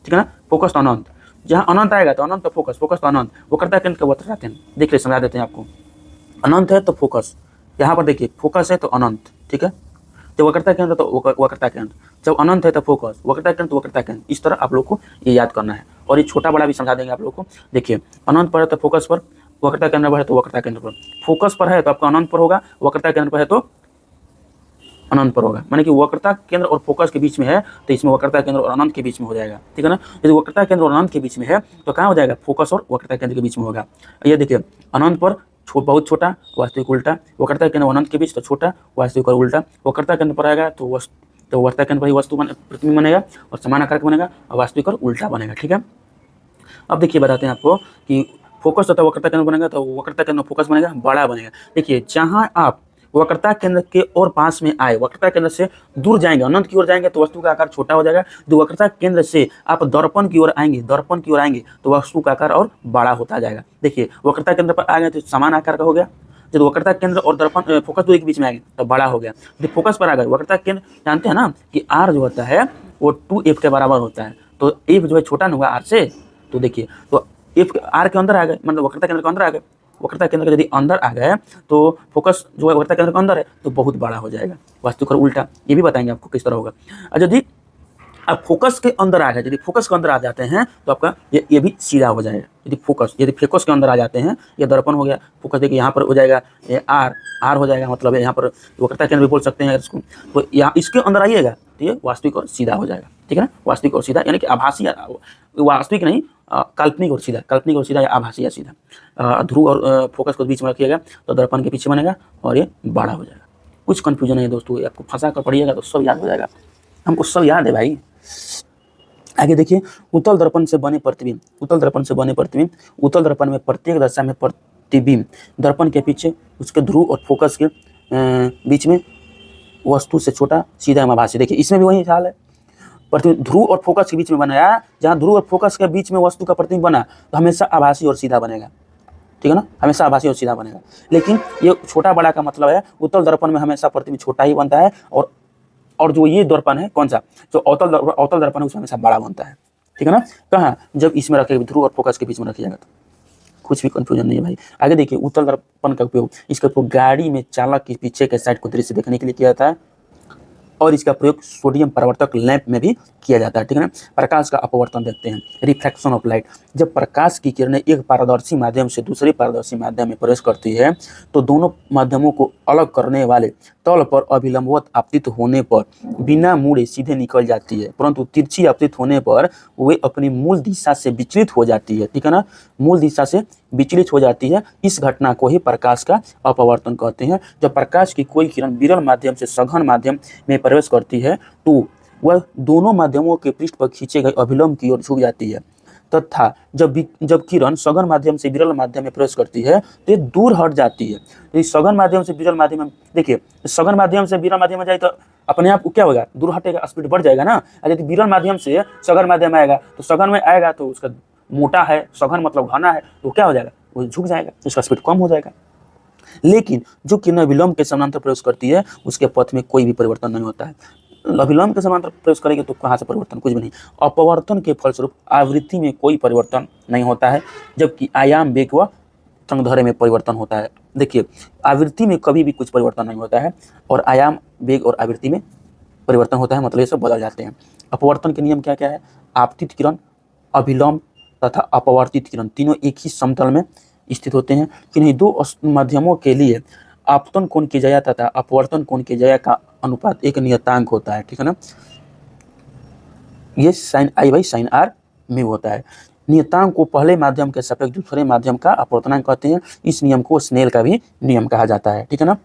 ठीक है ना, फोकस तो अनंत। जहाँ अनंत आएगा तो अनंत तो फोकस, फोकस तो अनंत, वक्रता केंद्र का वक्रता केंद्र। देख ले, समझा देते हैं आपको। अनंत है तो फोकस, यहाँ पर देखिए फोकस है तो अनंत, ठीक है। जब वक्रता केंद्र तो वक्रता केंद्र, जब अनंत है तो फोकस, वक्रता केंद्र तो वक्रता केंद्र। इस तरह आप लोग को ये याद करना है। और ये छोटा बड़ा भी समझा देंगे आप लोग को। देखिए, अनंत पर है तो फोकस पर, वक्रता केंद्र पर है तो वक्रता केंद्र पर। फोकस पर है तो आपका अनंत पर होगा, वक्रता केंद्र पर है तो अनंत पर होगा। माने कि वक्रता केंद्र और फोकस के बीच में है तो इसमें वक्रता केंद्र और अनंत के बीच में हो जाएगा, ठीक है ना। यदि वक्रता केंद्र और अनंत के बीच में है तो कहाँ हो जाएगा, फोकस और वक्रता केंद्र के बीच में होगा। ये देखिए, अनंत पर बहुत छोटा, वास्तविक उल्टा, वक्रता केंद्र और अनंत के बीच तो छोटा, वास्तविक और उल्टा। वक्रता केंद्र पर आएगा तो वक्रता केंद्र पर ही वस्तु प्रतिबिंब बनेगा और समान आकार का बनेगा, और वास्तविक और उल्टा बनेगा, ठीक है। अब देखिए, बताते हैं आपको कि फोकस तथा वक्रता केंद्र बनेगा तो वक्रता केंद्र फोकस बनेगा, बड़ा बनेगा। देखिए, जहाँ आप वक्रता केंद्र के और पास में आए, वक्रता केंद्र से दूर जाएंगे, अनंत की ओर जाएंगे तो वस्तु का आकार छोटा हो जाएगा। जो वक्रता केंद्र से आप दर्पण की ओर आएंगे, दर्पण की ओर आएंगे तो वस्तु का आकार और बड़ा होता जाएगा। देखिए, वक्रता केंद्र पर आ गए तो समान आकार का हो गया। जब वक्रता केंद्र और दर्पण फोकस दूरी के बीच में आ गए तो बड़ा हो गया। जब फोकस पर आ गए, वक्रता केंद्र जानते हैं ना कि आर जो होता है वो 2f के बराबर होता है, तो f जो है छोटा नहीं हुआ आर से। तो देखिए, तो f आर के अंदर आ गए, मतलब वक्रता केंद्र के अंदर आ गए। वक्रता केंद्र के यदि अंदर आ गए तो फोकस जो है वक्रता केंद्र के अंदर है तो बहुत बड़ा हो जाएगा, वास्तविक और उल्टा। ये भी बताएंगे आपको किस तरह होगा। और यदि आप फोकस के अंदर आ गए, यदि फोकस के अंदर आ जाते हैं तो आपका ये भी सीधा हो जाएगा। यदि फोकस के अंदर आ जाते हैं, ये दर्पण हो गया, फोकस देखिए यहाँ पर हो जाएगा, ये आर हो जाएगा, मतलब यहाँ पर वक्रता केंद्र भी बोल सकते हैं इसको। तो यहाँ इसके अंदर आइएगा तो ये वास्तविक और सीधा हो जाएगा, ठीक है ना। वास्तविक और सीधा यानी कि आभासी, वास्तविक नहीं, काल्पनिक और सीधा, काल्पनिक और सीधा या आभासी या सीधा। ध्रुव और फोकस को बीच में रखिएगा तो दर्पण के पीछे बनेगा और ये बड़ा हो जाएगा। कुछ कंफ्यूजन है दोस्तों, ये आपको फंसा कर पढ़िएगा तो सब याद हो जाएगा। हमको सब याद है भाई। आगे देखिए, उत्तल दर्पण से बने प्रतिबिंब, उत्तल दर्पण से बने प्रतिबिंब, उत्तल दर्पण में प्रत्येक दशा में प्रतिबिंब दर्पण के पीछे उसके ध्रुव और फोकस के बीच में वस्तु से छोटा, सीधा एवं आभासी। देखिए, इसमें भी वही हाल है। प्रतिबिंब ध्रुव और फोकस के बीच में बनाया, जहाँ ध्रुव और फोकस के बीच में वस्तु का प्रतिबिंब बना तो हमेशा आभासी और सीधा बनेगा, ठीक है ना, हमेशा आभासी और सीधा बनेगा। लेकिन ये छोटा बड़ा का मतलब है, उत्तल दर्पण में हमेशा प्रतिबिंब छोटा ही बनता है, और जो ये दर्पण है कौन सा, जो अवतल दर्पण है उसमें हमेशा बड़ा बनता है, ठीक है ना। कहाँ, जब इसमें रखेगा ध्रुव और फोकस के बीच में रखिएगा तो कुछ भी कंफ्यूजन नहीं है भाई। आगे देखिए, उत्तल दर्पण का उपयोग, इसका उपयोग गाड़ी में चालक के पीछे के साइड को दृश्य देखने के लिए किया जाता है, और इसका प्रयोग सोडियम परावर्तक लैंप में भी किया जाता है, ठीक है ना। प्रकाश का अपवर्तन देखते हैं, रिफ्रैक्शन ऑफ लाइट। जब प्रकाश की किरणें एक पारदर्शी माध्यम से दूसरे पारदर्शी माध्यम में प्रवेश करती है तो दोनों माध्यमों को अलग करने वाले तल पर अभिलंबवत आपतित होने पर बिना मुड़े सीधे निकल जाती है, परंतु तिरछी आपतित होने पर वे अपनी मूल दिशा से विचलित हो जाती है, ठीक है ना, मूल दिशा से विचलित हो जाती है। इस घटना को ही प्रकाश का अपवर्तन कहते हैं। जब प्रकाश की कोई किरण विरल माध्यम से सघन माध्यम में प्रवेश करती है तो वह दोनों माध्यमों के पृष्ठ पर खींचे गए अभिलंब की ओर झुक जाती है, तथा जब किरण सघन माध्यम से विरल माध्यम में प्रवेश करती है तो ये दूर हट जाती है। तो सघन माध्यम से विरल माध्यम में, देखिए, सघन माध्यम से विरल माध्यम में जाए तो अपने आप क्या होगा, दूर हटेगा, स्पीड बढ़ जाएगा ना। यदि विरल माध्यम से सघन माध्यम आएगा तो सघन में आएगा तो उसका मोटा है, सघन मतलब घना है, तो क्या हो जाएगा, वो झुक जाएगा, उसका स्पीड कम हो जाएगा। लेकिन जो किरण विलंब के समानांतर प्रवेश करती है उसके पथ में कोई भी परिवर्तन नहीं होता है। अभिलंब के समानांतर प्रवेश करेगी तो कहाँ से परिवर्तन, कुछ भी नहीं। अपवर्तन के फलस्वरूप आवृत्ति में कोई परिवर्तन नहीं होता है, जबकि आयाम, वेग व तरंगदैर्घ्य में परिवर्तन होता है। देखिए, आवृत्ति में कभी भी कुछ परिवर्तन नहीं होता है, और आयाम, वेग और आवृत्ति में परिवर्तन होता है, मतलब ये सब बदल जाते हैं। अपवर्तन के नियम क्या क्या है, आपतित किरण, अभिलंब तथा अपवर्तित किरण तीनों एक ही समतल में स्थित होते हैं। किन्हीं दो माध्यमों के लिए आपतन कोण की जया तथा अपवर्तन कोण की जया का अनुपात एक नियतांक होता है, ठीक है ना। ये sine i by sine r में होता है। नियतांक को पहले माध्यम के सापेक्ष दूसरे माध्यम का अपवर्तनांक कहते हैं। इस नियम को स्नेल का भी नियम कहा जाता है, ठीक है ना।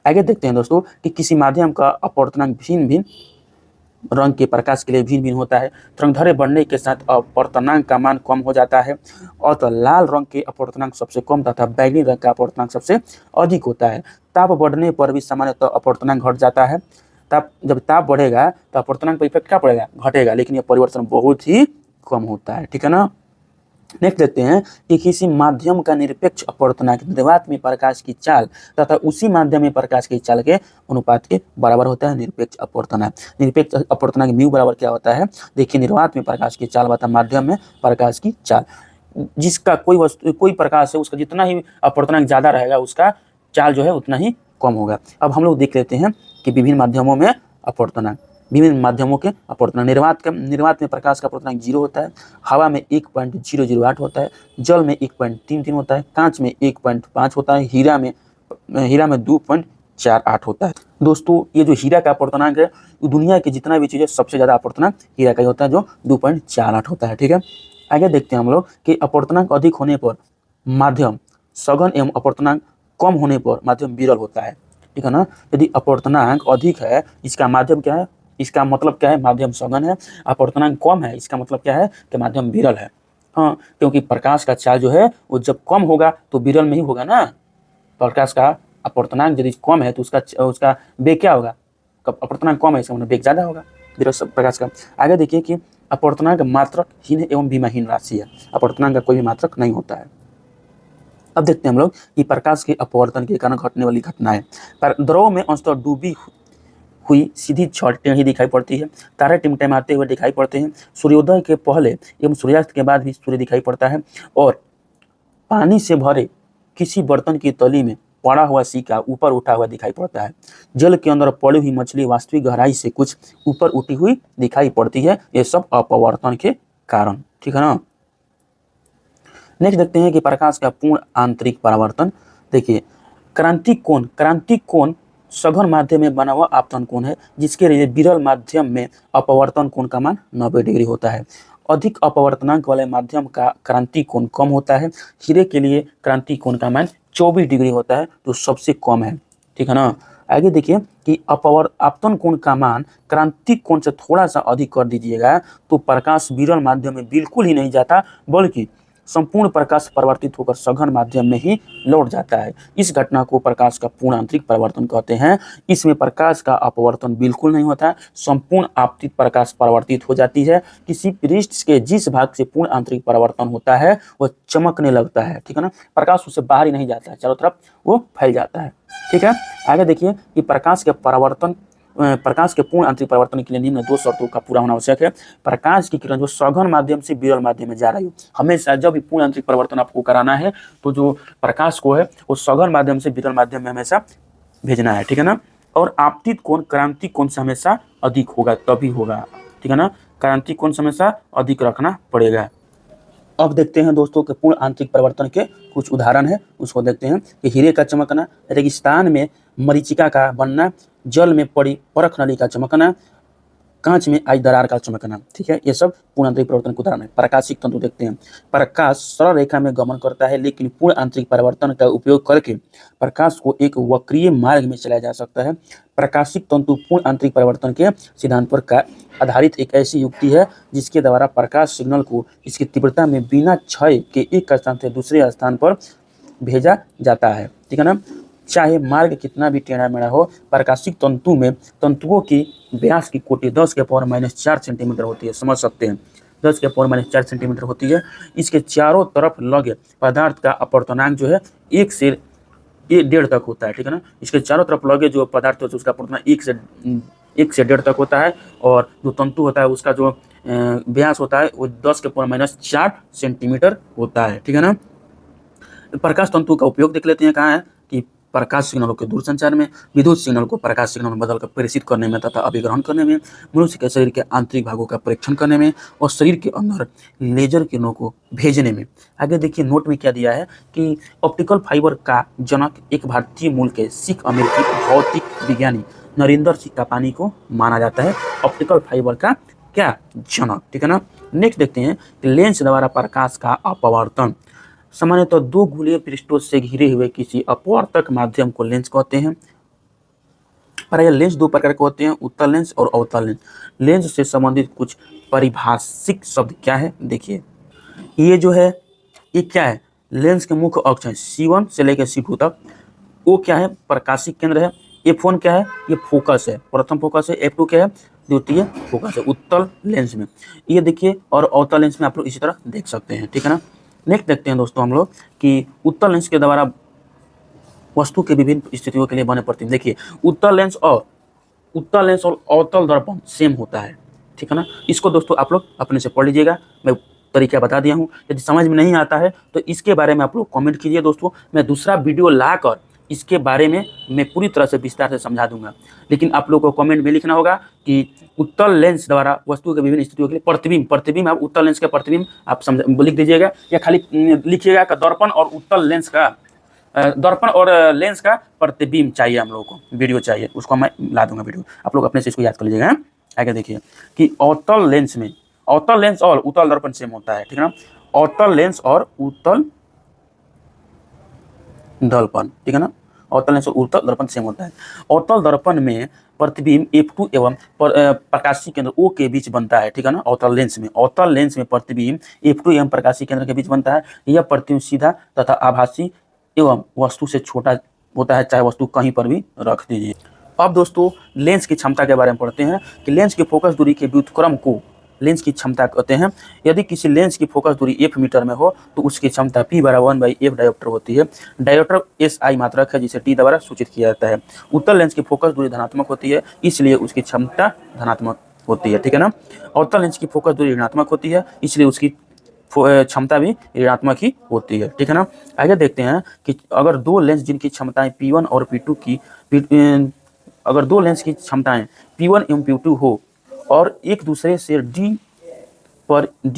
आगे देखते हैं दोस्तों कि किसी माध्यम का अपवर्तनांक भिन्न भिन्न रंग के प्रकाश के लिए भिन्न भिन्न होता है। तरंगदैर्घ्य बढ़ने के साथ अपवर्तनांक का मान कम हो जाता है, और तो लाल रंग के अपवर्तनांक सबसे कम तथा बैंगनी रंग का अपवर्तनांक सबसे अधिक होता है। ताप बढ़ने पर भी सामान्यतः अपवर्तनांक घट जाता है। जब ताप बढ़ेगा तो अपवर्तनांक पर इफेक्ट क्या पड़ेगा, घटेगा, लेकिन यह परिवर्तन बहुत ही कम होता है, ठीक है ना। नेक्स्ट देखते हैं कि किसी माध्यम का निरपेक्ष अपवर्तनांक निर्वात में प्रकाश की चाल तथा उसी माध्यम में प्रकाश की चाल के अनुपात के बराबर होता है निरपेक्ष अपवर्तनांक। निरपेक्ष अपवर्तनांक म्यू बराबर क्या होता है? देखिए, निर्वात में प्रकाश की चाल बता माध्यम में प्रकाश की चाल। जिसका कोई प्रकाश है उसका जितना ही अपवर्तनांक ज्यादा रहेगा उसका चाल जो है उतना ही कम होगा। अब हम लोग देख लेते हैं कि विभिन्न माध्यमों में अपवर्तनांक, विभिन्न माध्यमों के अपवर्तनांक। निर्वात में प्रकाश का अपवर्तनांक 0 होता है, हवा में 1.008 होता है, जल में 1.33 होता है, कांच में 1.5 होता है, हीरा में 2.48 होता है। दोस्तों, ये जो हीरा का अपवर्तनांक है दुनिया की जितना भी चीज़ है सबसे ज़्यादा अपवर्तनांक हीरा का ही होता है जो 2.48 होता है। ठीक है, आगे देखते हैं हम लोग कि अपवर्तनांक अधिक होने पर माध्यम सघन एवं अपवर्तनांक कम होने पर माध्यम विरल होता है। ठीक है ना, यदि अपवर्तनांक अधिक है इसका माध्यम क्या है, इसका मतलब क्या है, माध्यम सघन है। अपवर्तनांक कम है इसका मतलब क्या है कि माध्यम विरल है। हाँ, क्योंकि प्रकाश का चाल जो है वो जब कम होगा तो विरल में ही होगा ना। प्रकाश का अपवर्तनांक यदि कम है तो उसका वेग क्या होगा, अपवर्तनांक कम है इसका मतलब वेग ज्यादा होगा विरल प्रकाश का। आगे देखिए कि अपवर्तनांक मात्रक हीन एवं विमाहीन राशि है, अपवर्तनांक का कोई भी मात्रक नहीं होता है। अब देखते हैं हम लोग कि प्रकाश के अपवर्तन के कारण घटने वाली घटनाएं। द्रव में अंशतः डूबी हुई सीधी छड़ टेढ़ी दिखाई पड़ती है, तारे टिमटिमाते हुए दिखाई पड़ते हैं, सूर्योदय के पहले एवं सूर्यास्त के बाद भी सूर्य दिखाई पड़ता है, और पानी से भरे किसी बर्तन की तली में पड़ा हुआ सिक्का ऊपर उठा हुआ दिखाई पड़ता है, जल के अंदर पड़ी हुई मछली वास्तविक गहराई से कुछ ऊपर उठी हुई दिखाई पड़ती है। ये सब अपवर्तन के कारण। ठीक है ना। नेक्स्ट देखते हैं कि प्रकाश का पूर्ण आंतरिक परावर्तन। देखिए, क्रांतिक कोण सघन माध्यम में बना हुआ आपतन कोण है, जिसके लिए विरल माध्यम में अपवर्तन कोण का मान 90 डिग्री होता है। अधिक अपवर्तनांक वाले माध्यम का क्रांतिक कोण कम होता है। हीरे के लिए क्रांतिक कोण का मान 24 डिग्री होता है जो सबसे कम है। ठीक है ना। आगे देखिए कि आपतन कोण का मान क्रांतिक कोण से थोड़ा सा अधिक कर दीजिएगा तो प्रकाश विरल माध्यम में बिल्कुल ही नहीं जाता, बल्कि संपूर्ण प्रकाश परिवर्तित होकर सघन माध्यम में ही लौट जाता है। इस घटना को प्रकाश का पूर्ण आंतरिक परिवर्तन कहते हैं। इसमें प्रकाश का अपवर्तन बिल्कुल नहीं होता है, संपूर्ण आपतित प्रकाश परिवर्तित हो जाती है। किसी पृष्ठ के जिस भाग से पूर्ण आंतरिक परिवर्तन होता है वह चमकने लगता है। ठीक है ना, प्रकाश उससे बाहर ही नहीं जाता है, चारों तरफ वो फैल जाता है। ठीक है, आगे देखिए कि प्रकाश के पूर्ण आंतरिक परिवर्तन के लिए निम्न 2 शर्तों का पूरा होना आवश्यक है। प्रकाश की किरण जो सघन माध्यम से विरल माध्यम में जा रही हो, हमेशा जब भी पूर्ण आंतरिक परिवर्तन आपको कराना है तो जो प्रकाश को है वो सघन माध्यम से विरल माध्यम में हमेशा भेजना है। ठीक है ना, और आपतित कोण क्रांतिक कोण से हमेशा अधिक होगा, तभी होगा। ठीक है ना, क्रांतिक कोण से हमेशा अधिक रखना पड़ेगा। अब देखते हैं दोस्तों के पूर्ण आंतरिक परिवर्तन के कुछ उदाहरण है, उसको देखते हैं कि हीरे का चमकना, रेगिस्तान में मरीचिका का बनना, जल में पड़ी परख नली का चमकना, कांच में आई दरार का चमकना। ठीक है, ये सब पूर्ण आंतरिक परिवर्तन के उदाहरण है। प्रकाशिक तंतु देखते हैं। प्रकाश सरल रेखा में गमन करता है, लेकिन पूर्ण आंतरिक परिवर्तन का उपयोग करके प्रकाश को एक वक्रीय मार्ग में चलाया जा सकता है। प्रकाशिक तंतु पूर्ण आंतरिक परिवर्तन के सिद्धांत पर आधारित एक ऐसी युक्ति है जिसके द्वारा प्रकाश सिग्नल को इसकी तीव्रता में बिना क्षय के एक स्थान से दूसरे स्थान पर भेजा जाता है। ठीक है ना, चाहे मार्ग कितना भी टेढ़ा मेढ़ा हो। प्रकाशिक तंतु में तंतुओं की व्यास की कोटि 10⁻⁴ सेंटीमीटर होती है, समझ सकते हैं, 10⁻⁴ सेंटीमीटर होती है। इसके चारों तरफ लगे पदार्थ का अपवर्तनांक जो है 1 से 1.5 तक होता है। ठीक है ना, इसके चारों तरफ लगे जो पदार्थ होता है उसका अपवर्तनांक 1 से 1.5 तक होता है, और जो तंतु होता है उसका जो व्यास होता है वो 10⁻⁴ सेंटीमीटर होता है। ठीक है ना। प्रकाश तंतु का उपयोग देख लेते हैं कहाँ है कि प्रकाश सिग्नलों के दूरसंचार में, विद्युत सिग्नल को प्रकाश सिग्नल में बदलकर प्रेषित करने में तथा अभिग्रहण करने में, मनुष्य के शरीर के आंतरिक भागों का परीक्षण करने में, और शरीर के अंदर लेजर किरणों को भेजने में। आगे देखिए नोट में क्या दिया है कि ऑप्टिकल फाइबर का जनक एक भारतीय मूल के सिख अमेरिकी भौतिक विज्ञानी नरेंद्र सिंह कापानी को माना जाता है, ऑप्टिकल फाइबर का क्या जनक। ठीक है ना। नेक्स्ट देखते हैं कि लेंस द्वारा प्रकाश का अपवर्तन। सामान्यतः 2 गोलीय पृष्ठों से घिरे हुए किसी अपवर्तक माध्यम को लेंस कहते हैं। और यह लेंस 2 प्रकार के होते हैं, उत्तल लेंस और अवतल लेंस। लेंस से संबंधित कुछ परिभाषिक शब्द क्या है देखिए। ये जो है ये क्या है, लेंस के मुख्य अक्ष है C1 से लेकर C2 तक। वो क्या है, प्रकाशिक केंद्र है। F1 क्या है, ये फोकस है, प्रथम फोकस है। F2 क्या है, द्वितीय फोकस है उत्तल लेंस में। ये देखिए, और अवतल लेंस में आप लोग इसी तरह देख सकते हैं। ठीक है ना। नेक्स्ट देखते हैं दोस्तों हम लोग कि उत्तल लेंस के द्वारा वस्तु के विभिन्न स्थितियों के लिए बने प्रतिबिंब। देखिए उत्तल लेंस और अवतल दर्पण सेम होता है, ठीक है ना। इसको दोस्तों आप लोग अपने से पढ़ लीजिएगा, मैं तरीका बता दिया हूँ। यदि समझ में नहीं आता है तो इसके बारे में आप लोग कमेंट कीजिए दोस्तों, मैं दूसरा वीडियो लाकर इसके बारे में मैं पूरी तरह से विस्तार से समझा दूंगा। लेकिन आप लोग को कमेंट में लिखना होगा कि उत्तल लेंस द्वारा वस्तु के विभिन्न स्थितियों के लिए प्रतिबिंब आप उत्तल लेंस का प्रतिबिंब आप समझ लिख दीजिएगा, या खाली लिखिएगा कि दर्पण और उत्तल लेंस का दर्पण और लेंस का प्रतिबिंब चाहिए हम लोगों को, वीडियो चाहिए, उसको मैं ला दूंगा वीडियो, आप लोग अपने से इसको याद कर लीजिएगा। आगे देखिए कि अवतल लेंस और उत्तल दर्पण सेम होता है, ठीक है ना। अवतल लेंस और उत्तल दर्पण, ठीक है ना, अवतल लेंस और उत्तल दर्पण सेम होता है। अवतल दर्पण में प्रतिबिंब F2 एवं प्रकाशीय केंद्र O के बीच बनता है, ठीक है ना। अवतल लेंस में प्रतिबिंब F2 एवं प्रकाशीय केंद्र के बीच बनता है। यह प्रतिबिंब सीधा तथा आभासी एवं वस्तु से छोटा होता है, चाहे वस्तु कहीं पर भी रख दीजिए। अब दोस्तों लेंस की क्षमता के बारे में पढ़ते हैं कि लेंस की फोकस दूरी के व्युत्क्रम को लेंस की क्षमता कहते हैं। यदि किसी लेंस की फोकस दूरी f मीटर में हो तो उसकी क्षमता p बराबर 1/f डायोप्टर होती है। डायोप्टर SI मात्रक है जिसे t द्वारा सूचित किया जाता है। उत्तल लेंस की फोकस दूरी धनात्मक होती है, इसलिए उसकी क्षमता धनात्मक होती है, ठीक है ना। अवतल लेंस की फोकस दूरी ऋणात्मक होती है, इसलिए उसकी क्षमता भी ऋणात्मक ही होती है, ठीक है ना। आगे देखते हैं कि अगर दो लेंस जिनकी क्षमताएं P1 और P2 की अगर दो लेंस की क्षमताएं P1 एवं P2 हो और एक दूसरे से d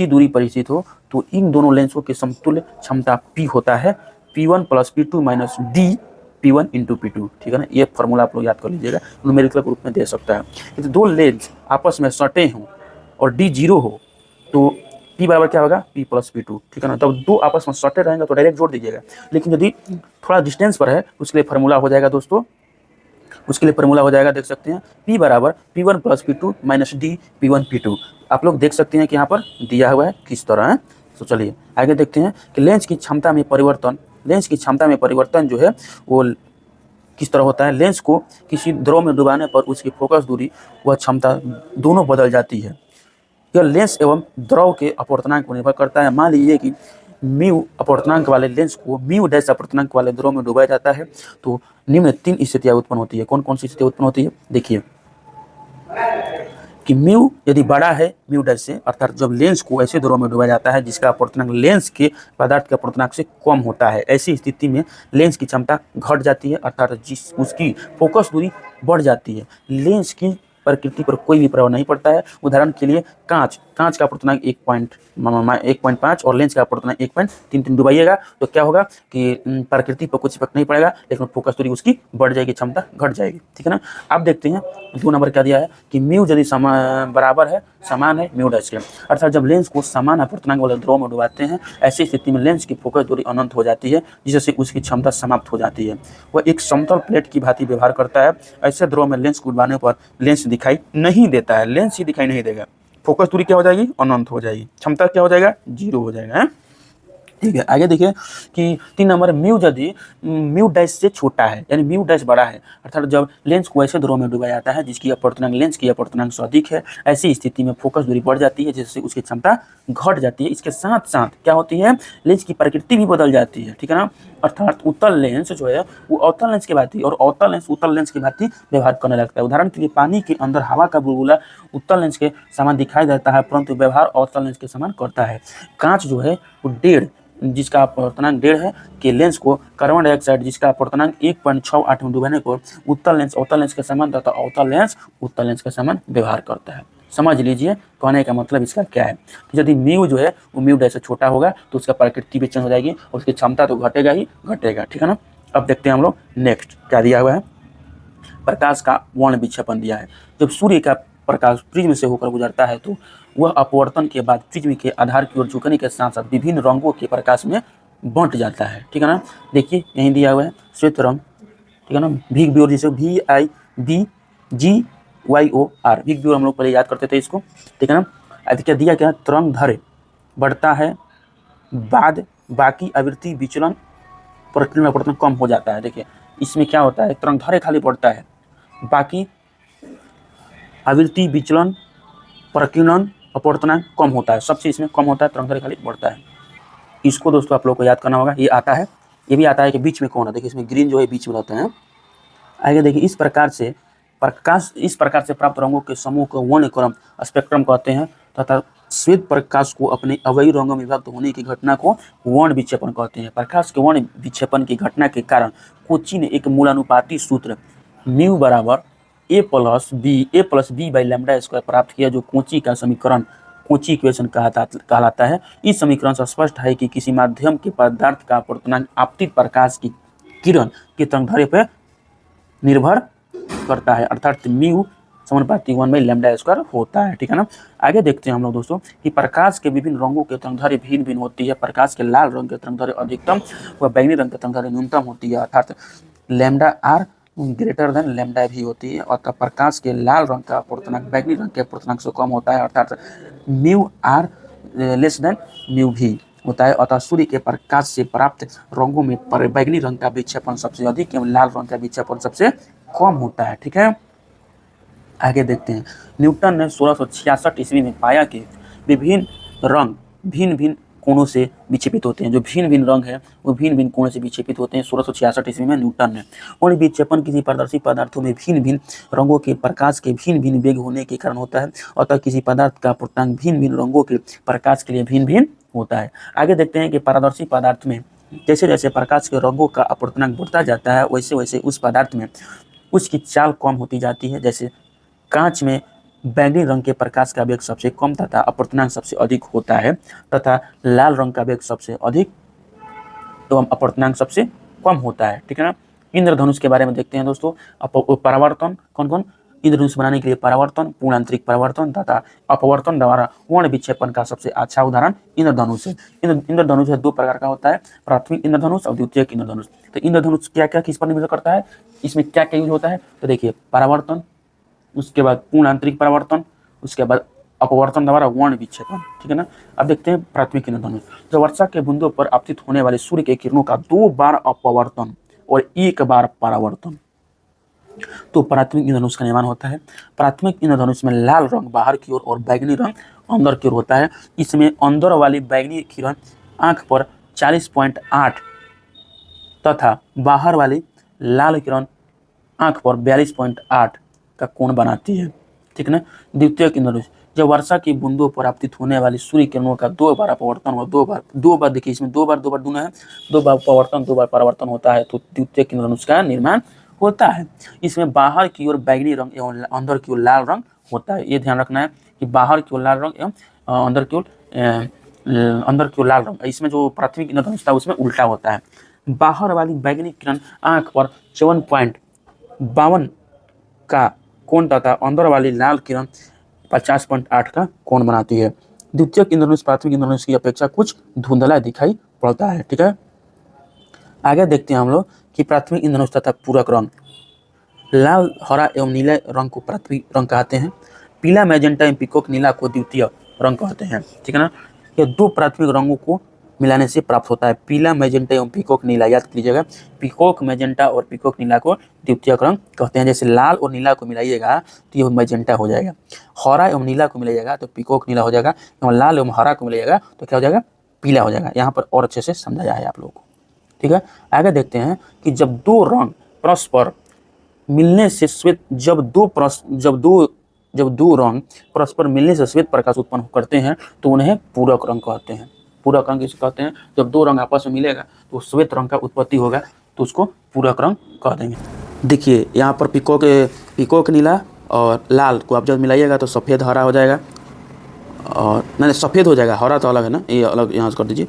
दूरी पर स्थित हो तो इन दोनों लेंसों की समतुल्य क्षमता P होता है P1 + P2 - d P1 × P2, ठीक है ना। ये फॉर्मूला आप लोग याद कर लीजिएगा, न्यूमेरिकल रूप में दे सकता है। यदि दो लेंस आपस में सटे हों और d 0 हो तो P बराबर क्या होगा P + P2, ठीक है ना। तब दो आपस में सटे रहेंगे तो डायरेक्ट जोड़ दीजिएगा। लेकिन यदि थोड़ा डिस्टेंस पर है उसके लिए फॉर्मूला हो जाएगा दोस्तों, देख सकते हैं P बराबर P1 + P2 - d P1 P2। आप लोग देख सकते हैं कि यहाँ पर दिया हुआ है किस तरह है। तो चलिए आगे देखते हैं कि लेंस की क्षमता में परिवर्तन जो है वो किस तरह होता है। लेंस को किसी द्रव में डुबाने पर उसकी फोकस दूरी व क्षमता दोनों बदल जाती है। यह लेंस एवं द्रव के अपवर्तनांक पर निर्भर करता है। मान लीजिए कि म्यू अपवर्तनांक वाले लेंस को म्यू डैश अपवर्तनांक वाले द्रव में डुबाया जाता है तो निम्न 3 स्थितियां उत्पन्न होती है। कौन कौन सी स्थितियां उत्पन्न होती है, देखिए कि म्यू यदि बड़ा है म्यू डैश से, अर्थात जब लेंस को ऐसे द्रव में डुबाया जाता है जिसका अपवर्तनांक लेंस के पदार्थ के अपवर्तनांक से कम होता है, ऐसी स्थिति में लेंस की क्षमता घट जाती है, अर्थात उसकी फोकस दूरी बढ़ जाती है। लेंस की प्रकृति पर कोई भी प्रभाव नहीं पड़ता है। उदाहरण के लिए कांच का अपवर्तनांक 1.5 और लेंस का अपवर्तनांक 1.33 डुबाइएगा तो क्या होगा कि प्रकृति पर कुछ इफेक्ट नहीं पड़ेगा, लेकिन फोकस दूरी उसकी बढ़ जाएगी, क्षमता घट जाएगी, ठीक है ना। अब देखते हैं 2 नंबर क्या दिया है कि म्यू यदि समान है म्यू डैश के, अर्थात जब लेंस को समान अपवर्तनांक वाले द्रव में डुबाते हैं ऐसी स्थिति में लेंस की फोकस दूरी अनंत हो जाती है, जिससे उसकी क्षमता समाप्त हो जाती है। वह एक समतल प्लेट की भांति व्यवहार करता है। ऐसे द्रव में लेंस को डुबाने पर लेंस दिखाई नहीं देता है, लेंस ही दिखाई नहीं देगा। फोकस दूरी क्या हो जाएगी, अनंत हो जाएगी, क्षमता क्या हो जाएगा, 0 हो जाएगा, है? ठीक है। आगे देखिए कि 3 नंबर म्यू यदि म्यू डैश से छोटा है यानी म्यू डैश बड़ा है, अर्थात जब लेंस को ऐसे द्रव में डुबाया जाता है जिसकी अपवर्तनांक लेंस की अपवर्तनांक से अधिक है, ऐसी स्थिति में फोकस दूरी बढ़ जाती है जिससे उसकी क्षमता घट जाती है। इसके साथ साथ क्या होती है, लेंस की प्रकृति भी बदल जाती है, ठीक है ना। अर्थात उत्तल लेंस जो है वो अवतल लेंस की भांति और अवतल लेंस उत्तल लेंस की भांति व्यवहार करने लगता है। उदाहरण के लिए पानी के अंदर हवा का बुलबुला उत्तल लेंस के समान दिखाई देता है परंतु व्यवहार अवतल लेंस के समान करता है। कांच जो है वो जिसका अपवर्तनांक 1.5 है कि लेंस को कार्बन डाइऑक्साइड जिसका अपवर्तनांक 1.68 में डुबाने पर उत्तल लेंस अवतल लेंस के समान तथा अवतल लेंस उत्तल लेंस के समान व्यवहार करता है। समझ लीजिए कहने का मतलब इसका क्या है कि यदि म्यू जो है वो म्यू डैश से छोटा होगा तो उसका प्रकृति भी चेंज हो जाएगी और उसकी क्षमता तो घटेगा ही घटेगा, ठीक है ना। अब देखते हैं हम लोग नेक्स्ट क्या दिया हुआ है। प्रकाश का वर्ण विक्षेपण दिया है। जब सूर्य का प्रकाश प्रिज्म से होकर गुजरता है तो वह अपवर्तन के बाद प्रिज्म के आधार की ओर झुकने के साथ साथ विभिन्न रंगों के प्रकाश में बंट जाता है, ठीक है ना। देखिए यहीं दिया हुआ है श्वेत रंग, ठीक है ना। भीग ब्योर जिसे VIGGYOR भीग ब्योर हम लोग पहले याद करते थे इसको, ठीक है ना। क्या दिया क्या, तरंग धैर्य बढ़ता है बाद बाकी आवृत्ति विचलन प्रकीर्णन अपवर्तन कम हो जाता है। देखिए इसमें क्या होता है, तरंग धैर्य खाली बढ़ता है, बाकी आवृत्ति विचलन प्रकीर्णन अपवर्तनांक कम होता है, सबसे इसमें कम होता है, तरंग दैर्घ्य खाली बढ़ता है। इसको दोस्तों आप लोग को याद करना होगा। ये आता है, ये भी आता है कि बीच में कौन है, देखिए इसमें ग्रीन जो है बीच में रहते हैं। आगे देखिए, इस प्रकार से प्राप्त रंगों के समूह को वर्णक्रम स्पेक्ट्रम कहते हैं तथा श्वेत प्रकाश को अपने अवयवी रंगों में विभक्त होने की घटना को वर्ण विक्षेपण कहते हैं। प्रकाश के वर्ण विक्षेपण की घटना के कारण कोची ने एक मूलानुपाती सूत्र म्यू बराबर A plus B by lambda square प्राप्त किया, जो कोची का समीकरण, कोची इक्वेशन कहलाता है। इस समीकरण से स्पष्ट है कि किसी माध्यम के पदार्थ का अपवर्तनांक आपतित प्रकाश की किरण के तरंगदैर्घ्य पर निर्भर करता है, अर्थात म्यू समानुपाती 1/λ² होता है। ठीक है ना। आगे देखते हैं हम लोग दोस्तों कि प्रकाश के विभिन्न रंगों के तरंगदैर्घ्य भिन्न भिन्न होती है। प्रकाश के लाल रंग के तरंगदैर्घ्य अधिकतम व बैंगनी रंग के तरंगदैर्घ्य न्यूनतम होती है, अर्थात λr ग्रेटर देन लैम्डा भी होती है। और प्रकाश के लाल रंग का अपवर्तनांक बैंगनी रंग के अपवर्तनांक से कम होता है, अर्थात mu r less than mu भी होता है। अतः सूर्य के प्रकाश से प्राप्त रंगों में बैंगनी रंग का विक्षेपण सबसे अधिक एवं लाल रंग का विक्षेपण सबसे कम होता है। ठीक है। आगे देखते हैं, न्यूटन ने 1666 ईस्वी में पाया कि विभिन्न रंग भिन्न भिन्न कोणों से विक्षेपित होते हैं। जो भिन्न भिन्न रंग है वो भिन्न भिन्न कोणों से विक्षेपित होते हैं 1666 ईस्वी में न्यूटन ने। और विक्षेपण किसी पारदर्शी पदार्थों में भिन्न भिन्न रंगों के प्रकाश के भिन्न भिन्न वेग होने के कारण होता है। अतः किसी पदार्थ का अपवर्तनांक भिन्न भिन्न रंगों के प्रकाश के लिए भिन्न भिन्न होता है। आगे देखते हैं कि पारदर्शी पदार्थ में जैसे जैसे प्रकाश के रंगों का अपवर्तनांक बढ़ता जाता है, वैसे वैसे उस पदार्थ में उसकी चाल कम होती जाती है। जैसे कांच में बैंगनी रंग के प्रकाश का वेग सबसे कम तथा अपवर्तनांक सबसे अधिक होता है, तथा लाल रंग का वेग सबसे अधिक एवं अपवर्तनांक सबसे कम होता है। ठीक है ना। इंद्रधनुष के बारे में देखते हैं दोस्तों। परावर्तन कौन कौन, इंद्रधनुष बनाने के लिए परावर्तन, पूर्ण आंतरिक परावर्तन तथा अपवर्तन द्वारा वर्ण विक्षेपण का सबसे अच्छा उदाहरण इंद्रधनुष है। इंद्रधनुष दो प्रकार का होता है, प्राथमिक इंद्रधनुष और द्वितीयक इंद्रधनुष। तो इंद्रधनुष क्या क्या किस पर निर्भर करता है, इसमें क्या क्या यूज होता है, तो देखिए परावर्तन, उसके बाद पूर्ण आंतरिक परावर्तन, उसके बाद अपवर्तन द्वारा वर्ण विक्षेपण। ठीक है ना। अब देखते हैं प्राथमिक इंद्रधनुष। जब वर्षा के बूंदों पर आपतित होने वाले सूर्य के किरणों का 2 बार अपवर्तन और 1 बार परावर्तन, तो प्राथमिक इंद्रधनुष का निर्माण होता है। प्राथमिक इंद्रधनुष में लाल रंग बाहर की ओर और बैंगनी रंग अंदर की ओर होता है। इसमें अंदर वाली बैंगनी किरण आंख पर 40.8 तथा बाहर वाली लाल किरण आंख पर 42.8 का कोण बनाती है। ठीक है ना। द्वितीयक इंद्रधनुष, जब वर्षा की बूंदों पर आपतित होने वाली सूर्य किरणों का 2 बार अपवर्तन और 2 बार देखिए इसमें 2 बार दोनों है, 2 बार अपवर्तन 2 बार परावर्तन होता है, तो द्वितीयक इंद्रधनुष का निर्माण होता है। इसमें बाहर की ओर बैंगनी रंग एवं अंदर की ओर लाल रंग होता है। ये ध्यान रखना है कि बाहर की ओर लाल रंग एवं अंदर की ओर लाल रंग। इसमें जो प्राथमिक इंद्रधनुष था उसमें उल्टा होता है। बाहर वाली बैंगनी किरण आंख पर 54.52 का कोण तथा अंदर वाली लाल किरण 50.8 का कोण बनाती है। द्वितीयक इंद्रधनुष प्राथमिक इंद्रधनुष की अपेक्षा कुछ धुंधला दिखाई पड़ता है। ठीक है। आगे देखते हैं हम लोग कि प्राथमिक इंद्रधनुष तथा पूरक रंग। लाल, हरा एवं नीले रंग को प्राथमिक रंग कहते हैं। पीला, मैजेंटा एवं पीकॉक नीला को द्वितीय रंग कहते हैं। ठीक है ना। ये दो प्राथमिक रंगों को मिलाने से प्राप्त होता है। पीला, मैजेंटा एवं पीकॉक नीला, याद कीजिएगा। पीकॉक, मैजेंटा और पीकॉक नीला को द्वितीयक रंग कहते हैं। जैसे लाल और नीला को मिलाइएगा तो ये मैजेंटा हो जाएगा, हरा एवं नीला को मिलाइएगा तो पीकॉक नीला हो जाएगा, एवं लाल एवं हरा को मिलाइएगा तो क्या हो जाएगा, पीला हो जाएगा। यहाँ पर और अच्छे से समझाया है आप लोगों को। ठीक है। आगे देखते हैं कि जब दो रंग परस्पर मिलने से श्वेत जब दो रंग परस्पर मिलने से श्वेत प्रकाश उत्पन्न करते हैं तो उन्हें पूरक रंग कहते हैं। पूरक रंग किसे कहते हैं, जब दो रंग आपस में मिलेगा तो श्वेत रंग का उत्पत्ति होगा तो उसको पूरक रंग कह देंगे। देखिए यहाँ पर पीकॉक नीला और लाल को आप जब मिलाइएगा तो सफ़ेद हरा हो जाएगा, और नहीं सफ़ेद हो जाएगा, हरा तो अलग है ना, ये अलग यहाँ से कर दीजिए।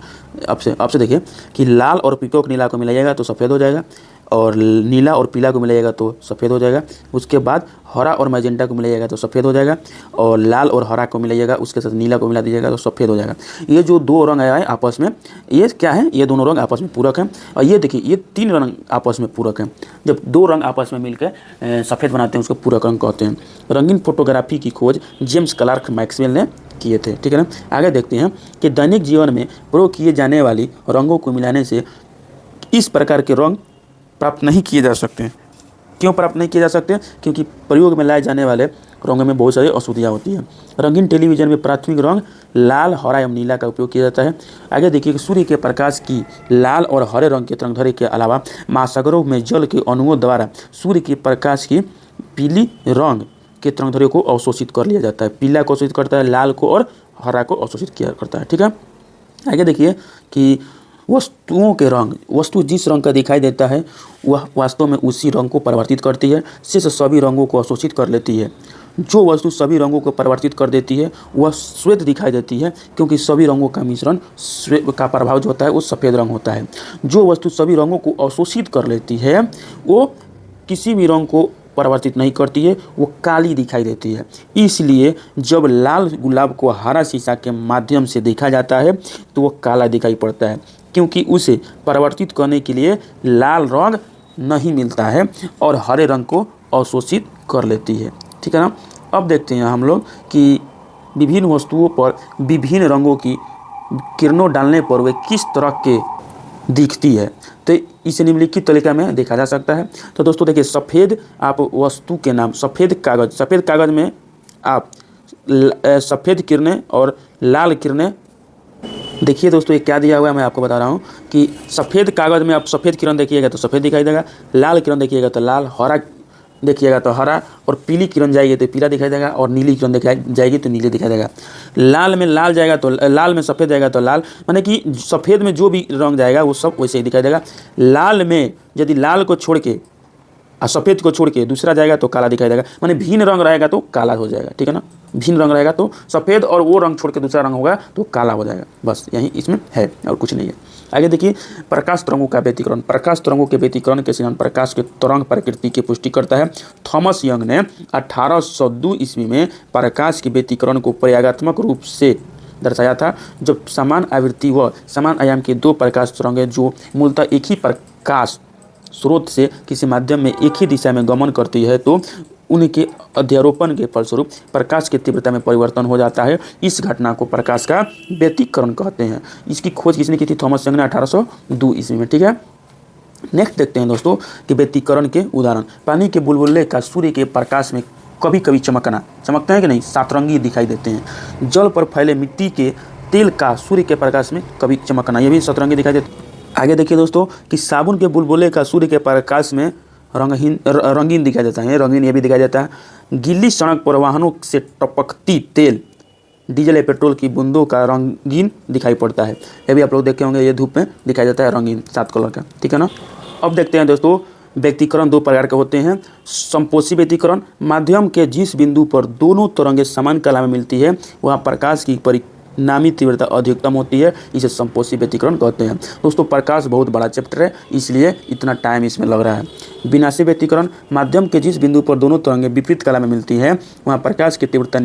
आपसे देखिए कि लाल और पीकॉक नीला को मिलाइएगा तो सफ़ेद हो जाएगा, और नीला और पीला को मिलाइएगा तो सफ़ेद हो जाएगा। उसके बाद हरा और मैजेंटा को मिलाइएगा तो सफ़ेद हो जाएगा, और लाल और हरा को मिलाइएगा उसके साथ नीला को मिला दीजिएगा तो सफ़ेद हो जाएगा। ये जो दो रंग आया है आपस में, ये क्या है, ये दोनों रंग आपस में पूरक हैं। और ये देखिए ये तीन रंग आपस में पूरक हैं। जब दो रंग आपस में मिलकर सफ़ेद बनाते हैं उसको पूरक रंग कहते हैं। रंगीन फोटोग्राफी की खोज जेम्स क्लार्क मैक्सवेल ने किए थे। ठीक है ना। आगे देखते हैं कि दैनिक जीवन में प्रयोग किए जाने वाली रंगों को मिलाने से इस प्रकार के रंग प्राप्त नहीं किए जा सकते हैं। क्यों प्राप्त नहीं किए जा सकते हैं, क्योंकि प्रयोग में लाए जाने वाले रंगों में बहुत सारी अशुद्धियाँ होती हैं। रंगीन टेलीविजन में प्राथमिक रंग लाल, हरा एवं नीला का उपयोग किया जाता है। आगे देखिए कि सूर्य के प्रकाश की लाल और हरे रंग के तरंगधरी के अलावा महासागरों में जल के अणुओं द्वारा सूर्य के प्रकाश की पीली रंग के तरंगधरी को अवशोषित कर लिया जाता है। पीला को अवशोषित करता है, लाल को और हरा को अवशोषित किया करता है। ठीक है, आगे देखिए कि वस्तुओं के रंग, वस्तु जिस रंग का दिखाई देता है वह वास्तव में उसी रंग को परिवर्तित करती है, शेष सभी रंगों को अवशोषित कर लेती है। जो वस्तु सभी रंगों को परिवर्तित कर देती है वह श्वेत दिखाई देती है, क्योंकि सभी रंगों का मिश्रण श्वेत का प्रभाव जो होता है वो सफ़ेद रंग होता है। जो वस्तु सभी रंगों को अवशोषित कर लेती है वो किसी भी रंग को परिवर्तित नहीं करती है, वो काली दिखाई देती है। इसलिए जब लाल गुलाब को हरा शीशा के माध्यम से देखा जाता है तो वो काला दिखाई पड़ता है, क्योंकि उसे परिवर्तित करने के लिए लाल रंग नहीं मिलता है और हरे रंग को अवशोषित कर लेती है। ठीक है ना। अब देखते हैं हम लोग कि विभिन्न वस्तुओं पर विभिन्न रंगों की किरणों डालने पर वे किस तरह के दिखती है। तो इसे निम्नलिखित तरीका में देखा जा सकता है। तो दोस्तों देखिए, सफ़ेद आप वस्तु के नाम, सफ़ेद कागज़ में आप सफ़ेद किरणें और लाल किरणें, देखिए दोस्तों ये क्या दिया हुआ है मैं आपको बता रहा हूँ कि सफ़ेद कागज़ में आप सफ़ेद किरण देखिएगा तो सफ़ेद दिखाई देगा, लाल किरण देखिएगा तो लाल, हरा देखिएगा तो हरा, और पीली किरण जाएगी तो पीला दिखाई देगा, और नीली किरण दिखाई जाएगी तो नीली दिखाई देगा। लाल में लाल जाएगा तो लाल में सफ़ेद जाएगा तो लाल, माने कि सफ़ेद में जो भी रंग जाएगा वो सब वैसे ही दिखाई देगा। लाल में यदि लाल को छोड़ के और सफ़ेद को छोड़ के दूसरा जाएगा तो काला दिखाई देगा, माने भिन्न रंग रहेगा तो काला हो जाएगा। ठीक है ना, भिन्न रंग रहेगा तो सफ़ेद और वो रंग छोड़ के दूसरा रंग होगा तो काला हो जाएगा। बस यही इसमें है और कुछ नहीं है। आगे देखिए, प्रकाश तरंगों का व्यतिकरण। प्रकाश तरंगों के व्यतिकरण के सिद्धांत प्रकाश के तरंग प्रकृति की पुष्टि करता है। थॉमस यंग ने 1802 ईस्वी में प्रकाश के व्यतिकरण को प्रयोगात्मक रूप से दर्शाया था। जब समान आवृत्ति व समान आयाम के दो प्रकाश तरंगें जो मूलतः एक ही प्रकाश स्रोत से किसी माध्यम में एक ही दिशा में गमन करती है तो उनके अध्यारोपण के फलस्वरूप प्रकाश की तीव्रता में परिवर्तन हो जाता है। इस घटना को प्रकाश का व्यतिकरण कहते हैं। इसकी खोज किसने की थी? थॉमस यंग ने 1802 ईस्वी में। ठीक है, नेक्स्ट देखते हैं दोस्तों कि व्यतिकरण के उदाहरण। पानी के बुलबुले का सूर्य के प्रकाश में कभी कभी चमकते हैं कि नहीं, सातरंगी दिखाई देते हैं। जल पर फैले मिट्टी के तेल का सूर्य के प्रकाश में कभी चमकना, ये भी सतरंगी दिखाई देते हैं। आगे देखिए दोस्तों कि साबुन के बुलबुले का सूर्य के प्रकाश में रंगीन दिखाई देता है, रंगीन ये भी दिखाई देता है। गीली सड़क पर वाहनों से टपकती तेल, डीजल या पेट्रोल की बूंदों का रंगीन दिखाई पड़ता है। ये भी आप लोग देखे होंगे, ये धूप में दिखाई देता है रंगीन 7 कलर का। ठीक है ना। अब देखते हैं दोस्तों, व्यतिकरण दो प्रकार के होते हैं। संपोषी व्यतिकरण, माध्यम के जिस बिंदु पर दोनों तरंगें समान कला में मिलती है वहाँ प्रकाश की परिणामी तीव्रता अधिकतम होती है, इसे संपोषी व्यतिकरण कहते हैं। दोस्तों प्रकाश बहुत बड़ा चैप्टर है इसलिए इतना टाइम इसमें लग रहा है। विनाशी व्यतिकरण, माध्यम के जिस बिंदु पर दोनों तरंगें विपरीत कला में मिलती है वहाँ प्रकाश की तीव्रता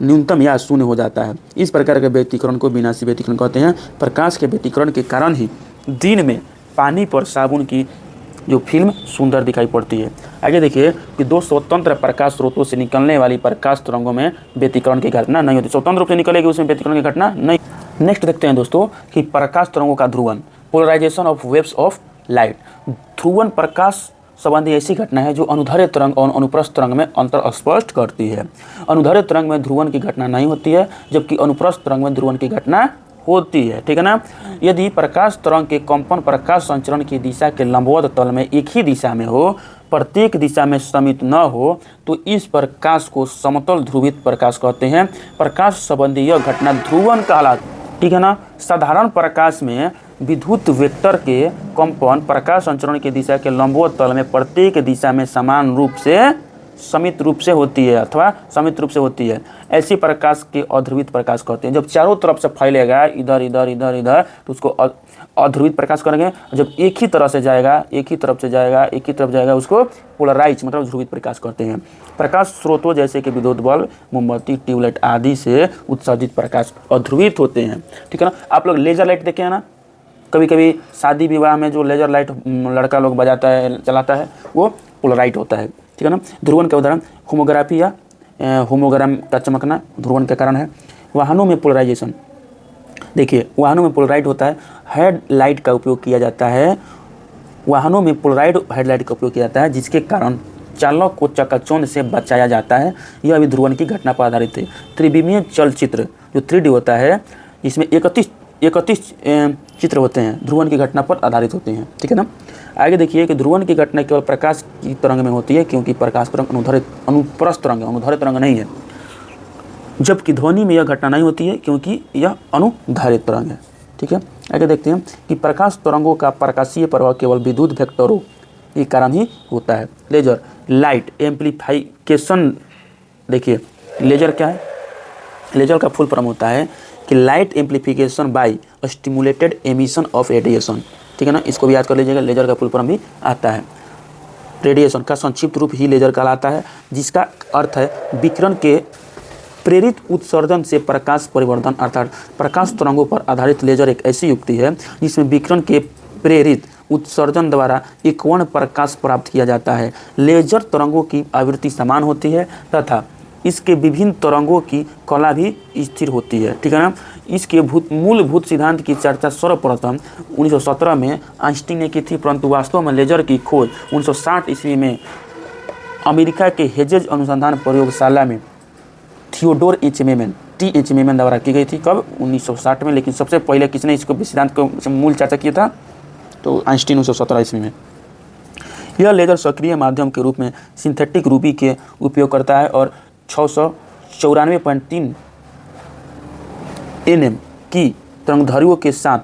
न्यूनतम या शून्य हो जाता है। इस प्रकार के व्यतिकरण को विनाशी व्यतिकरण कहते हैं। प्रकाश के व्यतिकरण के कारण ही दिन में पानी पर साबुन की जो फिल्म सुंदर दिखाई पड़ती है। आगे देखिए कि दो स्वतंत्र प्रकाश स्रोतों से निकलने वाली प्रकाश तरंगों में व्यतिकरण की घटना नहीं होती। स्वतंत्र रूप से निकलेगी उसमें व्यतिकरण की घटना नहीं। नेक्स्ट देखते हैं दोस्तों कि प्रकाश तरंगों का ध्रुवन, polarisation of waves of light. ध्रुवन प्रकाश संबंधी ऐसी घटना है जो अनुदैर्ध्य तरंग और अनुप्रस्थ तरंग में अंतर स्पष्ट करती है। अनुदैर्ध्य तरंग में ध्रुवन की घटना नहीं होती है जबकि अनुप्रस्थ तरंग में ध्रुवन की घटना होती है। ठीक है ना। यदि प्रकाश तरंग के कंपन प्रकाश संचरण की दिशा के लंबवत तल में एक ही दिशा में हो, प्रत्येक दिशा में समित न हो तो इस प्रकाश को समतल ध्रुवित प्रकाश कहते हैं। प्रकाश संबंधी यह घटना ध्रुवन कहलाती है। ठीक है ना। साधारण प्रकाश में विद्युत वेक्टर के कंपन प्रकाश संचरण की दिशा के लंबवत तल में प्रत्येक दिशा में समान रूप से समित रूप से होती है अथवा समित रूप से होती है। ऐसी प्रकाश के अध्रुवित प्रकाश कहते हैं। जब चारों तरफ से फैलेगा इधर इधर इधर इधर तो उसको अध्रुवित प्रकाश करेंगे। जब एक ही तरफ से जाएगा उसको पोलराइज मतलब ध्रुवित प्रकाश कहते हैं। प्रकाश स्रोतों जैसे कि विद्युत बल्ब, मोमबत्ती, ट्यूबलाइट आदि से उत्सर्जित प्रकाश अध्रुवित होते हैं। ठीक है ना। आप लोग लेजर लाइट देखे हैं ना, कभी कभी शादी विवाह में जो लेजर लाइट लड़का लोग बजाता है चलाता है वो पोलराइट होता है। ठीक है ना। ध्रुवन का उदाहरण होमोग्राफी या होमोग्राम का चमकना ध्रुवन का कारण है। वाहनों में पोलराइजेशन, देखिए वाहनों में पोलराइट होता है। हेडलाइट का उपयोग किया जाता है, वाहनों में पोलराइड हेडलाइट का उपयोग किया जाता है जिसके कारण चालक को चकाचौंध से बचाया जाता है। यह भी ध्रुवन की घटना पर आधारित है। त्रिविमीय चलचित्र जो 3D होता है, इसमें 31 चित्र होते हैं, ध्रुवन की घटना पर आधारित होते हैं, ठीक है ना। आगे देखिए कि ध्रुवन की घटना केवल प्रकाश की तरंग में होती है, क्योंकि प्रकाश तरंग अनुप्रस्थ तरंग है, अनुधारित तरंग नहीं है। जबकि ध्वनि में यह घटना नहीं होती है, क्योंकि यह अनुधारित तरंग है, ठीक है। आगे देखते हैं कि प्रकाश तरंगों का प्रकाशीय प्रभाव केवल विद्युत वेक्टरों के कारण ही होता है। लेजर लाइट एम्प्लीफिकेशन, देखिए लेजर क्या है, लेजर का फुल फॉर्म होता है कि light amplification by stimulated emission of radiation, ठीक है ना। इसको भी याद कर लीजिएगा, लेजर का फुल फॉर्म भी आता है। रेडिएशन का संक्षिप्त रूप ही लेजर कहलाता है, जिसका अर्थ है विकिरण के प्रेरित उत्सर्जन से प्रकाश परिवर्तन, अर्थात प्रकाश तरंगों पर आधारित लेजर एक ऐसी युक्ति है जिसमें विकिरण के प्रेरित उत्सर्जन द्वारा एकवर्ण प्रकाश प्राप्त किया जाता है। लेजर तरंगों की आवृत्ति समान होती है तथा इसके विभिन्न तरंगों की कला भी स्थिर होती है, ठीक है ना। इसके मूलभूत सिद्धांत की चर्चा सर्वप्रथम 1917 में आइंस्टीन ने की थी, परंतु वास्तव में लेजर की खोज 1960 ईस्वी में अमेरिका के हेजेज अनुसंधान प्रयोगशाला में थियोडोर H. मेमन द्वारा की गई थी। कब? 1960 में। लेकिन सबसे पहले किसने इसको सिद्धांत को मूल चर्चा किया था? तो आइंस्टीन 1917 ईस्वी में। यह लेजर सक्रिय माध्यम के रूप में सिंथेटिक रूबी के उपयोग करता है और 694.3 nm की तरंगधैर्घ्य के साथ,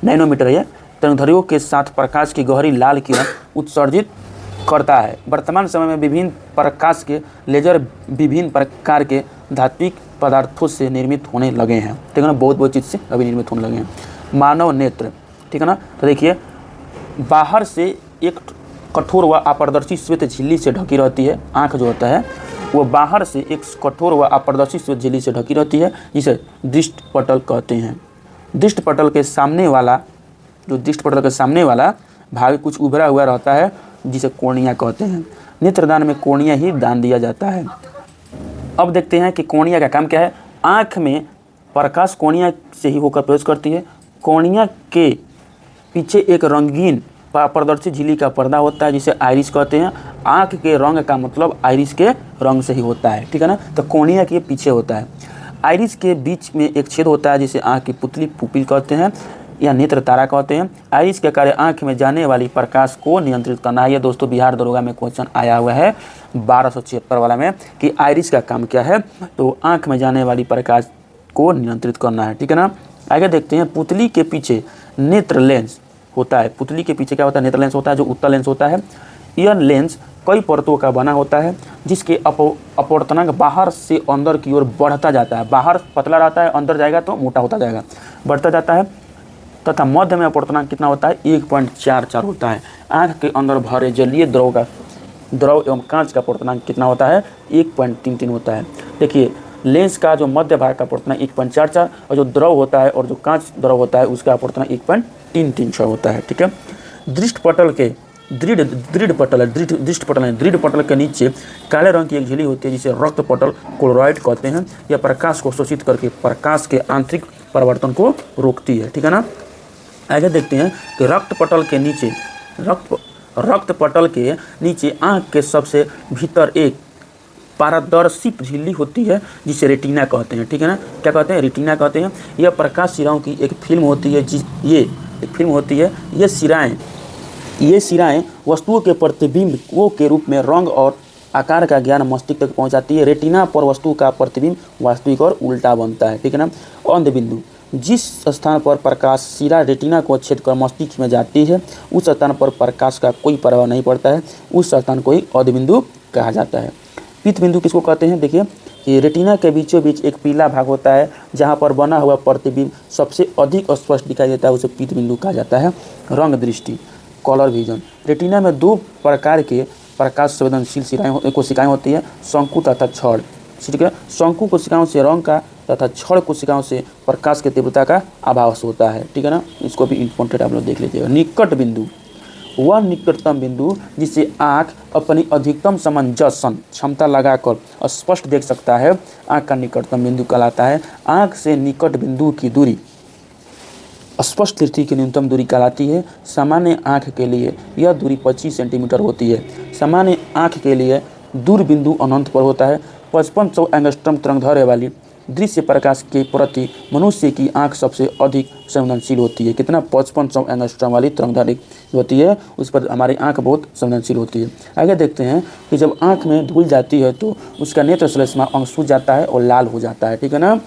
नैनोमीटर है, तरंगधैर्घ्य के साथ प्रकाश की गहरी लाल किरण उत्सर्जित करता है। वर्तमान समय में विभिन्न प्रकाश के लेजर विभिन्न प्रकार के धात्विक पदार्थों से निर्मित होने लगे हैं, ठीक है ना। बहुत चीज़ से अभी निर्मित होने लगे हैं। मानव नेत्र, ठीक है ना। तो देखिए बाहर से एक कठोर व अपारदर्शी श्वेत झिल्ली से ढकी रहती है। आँख जो होता है वो बाहर से एक कठोर व अपारदर्शी श्वेत झिल्ली से ढकी रहती है, जिसे दृष्टपटल कहते हैं। दृष्टपटल के सामने वाला भाग कुछ उभरा हुआ रहता है, जिसे कोर्निया कहते हैं। नेत्रदान में कोर्निया ही दान दिया जाता है। अब देखते हैं कि कोर्निया का काम क्या है। आँख में प्रकाश कोर्निया से ही होकर प्रवेश करती है। कोर्निया के पीछे एक रंगीन पारदर्शी झिल्ली का पर्दा होता है, जिसे आइरिस कहते हैं। आँख के रंग का मतलब आइरिस के रंग से ही होता है, ठीक है ना। तो कोर्निया के पीछे होता है। आइरिस के बीच में एक छेद होता है, जिसे आँख की पुतली पुपिल कहते हैं या नेत्र तारा कहते हैं। आइरिस का कार्य आँख में जाने वाली प्रकाश को नियंत्रित करना है। ये दोस्तों बिहार दरोगा में क्वेश्चन आया हुआ है 1276 वाला में कि आइरिस का काम क्या है, तो आँख में जाने वाली प्रकाश को नियंत्रित करना है, ठीक है ना। आगे देखते हैं, पुतली के पीछे नेत्र लेंस होता है। पुतली के पीछे क्या होता है? नेत्र लेंस होता है, जो उत्तल लेंस होता है। यह लेंस कई परतों का बना होता है, जिसके अपवर्तनांक बाहर से अंदर की ओर बढ़ता जाता है। बाहर पतला रहता है, अंदर जाएगा तो मोटा होता जाएगा, बढ़ता जाता है। तथा मध्य में अपवर्तनांक कितना होता है? 1.44 होता है। आँख के अंदर भरे जलीय द्रव एवं कांच का अपवर्तनांक कितना होता है? 1.33 होता है। देखिए लेंस का जो मध्य भाग का अपवर्तनांक 1.44 और जो द्रव होता है और जो कांच द्रव होता है उसका अपवर्तनांक 1.336 होता है, ठीक है। दृष्टपटल के नीचे काले रंग की एक झिल्ली होती है, जिसे रक्तपटल क्लोराइड कहते हैं। यह प्रकाश को शोषित करके प्रकाश के आंतरिक परिवर्तन को रोकती है, ठीक है ना। आगे देखते हैं कि रक्तपटल के नीचे आँख के सबसे भीतर एक पारदर्शी झिल्ली होती है, जिसे रेटिना कहते हैं, ठीक है ना। क्या कहते हैं? रेटिना कहते हैं। यह प्रकाश सिराओं की एक फिल्म होती है। ये सिराएं वस्तुओं के प्रतिबिंबों के रूप में रंग और आकार का ज्ञान मस्तिष्क तक पहुंचाती है। रेटिना पर वस्तु का प्रतिबिंब वास्तविक और उल्टा बनता है, ठीक है ना। अंध बिंदु, जिस स्थान पर प्रकाश सिरा रेटिना को छेद कर मस्तिष्क में जाती है, उस स्थान पर प्रकाश का कोई प्रभाव नहीं पड़ता है, उस स्थान को ही अंध बिंदु कहा जाता है। पीत बिंदु किसको कहते हैं? देखिए कि रेटिना के बीचों बीच एक पीला भाग होता है, जहाँ पर बना हुआ प्रतिबिंब सबसे अधिक स्पष्ट दिखाई देता है, उसे पीत बिंदु कहा जाता है। रंग दृष्टि, कलर विजन। रेटिना में 2 प्रकार के प्रकाश संवेदनशील कोशिकाएं होती है, शंकु तथा छड़, ठीक है। शंकु कोशिकाओं से रंग का तथा छड़ कोशिकाओं से प्रकाश की तीव्रता का आभास होता है, ठीक है ना। इसको भी इंपॉर्टेंट आप लोग देख लीजिएगा। निकट बिंदु, वह निकटतम बिंदु जिसे आँख अपनी अधिकतम समंजसन क्षमता लगाकर स्पष्ट देख सकता है, आँख का निकटतम बिंदु कहलाता है। आँख से निकट बिंदु की दूरी स्पष्ट दृष्टि की न्यूनतम दूरी कहलाती है। सामान्य आँख के लिए यह दूरी 25 सेंटीमीटर होती है। सामान्य आँख के लिए दूर बिंदु अनंत पर होता है। 5500 एंगस्ट्रॉम तरंगदैर्घ्य वाली दृश्य प्रकाश के प्रति मनुष्य की आंख सबसे अधिक संवेदनशील होती है। कितना? 5500 एंगस्ट्रॉम वाली तरंगदैर्घ्य होती है, उस पर हमारी आंख बहुत संवेदनशील होती है। आगे देखते हैं कि जब आंख में धूल जाती है तो उसका नेत्र श्लेष्मा अंग सूज जाता है और लाल हो जाता है। ठीक है ना।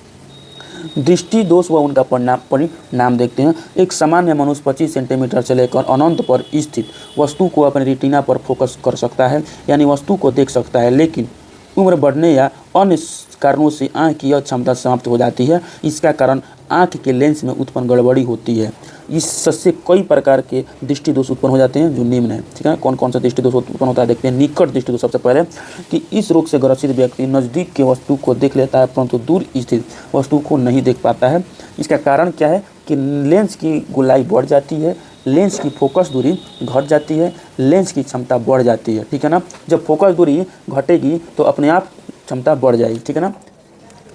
दृष्टि दोष व उनका परिणाम देखते हैं। एक सामान्य मनुष्य 25 सेंटीमीटर से लेकर अनंत पर स्थित वस्तु को अपने रेटिना पर फोकस कर सकता है, यानी वस्तु को देख सकता है, लेकिन उम्र बढ़ने या अन्य कारणों से आँख की यह क्षमता समाप्त हो जाती है। इसका कारण आँख के लेंस में उत्पन्न गड़बड़ी होती है। इससे कई प्रकार के दृष्टि दोष उत्पन्न हो जाते हैं जो निम्न है। ठीक है, कौन कौन सा दृष्टि दोष उत्पन्न होता है देखते हैं। निकट दृष्टि दोष सबसे पहले, कि इस रोग से ग्रसित व्यक्ति नज़दीक के वस्तु को देख लेता है परंतु दूर स्थित वस्तु को नहीं देख पाता है। इसका कारण क्या है कि लेंस की गोलाई बढ़ जाती है, लेंस की फोकस दूरी घट जाती है, लेंस की क्षमता बढ़ जाती है। ठीक है ना। जब फोकस दूरी घटेगी तो अपने आप क्षमता बढ़ जाएगी। ठीक है ना।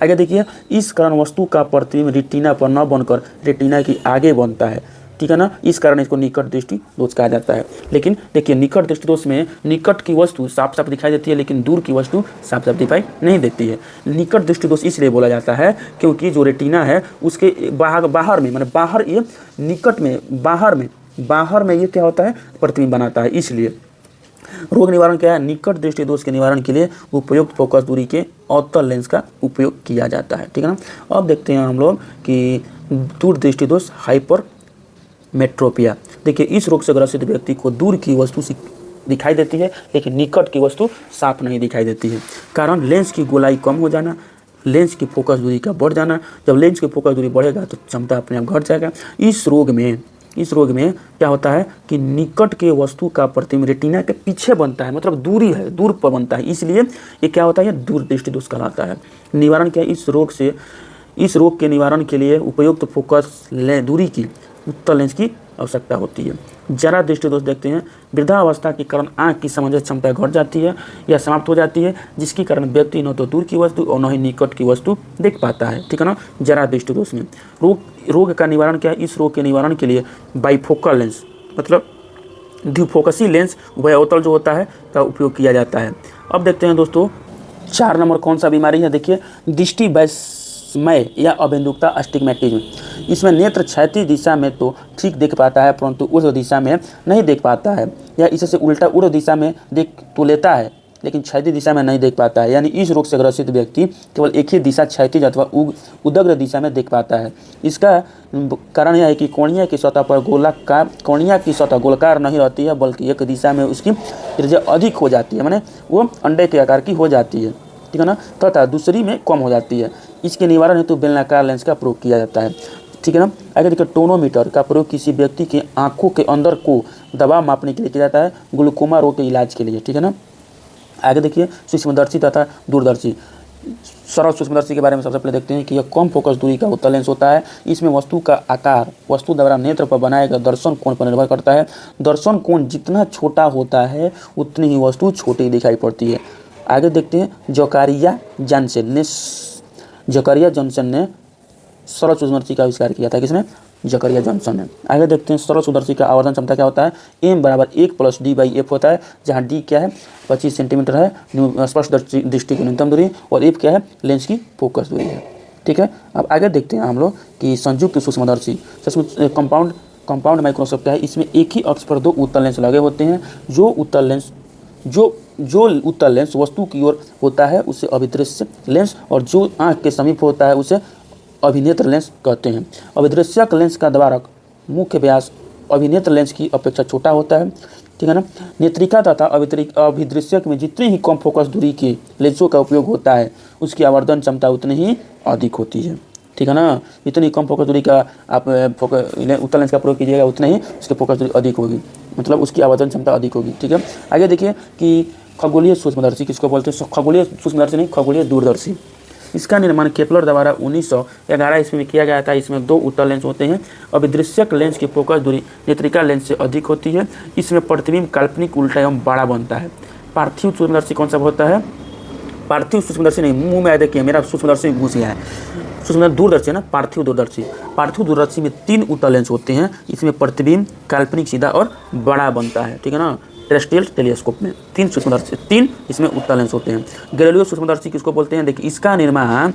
आगे देखिए, इस कारण वस्तु का प्रतिबिंब रेटिना पर न बनकर रेटिना की आगे बनता है। ठीक है ना। इस कारण इसको निकट दृष्टि दोष कहा जाता है। लेकिन देखिए, निकट दृष्टि दोष में निकट की वस्तु साफ साफ दिखाई देती है लेकिन दूर की वस्तु साफ साफ दिखाई नहीं देती है। निकट दृष्टि दोष इसलिए बोला जाता है क्योंकि जो रेटिना है उसके बाहर में, माने बाहर, ये निकट में, बाहर में ये क्या होता है, प्रतिबिंब बनाता है। इसलिए रोग निवारण क्या है? निकट दृष्टि दोष के निवारण के लिए उपयुक्त फोकस दूरी के अवतल लेंस का उपयोग किया जाता है। ठीक है ना। अब देखते हैं हम लोग कि दूर दृष्टि दोष हाइपर मेट्रोपिया। देखिए, इस रोग से ग्रसित व्यक्ति को दूर की वस्तु दिखाई देती है लेकिन निकट की वस्तु साफ नहीं दिखाई देती है। कारण लेंस की गोलाई कम हो जाना, लेंस की फोकस दूरी का बढ़ जाना। जब लेंस की फोकस दूरी बढ़ेगा तो क्षमता अपने आप घट जाएगा। इस रोग में क्या होता है कि निकट के वस्तु का प्रतिबिंब रेटिना के पीछे बनता है, मतलब दूरी है, दूर पर बनता है, इसलिए ये क्या होता है, दूर दृष्टि दोष कहलाता है। निवारण क्या है? इस रोग के निवारण के लिए उपयुक्त फोकस दूरी की उत्तल लेंस की आवश्यकता होती है। जरा दृष्टि दोष देखते हैं। वृद्धावस्था के कारण आँख की समझ क्षमता घट जाती है या समाप्त हो जाती है, जिसके कारण व्यक्ति न तो दूर की वस्तु और न ही निकट की वस्तु देख पाता है। ठीक है ना। जरा दृष्टि दोष में रोग का निवारण क्या है? इस रोग के निवारण के लिए बाइफोकल लेंस, मतलब द्विफोकसी लेंस उभयअवतल जो होता है का उपयोग किया जाता है। अब देखते हैं दोस्तों 4 नंबर कौन सा बीमारी है। देखिए, दृष्टि वैषम्य या अभिमुखता अस्टिग्मेटिज्म। इसमें नेत्र क्षैतिज दिशा में तो ठीक देख पाता है परंतु ऊर्ध्व दिशा में नहीं देख पाता है, या इससे उल्टा ऊर्ध्व दिशा में देख तो लेता है लेकिन क्षैतिज दिशा में नहीं देख पाता है। यानी इस रोग से ग्रसित व्यक्ति केवल एक ही दिशा क्षैतिज अथवा उदग्र दिशा में देख पाता है। इसका कारण यह है कि कोर्निया की सतह पर गोलाकार नहीं रहती है बल्कि एक दिशा में उसकी त्रिज्या अधिक हो जाती है, माने वो अंडे के आकार की हो जाती है। ठीक है ना। तथा दूसरी में कम हो जाती है। इसके निवारण हेतु बेलनाकार लेंस का प्रयोग किया जाता है। ठीक है ना। आगे देखिए, टोनोमीटर का प्रयोग किसी व्यक्ति के आंखों के अंदर को दबाव मापने के लिए किया जाता है, ग्लूकोमा रोग के इलाज के लिए। ठीक है ना। आगे देखिए, सूक्ष्मदर्शी तथा दूरदर्शी। सरल सूक्ष्मदर्शी के बारे में सबसे पहले देखते हैं कि यह कम फोकस दूरी का उत्तल लेंस होता है। इसमें वस्तु का आकार वस्तु द्वारा नेत्र पर बनाए गए दर्शन कोण पर निर्भर करता है। दर्शन कोण जितना छोटा होता है उतनी ही वस्तु छोटी दिखाई पड़ती है। आगे देखते हैं, जकारिया जॉनसन ने सरल सूक्ष्मदर्शी का आविष्कार किया था। किसने? जकरिया जॉनसन ने। आगे देखते हैं, सरल सूक्ष्मदर्शी का आवर्धन क्षमता क्या होता है? m = 1 + d/f होता है, जहाँ d क्या है, 25 सेंटीमीटर है स्पष्ट दृष्टि की न्यूनतम दूरी, और f क्या है, लेंस की फोकस दूरी है। ठीक है। अब आगे देखते हैं हम लोग कि संयुक्त सूक्ष्मदर्शी कंपाउंड माइक्रोस्कोप क्या है। इसमें एक ही अक्ष पर 2 उत्तल लेंस लगे होते हैं। जो उत्तल लेंस वस्तु की ओर होता है उसे अभिदृश्य लेंस, और जो आँख के समीप होता है उसे अभिनेत्र लेंस कहते हैं। अभिदृश्यक लेंस का द्वारक मुख्य व्यास अभिनेत्र लेंस की अपेक्षा छोटा होता है। ठीक है ना। नेत्रिका तथा अभिदृश्यक में जितनी ही कम फोकस दूरी के लेंसों का उपयोग होता है उसकी आवर्धन क्षमता उतनी ही अधिक होती है। ठीक है ना। जितनी कम फोकस दूरी का आप उत्तल लेंस का प्रयोग कीजिएगा उतना ही उसकी फोकस दूरी अधिक होगी, मतलब उसकी आवर्धन क्षमता अधिक होगी। ठीक है। आगे देखिए कि खगोलीय सूक्ष्मदर्शी किसको बोलते हैं? खगोलीय सूक्ष्मदर्शी नहीं, खगोलीय दूरदर्शी। इसका निर्माण केपलर द्वारा 1911 ईस्वी में किया गया था। इसमें 2 उत्तल लेंस होते हैं। अभिदृश्यक लेंस की फोकस दूरी नेत्रिका लेंस से अधिक होती है। इसमें प्रतिबिंब काल्पनिक, उल्टा एवं बड़ा बनता है। पार्थिव सूक्ष्मदर्शी कौन सा होता है? पार्थिव सूक्ष्मदर्शी नहीं, मुंह में देखिए मेरा सूक्ष्मदर्शी घुस गया है। सूक्ष्मदर्शी दूरदर्शी ना, पार्थिव दूरदर्शी। पार्थिव दूरदर्शी में 3 उत्तल लेंस होते हैं। इसमें प्रतिबिंब, काल्पनिक, सीधा और बड़ा बनता है, ठीक है ना। टेरेस्ट्रियल टेलीस्कोप में 3 सूक्ष्मदर्शी, 3 इसमें उत्तल लेंस होते हैं। गैलीलियो सूक्ष्मदर्शी किसको बोलते हैं? देखिए, इसका निर्माण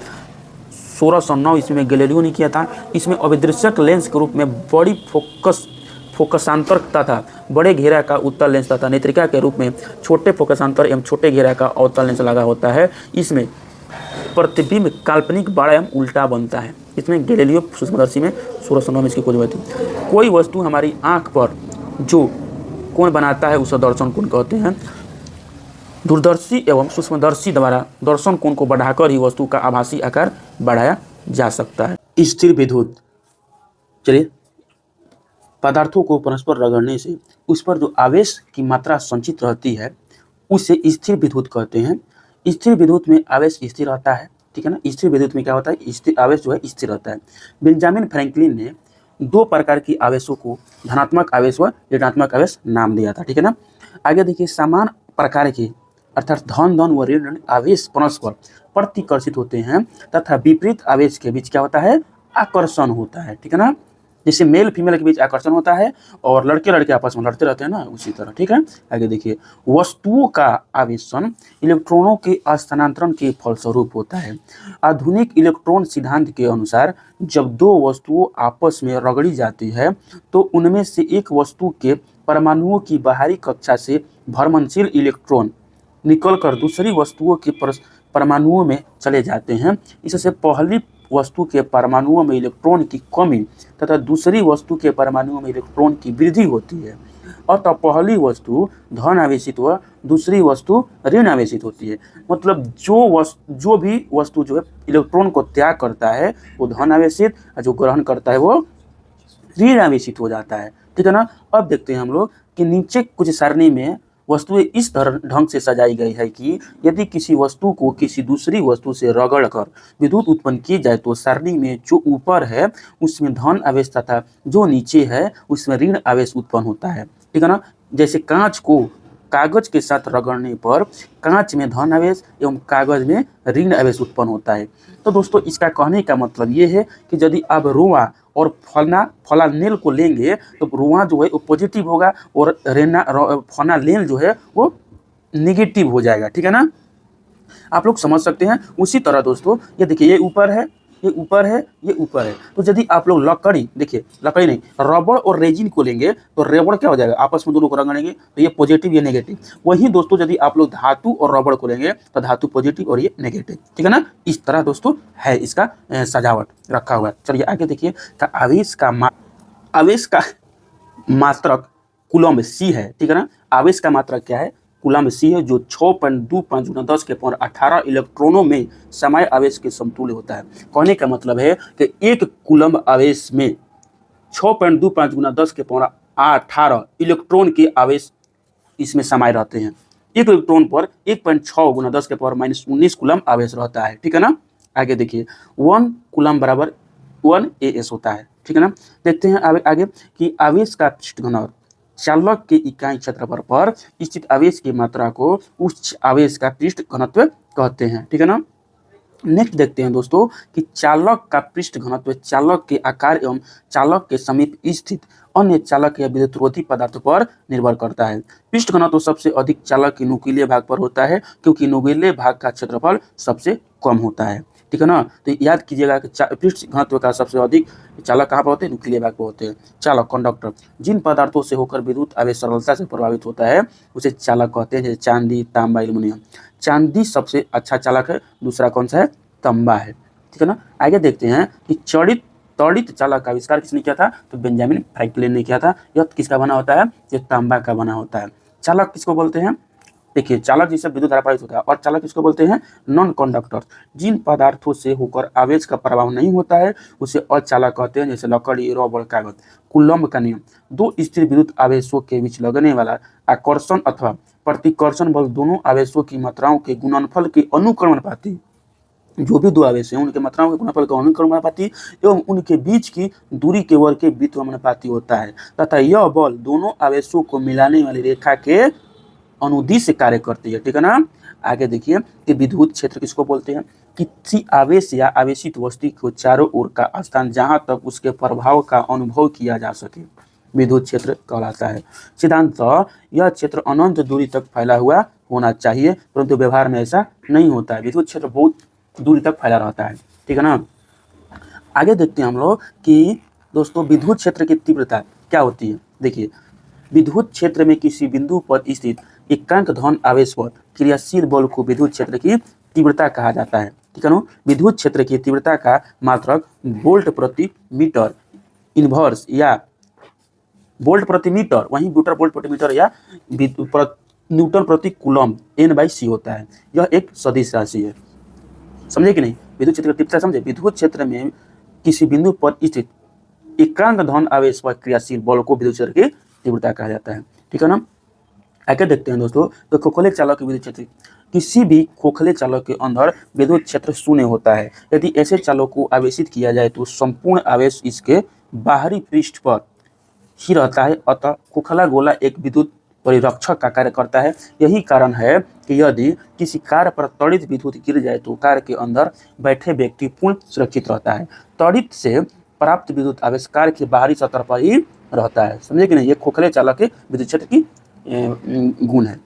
1609 ईस्वी में गैलीलियो ने किया था। इसमें अभिदृश्यक लेंस के रूप में बड़ी फोकसांतर तथा बड़े घेरा का उत्तल लेंस तथा नेत्रिका के रूप में छोटे फोकसांतर एवं छोटे घेरा का अवतल लेंस लगा होता है। इसमें प्रतिबिंब काल्पनिक, बड़ा एवं उल्टा बनता है। इसमें गैलीलियो सूक्ष्मदर्शी में 1609 में इसकी खोज हुई थी। कोई वस्तु हमारी आँख पर जो कोण बनाता है उसे दर्शन कोण कहते हैं। दूरदर्शी एवं सूक्ष्मदर्शी द्वारा दर्शन कोण को बढ़ाकर ही वस्तु का आभासी आकार बढ़ाया जा सकता है। स्थिर विद्युत, चलिए, पदार्थों को परस्पर रगड़ने से उस पर जो आवेश की मात्रा संचित रहती है उसे स्थिर विद्युत कहते हैं। स्थिर विद्युत में आवेश स्थिर रहता है, ठीक है ना। स्थिर विद्युत में क्या होता है? स्थिर आवेश जो है स्थिर रहता है। बेंजामिन फ्रैंकलिन ने 2 प्रकार की आवेशों को धनात्मक आवेश व ऋणात्मक आवेश नाम दिया था, ठीक है ना। आगे देखिए, समान प्रकार के अर्थात धन व ऋण आवेश परस्पर प्रतिकर्षित होते हैं तथा विपरीत आवेश के बीच क्या होता है? आकर्षण होता है, ठीक है ना। जैसे मेल फीमेल के बीच आकर्षण होता है और लड़के लड़के आपस में लड़ते रहते हैं ना, उसी तरह, ठीक है। आगे देखिए, वस्तुओं का आवेशन इलेक्ट्रॉनों के स्थानांतरण के फलस्वरूप होता है। आधुनिक इलेक्ट्रॉन सिद्धांत के अनुसार जब 2 वस्तुओं आपस में रगड़ी जाती है तो उनमें से एक वस्तु के परमाणुओं की बाहरी कक्षा से भ्रमणशील इलेक्ट्रॉन निकलकर दूसरी वस्तुओं के परमाणुओं में चले जाते हैं। इससे पहली वस्तु के परमाणुओं में इलेक्ट्रॉन की कमी तथा दूसरी वस्तु के परमाणुओं में इलेक्ट्रॉन की वृद्धि होती है। अतः पहली वस्तु धन आवेशित व दूसरी वस्तु ऋण आवेशित होती है। मतलब जो भी वस्तु जो है इलेक्ट्रॉन को त्याग करता है वो धन आवेशित, और जो ग्रहण करता है वो ऋण आवेशित हो जाता है, ठीक है ना। अब देखते हैं हम लोग कि नीचे कुछ सारणी में वस्तुएं इस तरह ढंग से सजाई गई है कि यदि किसी वस्तु को किसी दूसरी वस्तु से रगड़कर विद्युत उत्पन्न की जाए तो सारणी में जो ऊपर है उसमें धन आवेश तथा जो नीचे है उसमें ऋण आवेश उत्पन्न होता है, ठीक है ना। जैसे कांच को कागज के साथ रगड़ने पर कांच में धन आवेश एवं कागज में ऋण आवेश उत्पन्न होता है। तो दोस्तों, इसका कहने का मतलब ये है कि यदि आप रोआ और फलानेल को लेंगे तो रोआ जो है वो पॉजिटिव होगा और फलानेल जो है वो नेगेटिव हो जाएगा, ठीक है ना। आप लोग समझ सकते हैं। उसी तरह दोस्तों, ये देखिए, ये ऊपर है, ये ऊपर है, ये ऊपर है। तो यदि आप लोग लकड़ी, देखिए लकड़ी नहीं, रबड़ और रेजिन को लेंगे तो रबड़ क्या हो जाएगा? आपस में दोनों को रगड़ेंगे तो ये पॉजिटिव, ये नेगेटिव। वहीं दोस्तों, यदि आप लोग धातु और रबड़ को लेंगे तो धातु पॉजिटिव और ये नेगेटिव, ठीक है ना। इस तरह दोस्तों है इसका सजावट रखा हुआ है। चलिए आगे देखिए, आवेश का मात्रक कूलम्ब C है, ठीक है ना। आवेश का मात्रक क्या है? कूलम्ब C है, जो 6.25 × 10⁻18 इलेक्ट्रॉनों में समय आवेश के समतुल्य होता है। कहने का मतलब है कि एक कूलम्ब आवेश में 6.25 × 10⁻18 इलेक्ट्रॉन के आवेश इसमें समाये रहते हैं। एक इलेक्ट्रॉन पर 1.6 × 10⁻19 कूलम्ब आवेश रहता है, ठीक है ना। आगे देखिए, 1 कूलम्ब बराबर 1 AS होता है, ठीक है ना। देखते हैं आगे कि आवेश का पृष्ठ घनत्व चालक के इकाई क्षेत्रफल पर स्थित आवेश की मात्रा को उस आवेश का पृष्ठ घनत्व कहते हैं, ठीक है ना। नेक्स्ट देखते हैं दोस्तों कि चालक का पृष्ठ घनत्व चालक के आकार एवं चालक के समीप स्थित अन्य चालक या विद्युतरोधी पदार्थों पर निर्भर करता है। पृष्ठ घनत्व सबसे अधिक चालक के नुकीले भाग पर होता है क्योंकि नुकीले भाग का क्षेत्रफल सबसे कम होता है, ठीक है ना। तो याद कीजिएगा कि पृष्ठ घनत्व का सबसे अधिक चालक कहाँ पर होते हैं? नुकीले भाग पर होते हैं। चालक, कंडक्टर, जिन पदार्थों से होकर विद्युत आवेश सरलता से प्रभावित होता है उसे चालक कहते हैं, जैसे चांदी, तांबा, एल्युमिनियम। चांदी सबसे अच्छा चालक है, दूसरा कौन सा है? तांबा है, ठीक है ना। आगे देखते हैं कि त्वरित चालक का आविष्कार किसने किया था? तो बेंजामिन फ्रैंकलिन ने किया था। यह किसका बना होता है? ये तांबा का बना होता है। चालक किसको बोलते हैं? देखिए, चालक जिससे विद्युत धारा प्रवाहित होता है। और चालक किसको बोलते हैं? नॉन कंडक्टर, जिन पदार्थों से होकर आवेश का प्रभाव नहीं होता है उसे अचालक कहते हैं, जैसे लकड़ी, रबड़, कागज। कूलम्ब का नियम, 2 स्थिर विद्युत आवेशों के बीच लगने वाला आकर्षण अथवा प्रतिकर्षण बल दोनों आवेशों की मात्राओं के गुणनफल के अनुक्रमानुपाती, जो भी 2 आवेश हैं उनके मात्राओं के गुणनफल का अनुक्रमानुपाती एवं उनके बीच की दूरी के वर्ग के व्युत्क्रमानुपाती होता है तथा यह बल दोनों आवेशों को मिलाने वाली रेखा के अनुदिश कार्य करती है, ठीक है ना। आगे देखिए कि विद्युत क्षेत्र किसको बोलते हैं? किसी आवेश या आवेशित वस्तु को चारों ओर का स्थान जहां तक उसके प्रभाव का अनुभव किया जा सके विद्युत क्षेत्र कहलाता है। सिद्धांततः यह क्षेत्र अनंत दूरी तक फैला हुआ होना चाहिए, परंतु व्यवहार में ऐसा नहीं होता है। विद्युत क्षेत्र बहुत दूरी तक फैला रहता है, ठीक है ना। आगे देखते हैं हम लोग कि दोस्तों विद्युत क्षेत्र की तीव्रता क्या होती है। देखिए, विद्युत क्षेत्र में किसी बिंदु पर स्थित एकांक धन आवेश पर क्रियाशील बल को विद्युत क्षेत्र की तीव्रता कहा जाता है, ठीक है ना। विद्युत क्षेत्र की तीव्रता का मात्रक वोल्ट प्रति मीटर इनवर्स या वोल्ट प्रति मीटर, वहीं वोल्ट प्रति मीटर या न्यूटन प्रति कूलम N/c होता है। यह एक सदिश राशि है, समझे कि नहीं। विद्युत क्षेत्र की तीव्रता समझे। विद्युत क्षेत्र में किसी बिंदु पर स्थित एकांक धन आवेश पर क्रियाशील बल को विद्युत क्षेत्र की तीव्रता कहा जाता है, ठीक है ना। आगे देखते हैं दोस्तों, तो खोखले चालक के विद्युत क्षेत्र, किसी भी खोखले चालक के अंदर विद्युत क्षेत्र शून्य होता है। यदि ऐसे चालक को आवेशित किया जाए तो संपूर्ण आवेश इसके बाहरी पृष्ठ पर ही रहता है, अतः खोखला गोला एक विद्युत परिरक्षक का कार्य करता है। यही कारण है कि यदि किसी कार पर त्वरित विद्युत गिर जाए तो कार के अंदर बैठे व्यक्ति पूर्ण सुरक्षित रहता है। त्वरित से प्राप्त विद्युत आवेश कार के बाहरी सतह पर ही रहता है, समझे कि नहीं। ये खोखले चालक के विद्युत क्षेत्र की गुण है।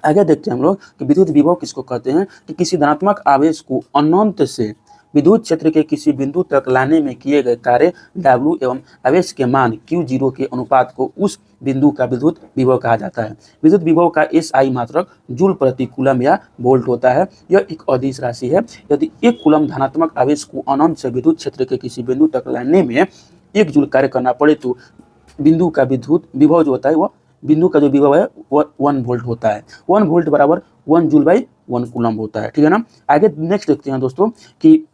आगे देखते हैं हम लोग कि विद्युत विभव किसको कहते हैं, कि किसी धनात्मक आवेश को अनंत से विद्युत क्षेत्र के किसी बिंदु तक लाने में किए गए कार्य W एवं आवेश के मान Q0 के अनुपात को उस बिंदु का विद्युत विभव कहा जाता है। विद्युत विभव का SI मात्रक जूल प्रति कूलम या वोल्ट होता है। यह एक अदिश राशि है। यदि 1 कूलम धनात्मक आवेश को अनंत से विद्युत क्षेत्र के किसी बिंदु तक लाने में 1 जूल कार्य करना पड़े तो बिंदु का विद्युत विभव जो होता है वह बिंदु का जो विभव है वह 1 वोल्ट होता है। 1 वोल्ट बराबर 1 जूल बाई 1 कूलम होता है, ठीक है ना। आगे नेक्स्ट देखते हैं दोस्तों कि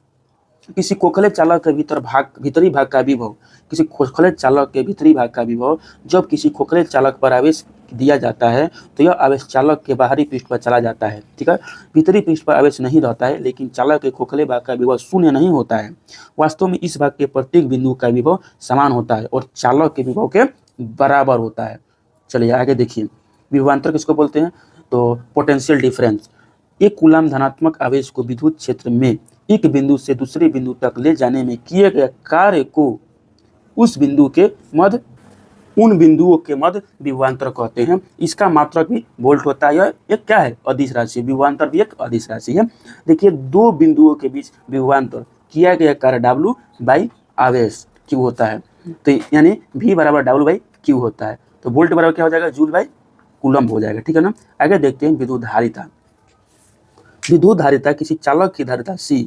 किसी खोखले चालक के भीतरी भाग का विभव, किसी खोखले चालक के भीतरी भाग का विभव जब किसी खोखले चालक पर आवेश दिया जाता है तो यह आवेश चालक के बाहरी पृष्ठ पर चला जाता है, ठीक है। भीतरी पृष्ठ पर आवेश नहीं रहता है, लेकिन चालक के खोखले भाग का विभव शून्य नहीं होता है। वास्तव में इस भाग के प्रत्येक बिंदु का विभव समान होता है और चालक के विभव के बराबर होता है। चलिए आगे देखिए, विभवांतर किसको बोलते हैं, तो पोटेंशियल डिफरेंस। 1 कूलम धनात्मक आवेश को विद्युत क्षेत्र में एक बिंदु से दूसरे बिंदु तक ले जाने में किए गए कार्य को उस बिंदु के मध्य उन बिंदुओं के मध्य विभवांतर कहते हैं। इसका मात्रक भी वोल्ट होता है। यह एक क्या है, अदिश राशि। विभवांतर भी एक अदिश राशि है। देखिए, 2 बिंदुओं के बीच विभवांतर किया गया कार्य W बाई आवेश Q होता है, तो यानी V बराबर W बाई Q होता है। तो वोल्ट बराबर क्या हो जाएगा, जूल बाई कूलम हो जाएगा, ठीक है ना। आगे देखते हैं विद्युत धारिता। विद्युत धारिता किसी चालक की धारिता C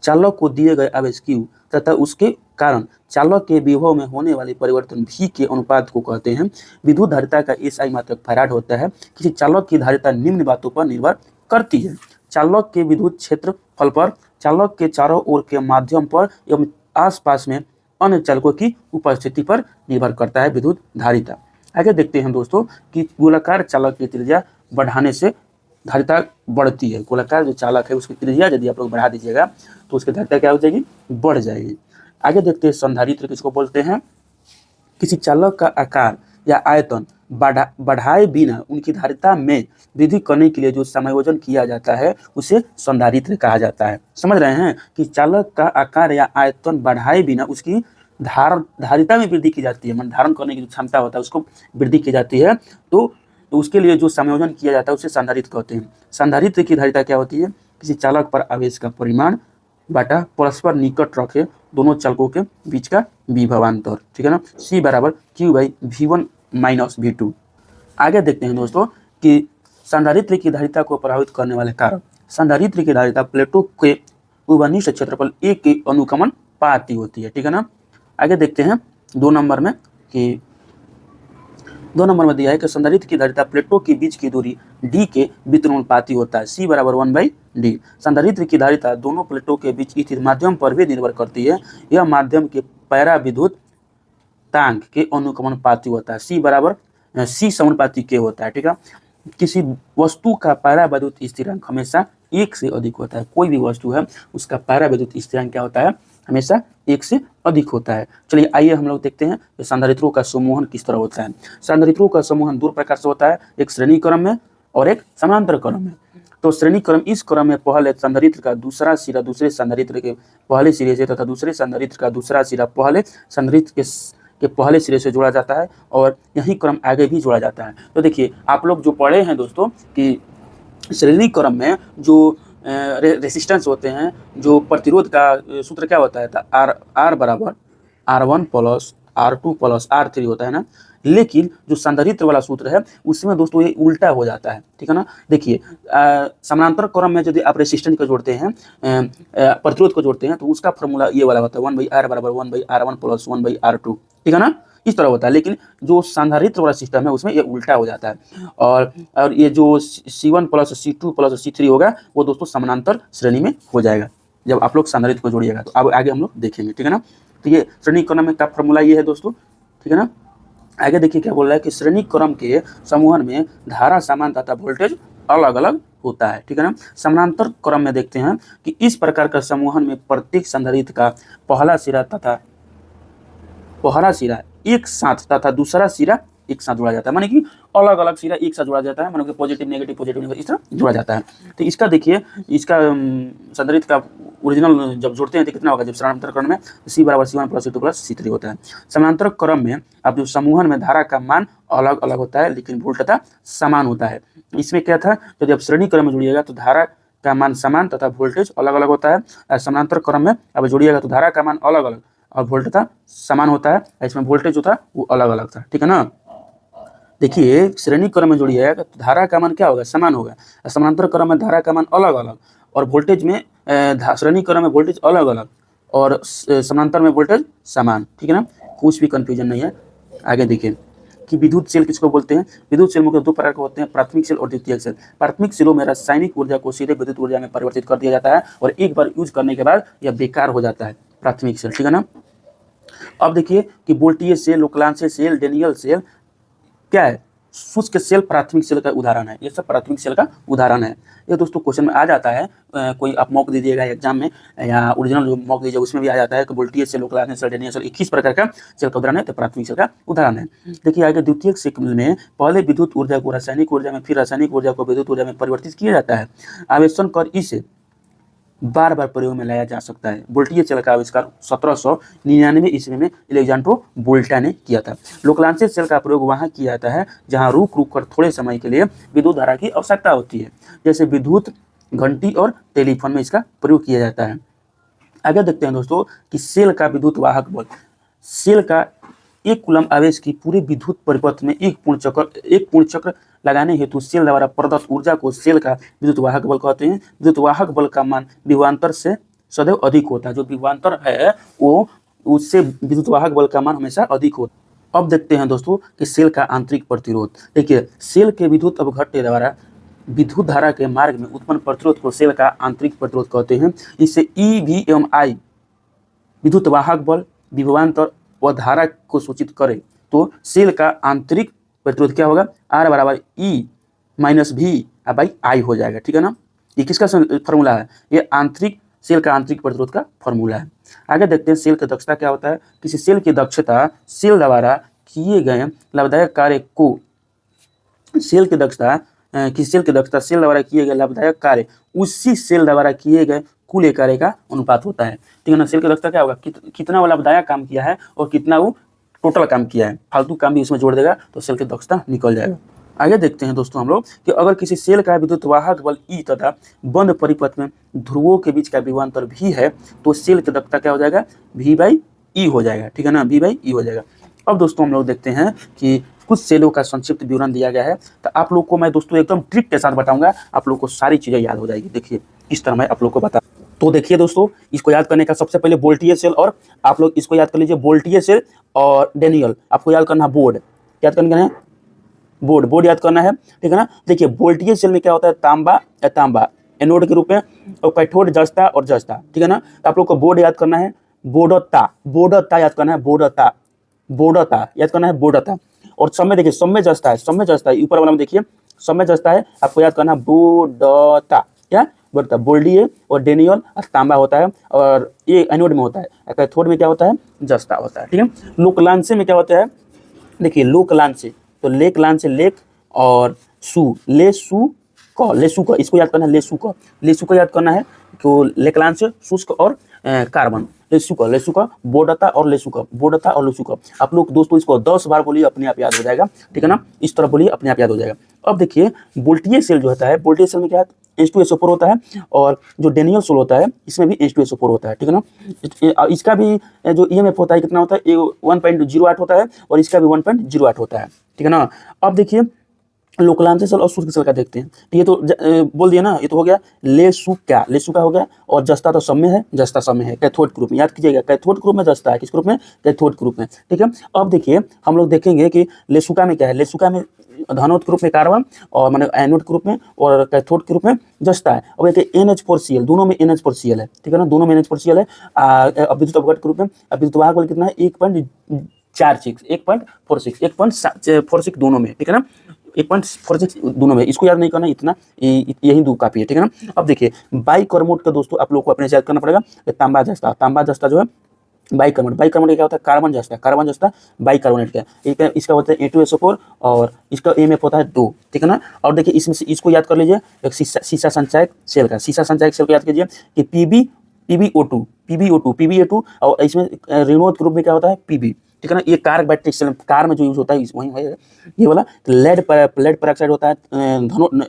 चालक को दिए गए आवेश Q तथा उसके कारण चालक के विभव में होने वाले परिवर्तन V के अनुपात को कहते हैं। विद्युत धारिता का SI मात्रक फैराड होता है। किसी चालक की धारिता निम्न बातों पर निर्भर करती है: चालक के विद्युत क्षेत्रफल पर, चालक के चारों ओर के माध्यम पर एवं आसपास में अन्य चालकों की उपस्थिति पर निर्भर करता है विद्युत धारिता। आगे देखते हैं दोस्तों कि गोलाकार चालक की त्रिज्या बढ़ाने से धारिता बढ़ती है। गोलाकार जो चालक है उसकी त्रिज्या यदि आप लोग बढ़ा दीजिएगा तो उसकी धारिता क्या हो जाएगी, बढ़ जाएगी। आगे देखते हैं संधारित्र किसको बोलते हैं, किसी चालक का आकार या आयतन बढ़ाए बिना उनकी धारिता में वृद्धि करने के लिए जो समायोजन किया जाता है उसे संधारित्र कहा जाता है। समझ रहे हैं कि चालक का आकार या आयतन बढ़ाए बिना उसकी धारिता में वृद्धि की जाती है, मन धारण करने की जो क्षमता होता है उसको वृद्धि की जाती है, तो उसके लिए जो समायोजन किया जाता है उसे संधारित्र कहते हैं। संधारित्र की धारिता क्या होती है, किसी चालक पर आवेश का परिमाण बाटा परस्पर निकट रखे दोनों चालकों के बीच का विभवांतर, ठीक है ना। C बराबर Q by V1 minus V2। आगे देखते हैं दोस्तों कि संधारित्र की धारिता को प्रभावित करने वाले कारक। संधारित्र की धारिता प्लेटों के उभयनिष्ठ क्षेत्रफल A के अनुकमन पाती होती है, ठीक है ना। आगे देखते हैं 2 नंबर में कि 2 नंबर में दिया है कि संधारित्र की धारिता प्लेटों के बीच की दूरी D के व्युत्क्रमानुपाती होता है। C बराबर 1/D। संधारित्र की धारिता दोनों प्लेटों के बीच स्थित माध्यम पर भी निर्भर करती है। यह माध्यम के पैरा विद्युत तांक के अनुकमनुपाती होता है। C बराबर C समानुपाती K होता है, ठीक है। किसी वस्तु का पैरा विद्युत स्थिरांक हमेशा 1 से अधिक होता है। कोई भी वस्तु है उसका पैरा विद्युत स्थिरांक क्या होता है, हमेशा 1 से अधिक होता है। चलिए आइए हम लोग देखते हैं कि संधारित्रों का समूहन किस तरह होता है। संधारित्रों का समूहन 2 प्रकार से होता है, एक श्रेणी क्रम में और एक समानांतर क्रम में। तो श्रेणी क्रम इस क्रम में पहले संधारित्र का दूसरा सिरा दूसरे संधारित्र के पहले सिरे से तथा दूसरे संधारित्र का दूसरा सिरा पहले संधारित्र के पहले सिरे से जोड़ा जाता है और यही क्रम आगे भी जोड़ा जाता है। तो देखिए आप लोग जो पढ़े हैं दोस्तों कि श्रेणी क्रम में जो रेसिस्टेंस होते हैं, जो प्रतिरोध का सूत्र क्या होता है, आर बराबर R1 plus R2 plus R3 होता है ना। लेकिन जो संधारित्र वाला सूत्र है उसमें दोस्तों ये उल्टा हो जाता है, ठीक है ना। देखिए समानांतर क्रम में यदि आप रेसिस्टेंस को जोड़ते हैं, प्रतिरोध को जोड़ते हैं, तो उसका फॉर्मूला ये वाला होता है 1/R बराबर 1/R1 प्लस 1/R2, ठीक है ना, इस तरह होता है। लेकिन जो संधारित्र वाला सिस्टम है उसमें ये उल्टा हो जाता है। और ये जो C1 plus C2 plus C3 होगा वो दोस्तों समानांतर श्रेणी में हो जाएगा जब आप लोग संधारित्र को जोड़िएगा। तो अब आगे हम लोग देखेंगे, ठीक है ना। तो ये श्रेणी क्रम का फॉर्मूला ये है दोस्तों, ठीक है ना। आगे देखिए क्या बोल रहा है कि श्रेणी क्रम के समूहन में धारा समान तथा वोल्टेज अलग अलग होता है, ठीक है ना। समानांतर क्रम में देखते हैं कि इस प्रकार का समूहन में प्रत्येक संधारित्र का पहला सिरा एक साथ तथा दूसरा सिरा एक साथ जोड़ा जाता है, माने कि अलग अलग सिरा एक साथ जोड़ा जाता है, माने कि पॉजिटिव नेगेटिव इस तरह जोड़ा जाता है। तो इसका देखिए, इसका संधारित्र का ओरिजिनल जब जोड़ते हैं तो कितना होगा, जब समानांतर क्रम में C बराबर C1 plus C2 plus C3 होता है। समानांतर क्रम में अब जो समूहन में धारा का मान अलग अलग होता है लेकिन वोल्टता समान होता है। इसमें क्या था, तो जब श्रेणी क्रम में जुड़िएगा तो धारा का मान समान तथा वोल्टेज अलग अलग होता है। समानांतर क्रम में अब जोड़िएगा तो धारा का मान अलग अलग और वोल्टता समान होता है, इसमें वोल्टेज जो था वो अलग अलग था, ठीक है ना। देखिए श्रेणी क्रम में जोड़िएगा तो धारा का मान क्या होगा, समान होगा। समानांतर क्रम में धारा का मान अलग अलग और वोल्टेज में श्रेणी क्रम में वोल्टेज अलग अलग और समानांतर में वोल्टेज समान, ठीक है ना, कुछ भी कंफ्यूजन नहीं है। आगे देखिए कि विद्युत सेल किसको बोलते हैं। विद्युत सेल मुख्य दो प्रकार के होते हैं, प्राथमिक सेल और द्वितीयक सेल। प्राथमिक सेलों में रासायनिक ऊर्जा को सीधे विद्युत ऊर्जा में परिवर्तित कर दिया जाता है और एक बार यूज करने के बाद यह बेकार हो जाता है, प्राथमिक सेल, ठीक है ना। अब देखिए कि वोल्टीय सेल, लोकलांसीय सेल, डेनियल सेल क्या है, शुष्क सेल प्राथमिक सेल का उदाहरण है। ये सब प्राथमिक सेल का उदाहरण है। ये दोस्तों क्वेश्चन में आ जाता है, कोई आप मॉक दीजिएगा एग्जाम में या ओरिजिनल जो मॉक दीजिएगा उसमें भी आ जाता है कि वोल्टीय सेल, लोकलांसीय सेल, डेनियल सेल 21 प्रकार का सेल का उदाहरण है, तो प्राथमिक सेल का उदाहरण है। देखिए आगे द्वितीयक सेल में पहले विद्युत ऊर्जा को रासायनिक ऊर्जा में, फिर रासायनिक ऊर्जा को विद्युत ऊर्जा में परिवर्तित किया जाता है। आवेशन कर इसे बार बार प्रयोग में लाया जा सकता है। वोल्टीय सेल का आविष्कार 1799 ईस्वी में अलेक्जेंड्रो वोल्टा ने किया था। लोकलांसीय सेल का प्रयोग वहां किया जाता है जहां रुक कर थोड़े समय के लिए विद्युत धारा की आवश्यकता होती है, जैसे विद्युत घंटी और टेलीफोन में इसका प्रयोग किया जाता है। आगे देखते हैं दोस्तों कि सेल का विद्युत वाहक बल। सेल का एक कूलम आवेश की पूरे विद्युत परिपथ में एक पूर्ण चक्र लगाने हेतु सेल द्वारा प्रदत्त ऊर्जा को सेल का विद्युत वाहक बल कहते हैं। विद्युत वाहक बल का मान विभवांतर से सदैव अधिक होता है। जो विभवांतर है वो उससे विद्युत वाहक बल का मान हमेशा अधिक होता है। अब देखते हैं दोस्तों कि सेल का आंतरिक प्रतिरोध। देखिए सेल के विद्युत अवघट्य द्वारा विद्युत धारा के मार्ग में उत्पन्न प्रतिरोध को सेल का आंतरिक प्रतिरोध कहते हैं। इससे ई वी एवं आई विद्युत वाहक बल, विभवांतर व धारा को सूचित करे तो सेल का आंतरिक प्रतिरोध क्या होगा, R बराबर E minus V by I हो जाएगा, ठीक है ना। ये किसका फॉर्मूला है, ये आंतरिक सेल का आंतरिक प्रतिरोध का फॉर्मूला है। आगे देखते हैं सेल की दक्षता क्या होता है। किसी सेल की दक्षता सेल द्वारा किए गए लाभदायक कार्य को सेल की दक्षता सेल द्वारा किए गए लाभदायक कार्य उसी सेल द्वारा किए गए कुल कार्य का अनुपात होता है, ठीक है ना। सेल की दक्षता क्या होगा, कितना वो लाभदायक काम किया है और कितना वो टोटल काम किया है, फालतू काम भी इसमें जोड़ देगा तो सेल की दक्षता निकल जाएगा। आगे देखते हैं दोस्तों हम लोग कि अगर किसी सेल का विद्युत वाहक बल E तथा बंद परिपथ में ध्रुवों के बीच का विभवांतर V है तो सेल की दक्षता क्या हो जाएगा, V/E हो जाएगा, ठीक है ना, V/E हो जाएगा। अब दोस्तों हम लोग देखते हैं कि कुछ सेलों का संक्षिप्त विवरण दिया गया है। तो आप लोग को मैं दोस्तों एकदम ट्रिक के साथ बताऊंगा, आप लोग को सारी चीजें याद हो जाएगी। देखिए इस तरह मैं आप लोग को बता, तो देखिए दोस्तों इसको याद करने का सबसे पहले वोल्टीय सेल, और आप लोग इसको याद कर लीजिए वोल्टीय सेल और डेनियल। आपको याद करना है बोर्ड, याद करना है बोर्ड याद करना है, ठीक है ना। देखिए वोल्टीय सेल में क्या होता है, तांबा एनोड के रूप में और कैथोड जस्ता और जस्ता, ठीक है ना। तो आप लोग को बोर्ड याद करना है, बोर्डता याद करना है, बोर्डता याद करना है, बोर्डता। और समय देखिए समय जस्ता है ऊपर वाला में देखिए समय जस्ता है, आपको याद करना बोर्डता, क्या बोर्डता। बोल्डीय और डेनियल तांबा होता है और ये एनोड में होता है, कैथोड में क्या होता है, जस्ता होता है, ठीक है। लोकलांसीय में क्या होता है, देखिए लोकलांसीय तो लेक और सू क लेसु क, इसको याद करना है लेसु क याद करना है तो लेक्लांश शुष्क और कार्बन लेसु क बोडता और लेसु क आप लोग दोस्तों इसको 10 बार बोलिए अपने आप याद हो जाएगा, ठीक है ना। इस तरह बोलिए अपने आप याद हो जाएगा। अब देखिए वोल्टेज सेल जो होता है, वोल्टेज सेल में क्या है H2SO4 होता है और जो डेनियल सोल होता है इसमें भी H2SO4 होता है, ठीक है ना। इसका भी जो EMF होता है कितना होता है 1.08 होता है और इसका भी 1.08 होता है, ठीक है ना। अब देखिए लोकलांश सेल और शुष्क सेल का देखते हैं। ये तो बोल दिया ना, ये तो हो गया लेसुका हो गया और जस्ता तो सब में है कैथोड ग्रुप में, याद कीजिएगा कैथोड ग्रुप में जस्ता है, किस ग्रुप में कैथोड ग्रुप में, ठीक है। अब देखिए हम लोग देखेंगे कि लेसुका में क्या है, लेसुका में धनोद ग्रुप में कार्बन और माने एनोड ग्रुप में और कैथोड ग्रुप में जस्ता है। अब एक NH4Cl, दोनों में NH4Cl है, ठीक है ना, दोनों में NH4Cl है। अब विद्युत अपघट ग्रुप में अब विद्युत वाहक बल कितना है 1.46 दोनों में, ठीक है ना, 1.46 दोनों में। इसको याद नहीं करना इतना, यही दो काफी है, ठीक है ना। अब देखिए बाइकार्बोनेट का दोस्तों आप लोग को अपने से याद करना पड़ेगा, तांबा जस्ता जो है बाइकार्बोनेट क्या होता है कार्बन जस्ता बाइकार्बोनेट का, एक इसका होता है A2SO4 और इसका EMF होता है 2, ठीक है ना। और देखिए इसमें से इसको याद कर लीजिए एक सीसा संचायक सेल को याद कीजिए कि PbO2 और इसमें ऋणोद ग्रुप में क्या होता है Pb, ठीक है ना। ये कार बैटरी सेल कार में जो यूज होता है वही है ये वाला। तो लेड पर ऑक्साइड होता है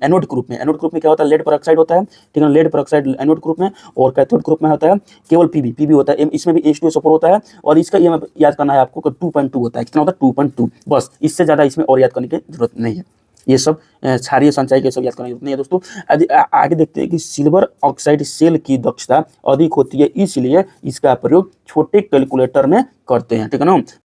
एनोड ग्रुप में क्या होता है लेड पर ऑक्साइड होता है, ठीक है ना, लेड पर ऑक्साइड एनोड ग्रुप में। और कैथोड ग्रुप में होता है केवल पीबी होता है, इसमें भी H2SO4 होता है और इसका ये याद करना है आपको 2.2 होता है, कितना होता है 2.2, बस इससे ज़्यादा इसमें और याद करने की जरूरत नहीं है। ये सब क्षारीय संचायक ये सब याद करने की जरूरत नहीं है दोस्तों। आगे देखते हैं कि सिल्वर ऑक्साइड सेल की दक्षता अधिक होती है, इसलिए इसका प्रयोग छोटे कैलकुलेटर में करते हैं, ठीक है ना।